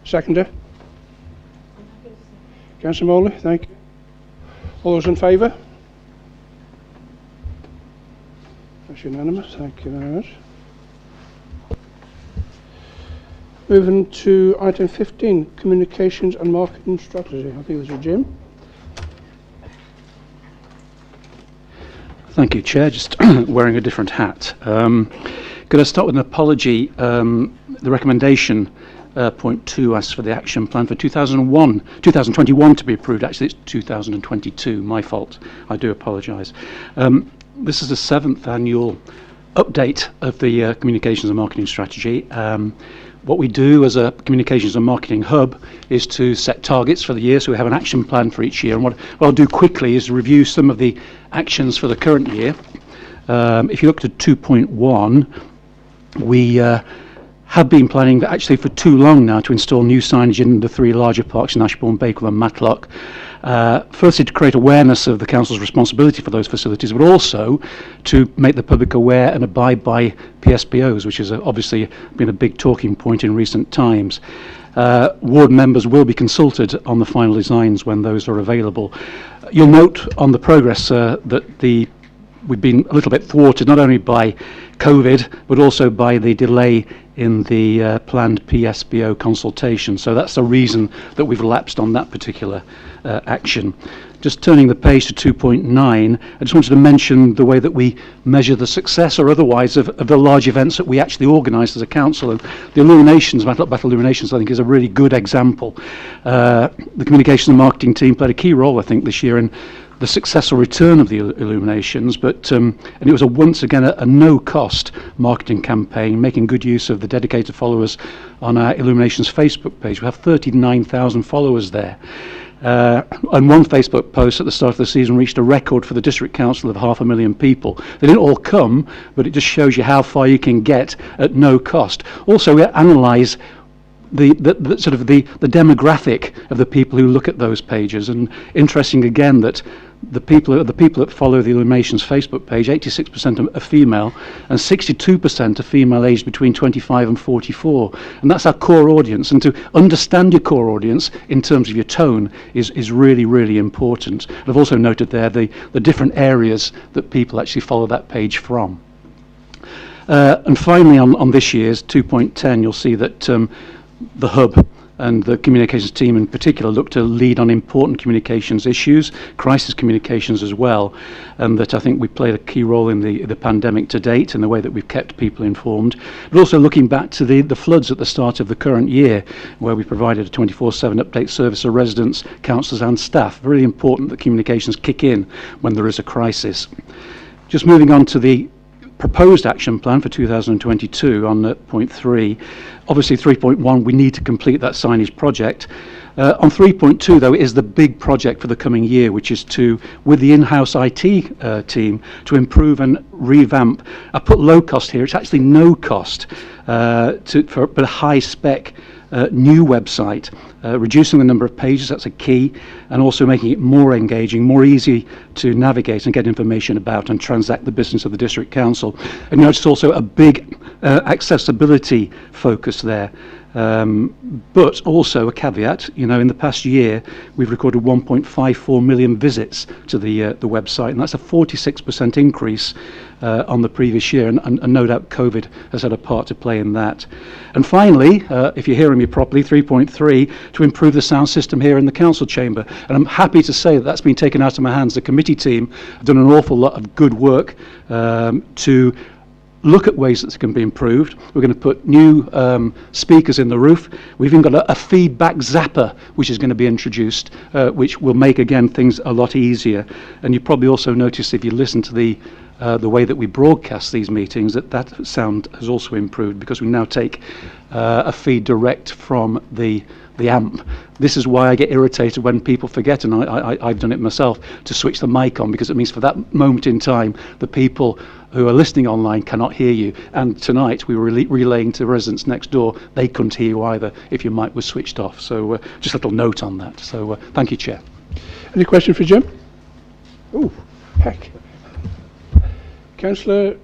seconder. Councillor Morley, thank you. All those in favour? That's unanimous. Thank you very much. Moving to item 15, communications and marketing strategy. I think there's a Jim. Thank you, Chair. Just wearing a different hat. Could I start with an apology? The recommendation point 2 asks for the action plan for 2021 to be approved. Actually, it's 2022. My fault. I do apologise. This is the 7th annual update of the communications and marketing strategy. What we do as a communications and marketing hub is to set targets for the year, so we have an action plan for each year. And what I'll do quickly is review some of the actions for the current year. If you look at 2.1, we have been planning actually for too long now to install new signage in the 3 larger parks in Ashbourne, Bakewell and Matlock. Firstly, to create awareness of the council's responsibility for those facilities, but also to make the public aware and abide by PSPOs, which has obviously been a big talking point in recent times. Ward members will be consulted on the final designs when those are available. You'll note on the progress that we've been a little bit thwarted, not only by COVID, but also by the delay in the planned PSPO consultation. So that's the reason that we've lapsed on that particular action. Just turning the page to 2.9, I just wanted to mention the way that we measure the success or otherwise of the large events that we actually organise as a council. And the illuminations, Matlock Battle Illuminations, I think is a really good example. The communications and marketing team played a key role, I think, this year in the successful return of the illuminations, but and it was once again a no-cost marketing campaign, making good use of the dedicated followers on our Illuminations Facebook page. We have 39,000 followers there. And one Facebook post at the start of the season reached a record for the District Council of 500,000 people. They didn't all come, but it just shows you how far you can get at no cost. Also, we analyse the demographic of the people who look at those pages, and interesting again that the people that follow the Illuminations Facebook page, 86% are female, and 62% are female aged between 25 and 44, and that's our core audience. And to understand your core audience in terms of your tone is really, really important. And I've also noted there the different areas that people actually follow that page from. And finally, on this year's 2.10, you'll see that the hub and the communications team in particular look to lead on important communications issues, crisis communications as well, and that I think we played a key role in the pandemic to date in the way that we've kept people informed. But also looking back to the floods at the start of the current year, where we provided a 24/7 update service to residents, councillors and staff. Really important that communications kick in when there is a crisis. Just moving on to the proposed action plan for 2022 on point 3. Obviously 3.1, we need to complete that signage project. On 3.2 though, is the big project for the coming year, which is to, with the in-house IT team, to improve and revamp. I put low cost here, it's actually no cost, but a high spec new website, reducing the number of pages, that's a key, and also making it more engaging, more easy to navigate and get information about and transact the business of the District Council. And you notice also a big accessibility focus there. But also a caveat, in the past year we've recorded 1.54 million visits to the website, and that's a 46% increase on the previous year, and no doubt COVID has had a part to play in that. And finally, if you're hearing me properly, 3.3, to improve the sound system here in the council chamber, and I'm happy to say that that's been taken out of my hands. The committee team have done an awful lot of good work to look at ways that can be improved. We're going to put new speakers in the roof. We've even got a feedback zapper which is going to be introduced, which will make again things a lot easier. And you probably also noticed, if you listen to the way that we broadcast these meetings, that sound has also improved, because we now take a feed direct from the amp. This is why I get irritated when people forget, and I've done it myself, to switch the mic on, because it means for that moment in time the people who are listening online cannot hear you. And tonight we were relaying to residents next door, they couldn't hear you either if your mic was switched off. So just a little note on that. So thank you, Chair. Any question for Jim? Oh, heck. Councillor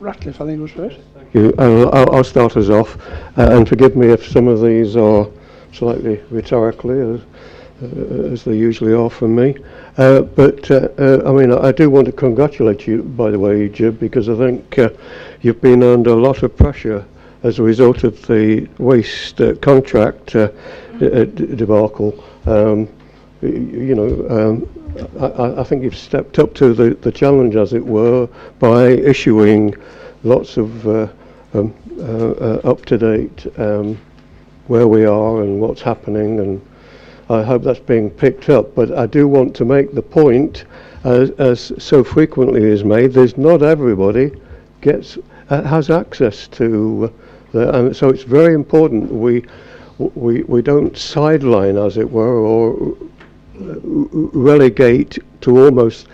Ratcliffe, I think was first. Thank you. I'll start us off, and forgive me if some of these are slightly rhetorically, as they usually are from me. But I do want to congratulate you, by the way, Jim, because I think you've been under a lot of pressure as a result of the waste contract debacle. I think you've stepped up to the challenge, as it were, by issuing lots of up-to-date where we are and what's happening, and I hope that's being picked up. But I do want to make the point, as so frequently is made, there's not everybody has access to and so it's very important we don't sideline, as it were, or relegate to almost,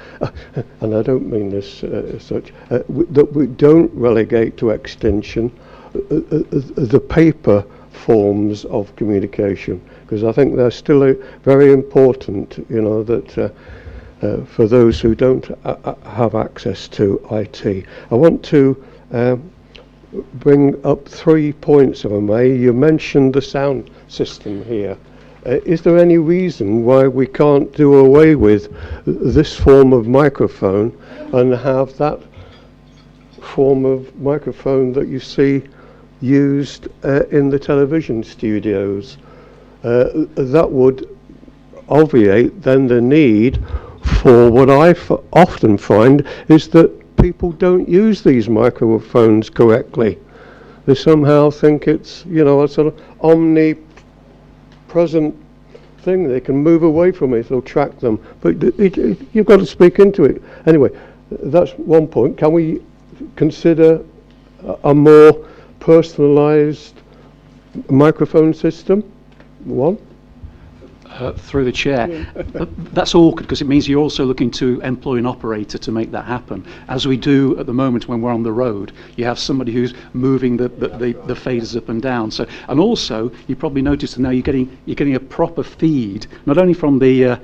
and I don't mean this as such, that we don't relegate to extinction the paper forms of communication, because I think they're still very important, that for those who don't have access to IT. I want to bring up 3 points, if I may. You mentioned the sound system here. Is there any reason why we can't do away with this form of microphone and have that form of microphone that you see used in the television studios? That would obviate then the need for what I often find is that people don't use these microphones correctly. They somehow think it's, a sort of omnipresent thing. They can move away from it, it'll track them. But you've got to speak into it. Anyway, that's one point. Can we consider a more personalised microphone system? One. Through the chair. That's awkward because it means you're also looking to employ an operator to make that happen. As we do at the moment when we're on the road, you have somebody who's moving the faders up and down. So, and also you probably noticed that now you're getting a proper feed, not only from the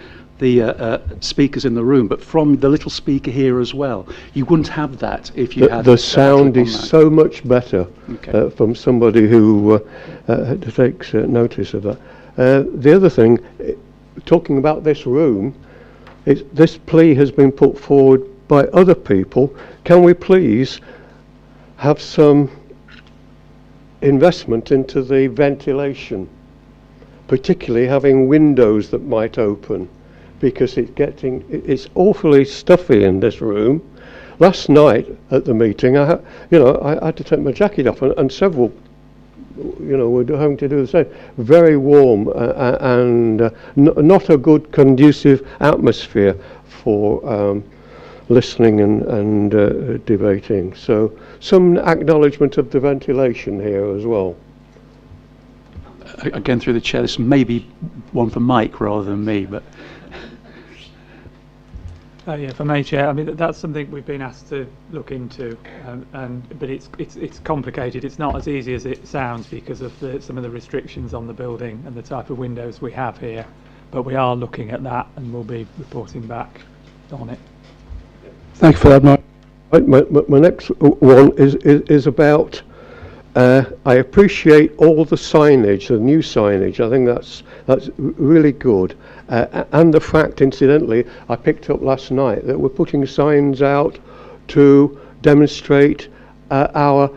speakers in the room, but from the little speaker here as well. You wouldn't have that if you had the sound is so much better from somebody who takes notice of that. The other thing, talking about this room, this plea has been put forward by other people. Can we please have some investment into the ventilation, particularly having windows that might open, because it's awfully stuffy in this room. Last night at the meeting, I had to take my jacket off, and several we're having to do the same. Very warm and not a good conducive atmosphere for listening and debating. So some acknowledgement of the ventilation here as well. Again, through the chair, this may be one for Mike rather than me, but. Yeah, for me, Chair, I mean that's something we've been asked to look into, but it's complicated. It's not as easy as it sounds because of some of the restrictions on the building and the type of windows we have here. But we are looking at that, and we'll be reporting back on it. Thank you for that, Mike. My next one is about. I appreciate all the signage, the new signage. I think that's really good. And the fact, incidentally, I picked up last night that we're putting signs out to demonstrate our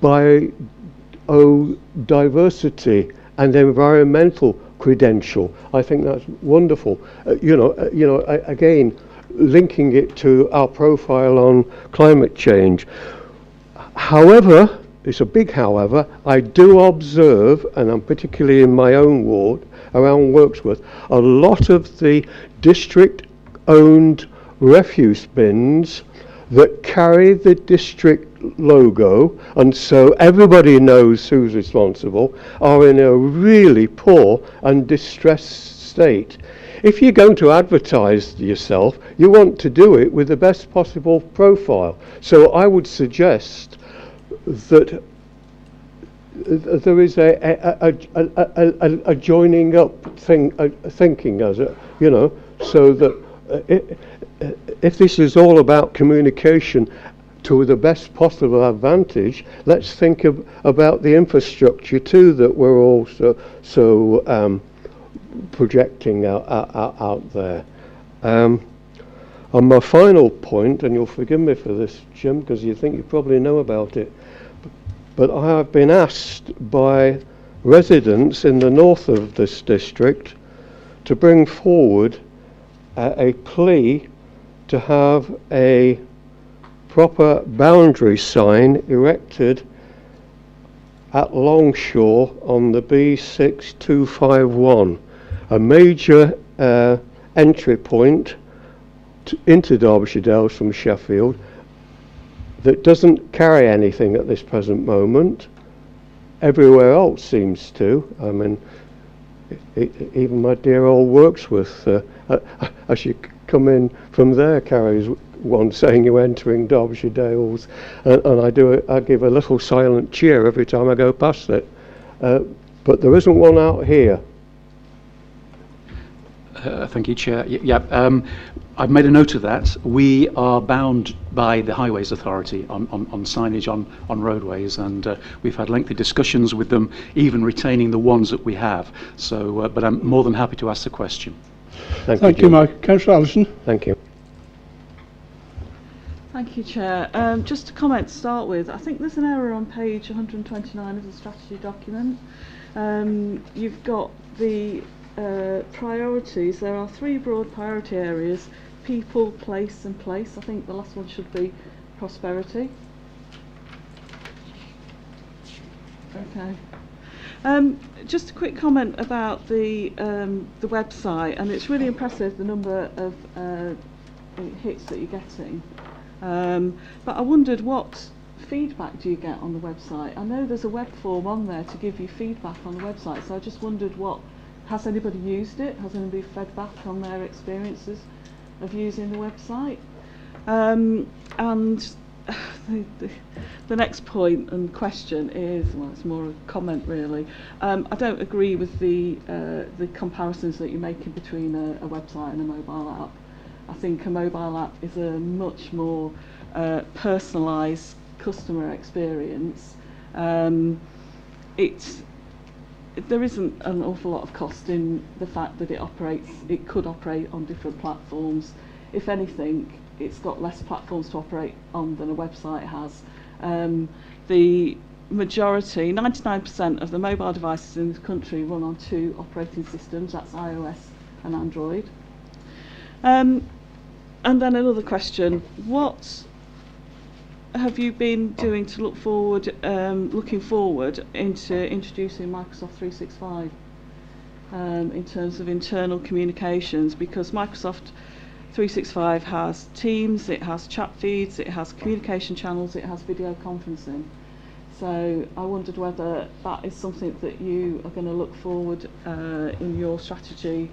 biodiversity and environmental credential. I think that's wonderful. Again, linking it to our profile on climate change. However, it's a big however, I do observe, and I'm particularly in my own ward, around Wirksworth, a lot of the district-owned refuse bins that carry the district logo, and so everybody knows who's responsible, are in a really poor and distressed state. If you're going to advertise yourself, you want to do it with the best possible profile. So I would suggest that there is a joining up thinking, as it, so that if this is all about communication to the best possible advantage, let's think about the infrastructure too that we're all so projecting out there. And my final point, and you'll forgive me for this, Jim, because you think you probably know about it, but I have been asked by residents in the north of this district to bring forward a plea to have a proper boundary sign erected at Longshore on the B6251, a major entry point into Derbyshire Dales from Sheffield, that doesn't carry anything at this present moment. Everywhere else seems to. I mean, even my dear old Wirksworth, as you come in from there, carries one saying you're entering Derbyshire Dales, and I give a little silent cheer every time I go past it. But there isn't one out here. Thank you, Chair. I've made a note of that. We are bound by the Highways Authority on signage on roadways, and we've had lengthy discussions with them, even retaining the ones that we have. So, but I'm more than happy to ask the question. Thank you, Mike. Councillor Allison. Thank you. Thank you, Chair. Just a comment to start with. I think there's an error on page 129 of the strategy document. You've got the priorities. There are 3 broad priority areas: people, place and place. I think the last one should be prosperity. Okay. Just a quick comment about the website, and it's really impressive the number of hits that you're getting. But I wondered, what feedback do you get on the website? I know there's a web form on there to give you feedback on the website, so I just wondered, has anybody used it? Has anybody fed back on their experiences of using the website? And the next point and question is, well, it's more a comment really. I don't agree with the comparisons that you're making between a website and a mobile app. I think a mobile app is a much more personalised customer experience. There isn't an awful lot of cost in the fact that it could operate on different platforms. If anything, it's got less platforms to operate on than a website has. The majority, 99% of the mobile devices in the country run on 2 operating systems, that's iOS and Android. And then another question, what have you been doing to looking forward into introducing Microsoft 365 in terms of internal communications? Because Microsoft 365 has Teams, it has chat feeds, it has communication channels, it has video conferencing. So I wondered whether that is something that you are going to look forward in your strategy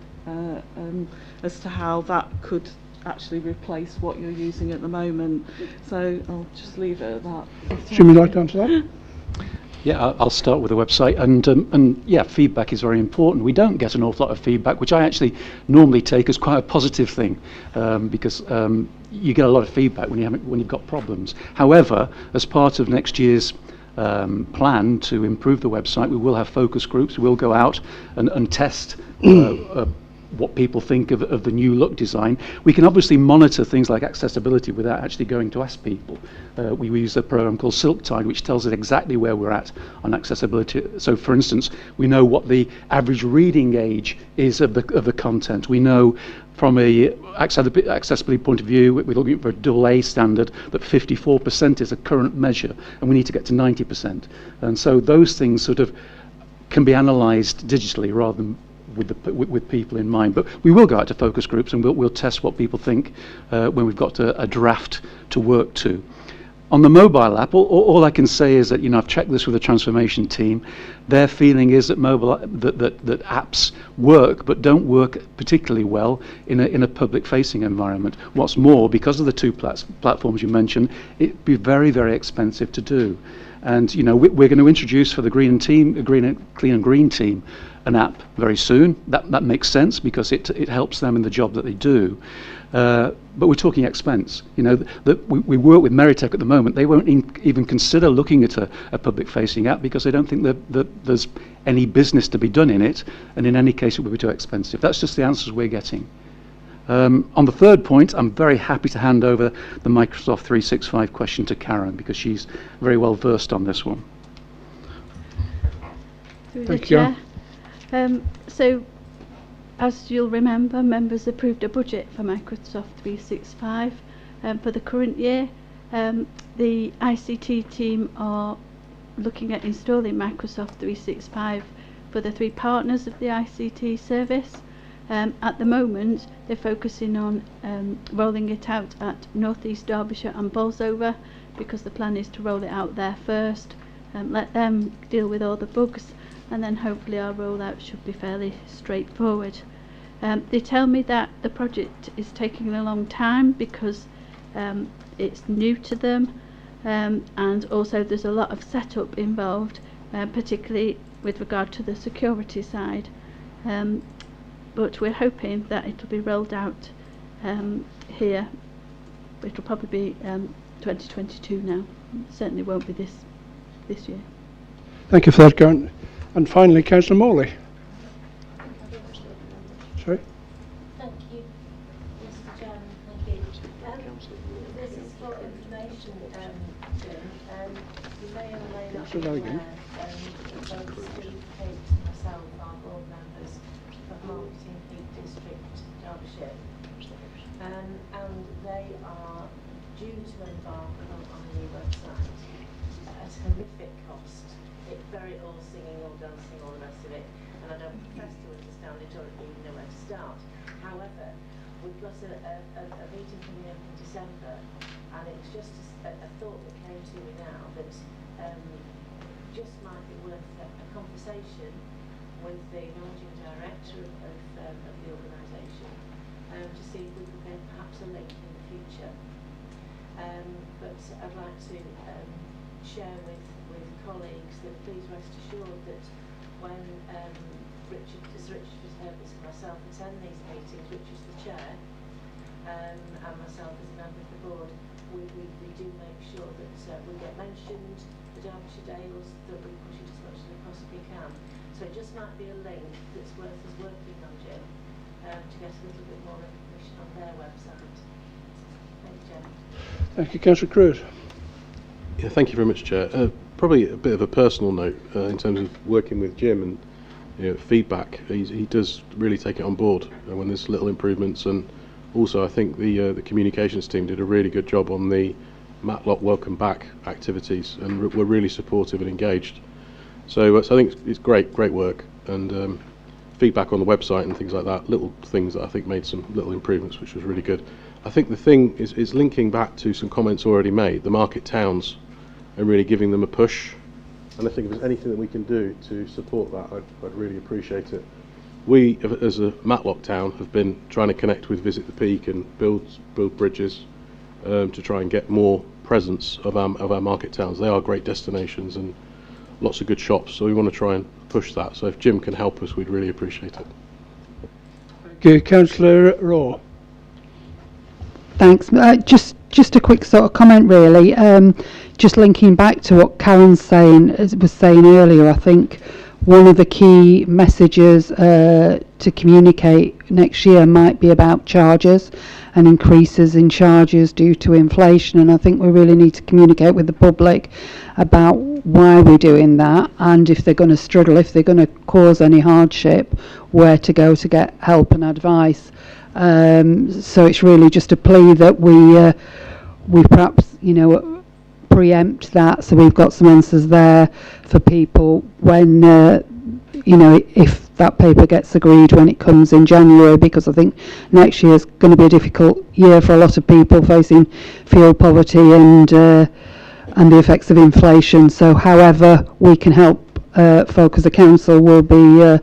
as to how that could actually replace what you're using at the moment. So I'll just leave it at that. Jimmy, like to answer that? Yeah, I'll start with the website, and yeah, feedback is very important. We don't get an awful lot of feedback, which I actually normally take as quite a positive thing, because you get a lot of feedback when you've got problems. However, as part of next year's plan to improve the website, we will have focus groups. We'll go out and test what people think of the new look design. We can obviously monitor things like accessibility without actually going to ask people. We use a program called Silktide, which tells us exactly where we're at on accessibility. So, for instance, we know what the average reading age is of the content. We know from a accessibility point of view, we're looking for a AA standard, that 54% is a current measure, and we need to get to 90%. And so those things sort of can be analysed digitally rather than with people in mind. But we will go out to focus groups and we'll test what people think when we've got a draft to work to. On the mobile app, all I can say is that, you know, I've checked this with the transformation team. Their feeling is that that apps work, but don't work particularly well in a public-facing environment. What's more, because of the 2 platforms you mentioned, it'd be very, very expensive to do. And you know, we're going to introduce for the Clean and Green team an app very soon. That makes sense because it helps them in the job that they do. But we're talking expense. You know, we work with Meritech at the moment. They won't even consider looking at a public-facing app because they don't think that there's any business to be done in it, and in any case it would be too expensive. That's just the answers we're getting. On the third point, I'm very happy to hand over the Microsoft 365 question to Karen because she's very well versed on this one. Thank you. So, as you'll remember, members approved a budget for Microsoft 365 for the current year. The ICT team are looking at installing Microsoft 365 for the 3 partners of the ICT service. At the moment, they're focusing on rolling it out at North East Derbyshire and Bolsover because the plan is to roll it out there first and let them deal with all the bugs, and then hopefully our rollout should be fairly straightforward. They tell me that the project is taking a long time because it's new to them, and also there's a lot of setup involved, particularly with regard to the security side. But we're hoping that it'll be rolled out here. It'll probably be 2022 now. It certainly won't be this year. Thank you for that, Karen. And finally, Councillor Morley. Sorry? Thank you, Mr. Chairman. Thank you. This is for information, Jim. You may or may not be aware, both Steve, Kate, myself are board members of Marketing Peak District, Derbyshire. And they are due to embark on a new website at horrific cost. It's very all singing, all balancing, all the rest of it, and I don't profess to understand it or even know where to start. However, we've got a meeting coming up in December, and it's just a thought that came to me now that just might be worth a conversation with the managing director of the organisation to see if we could make perhaps a link in the future. But I'd like to share with colleagues that please rest assured that when Richard Herbert and myself attend these meetings, Richard's the chair, and myself as a member of the board, we do make sure that we get mentioned, the Derbyshire Dales, that we push it as much as we possibly can. So it just might be a link that's worth us working on, Jim, to get a little bit more recognition on their website. Thank you, Jim. Thank you, Councillor Cruz. Yeah, thank you very much, Chair. Probably a bit of a personal note in terms of working with Jim and feedback. He does really take it on board when there's little improvements, and also I think the communications team did a really good job on the Matlock Welcome Back activities, and were really supportive and engaged. So I think it's great work, and feedback on the website and things like that, little things that I think made some little improvements, which was really good. I think the thing is linking back to some comments already made, the market towns, and really giving them a push. And I think if there's anything that we can do to support that, I'd really appreciate it. We, as a Matlock town, have been trying to connect with Visit the Peak and build bridges to try and get more presence of our market towns. They are great destinations and lots of good shops, so we want to try and push that. So if Jim can help us, we'd really appreciate it. Thank you, Councillor Raw. Thanks. Just a quick sort of comment, really. Just linking back to what Karen's was saying earlier, I think one of the key messages to communicate next year might be about charges and increases in charges due to inflation, and I think we really need to communicate with the public about why we're doing that, and if they're going to struggle, if they're going to cause any hardship, where to go to get help and advice. So it's really just a plea that we perhaps preempt that, so we've got some answers there for people when if that paper gets agreed when it comes in January, because I think next year is going to be a difficult year for a lot of people facing fuel poverty and the effects of inflation. So however we can help folk as a council will be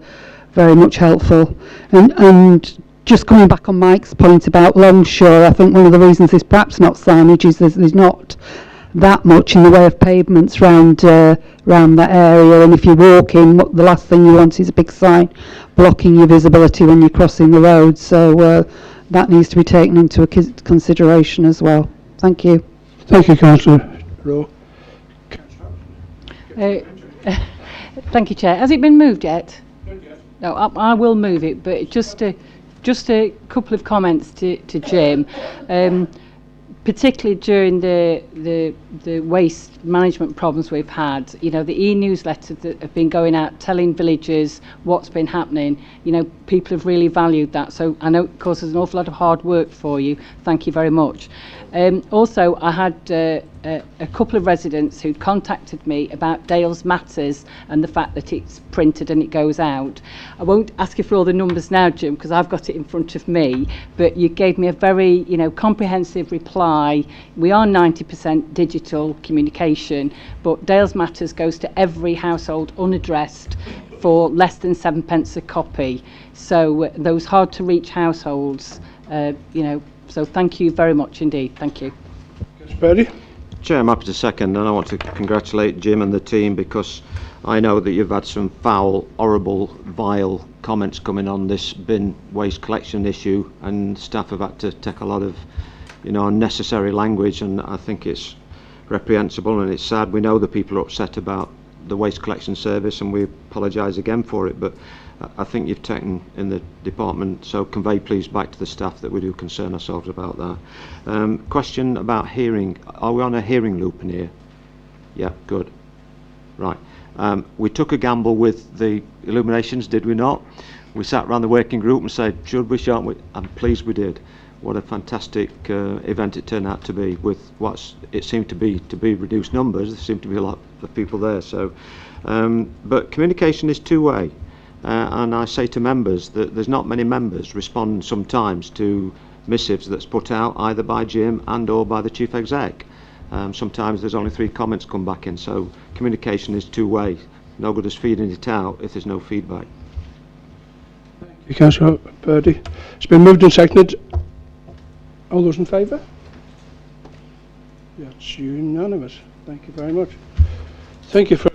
very much helpful. And just coming back on Mike's point about Longshore, I think one of the reasons there's perhaps not signage is there's not that much in the way of pavements round that area, and if you're walking, the last thing you want is a big sign blocking your visibility when you're crossing the road. So that needs to be taken into consideration as well. Thank you. Thank you, Councillor Rowe. Thank you, Chair. Has it been moved yet? No, I will move it, but just a couple of comments to Jim. Particularly during the waste management problems we've had, the e-newsletters that have been going out telling villagers what's been happening, people have really valued that. So I know it causes an awful lot of hard work for you. Thank you very much. Also, I had a couple of residents who contacted me about Dales Matters and the fact that it's printed and it goes out. I won't ask you for all the numbers now, Jim, because I've got it in front of me, but you gave me a very comprehensive reply. We are 90% digital communication, but Dales Matters goes to every household unaddressed for less than 7 pence a copy. So those hard to reach households, so thank you very much indeed. Thank you. Chair, I'm happy to second, and I want to congratulate Jim and the team, because I know that you've had some foul, horrible, vile comments coming on this bin waste collection issue, and staff have had to take a lot of unnecessary language, and I think it's reprehensible and it's sad. We know the people are upset about the waste collection service, and we apologise again for it, but I think you've taken in the department, so convey please back to the staff that we do concern ourselves about that. Question about hearing. Are we on a hearing loop in here? Yeah, good. Right. We took a gamble with the illuminations, did we not? We sat around the working group and said, should we, shan't we? I'm pleased we did. what a fantastic event it turned out to be, with it seemed to be reduced numbers. There seemed to be a lot of people there. So, but communication is two-way, and I say to members that there's not many members respond sometimes to missives that's put out either by Jim and or by the Chief Exec. Sometimes there's only 3 comments come back in, so communication is two-way. No good as feeding it out if there's no feedback. Thank you, Councillor Purdy. It's been moved and seconded. All those in favour? That's unanimous. Thank you very much. Thank you for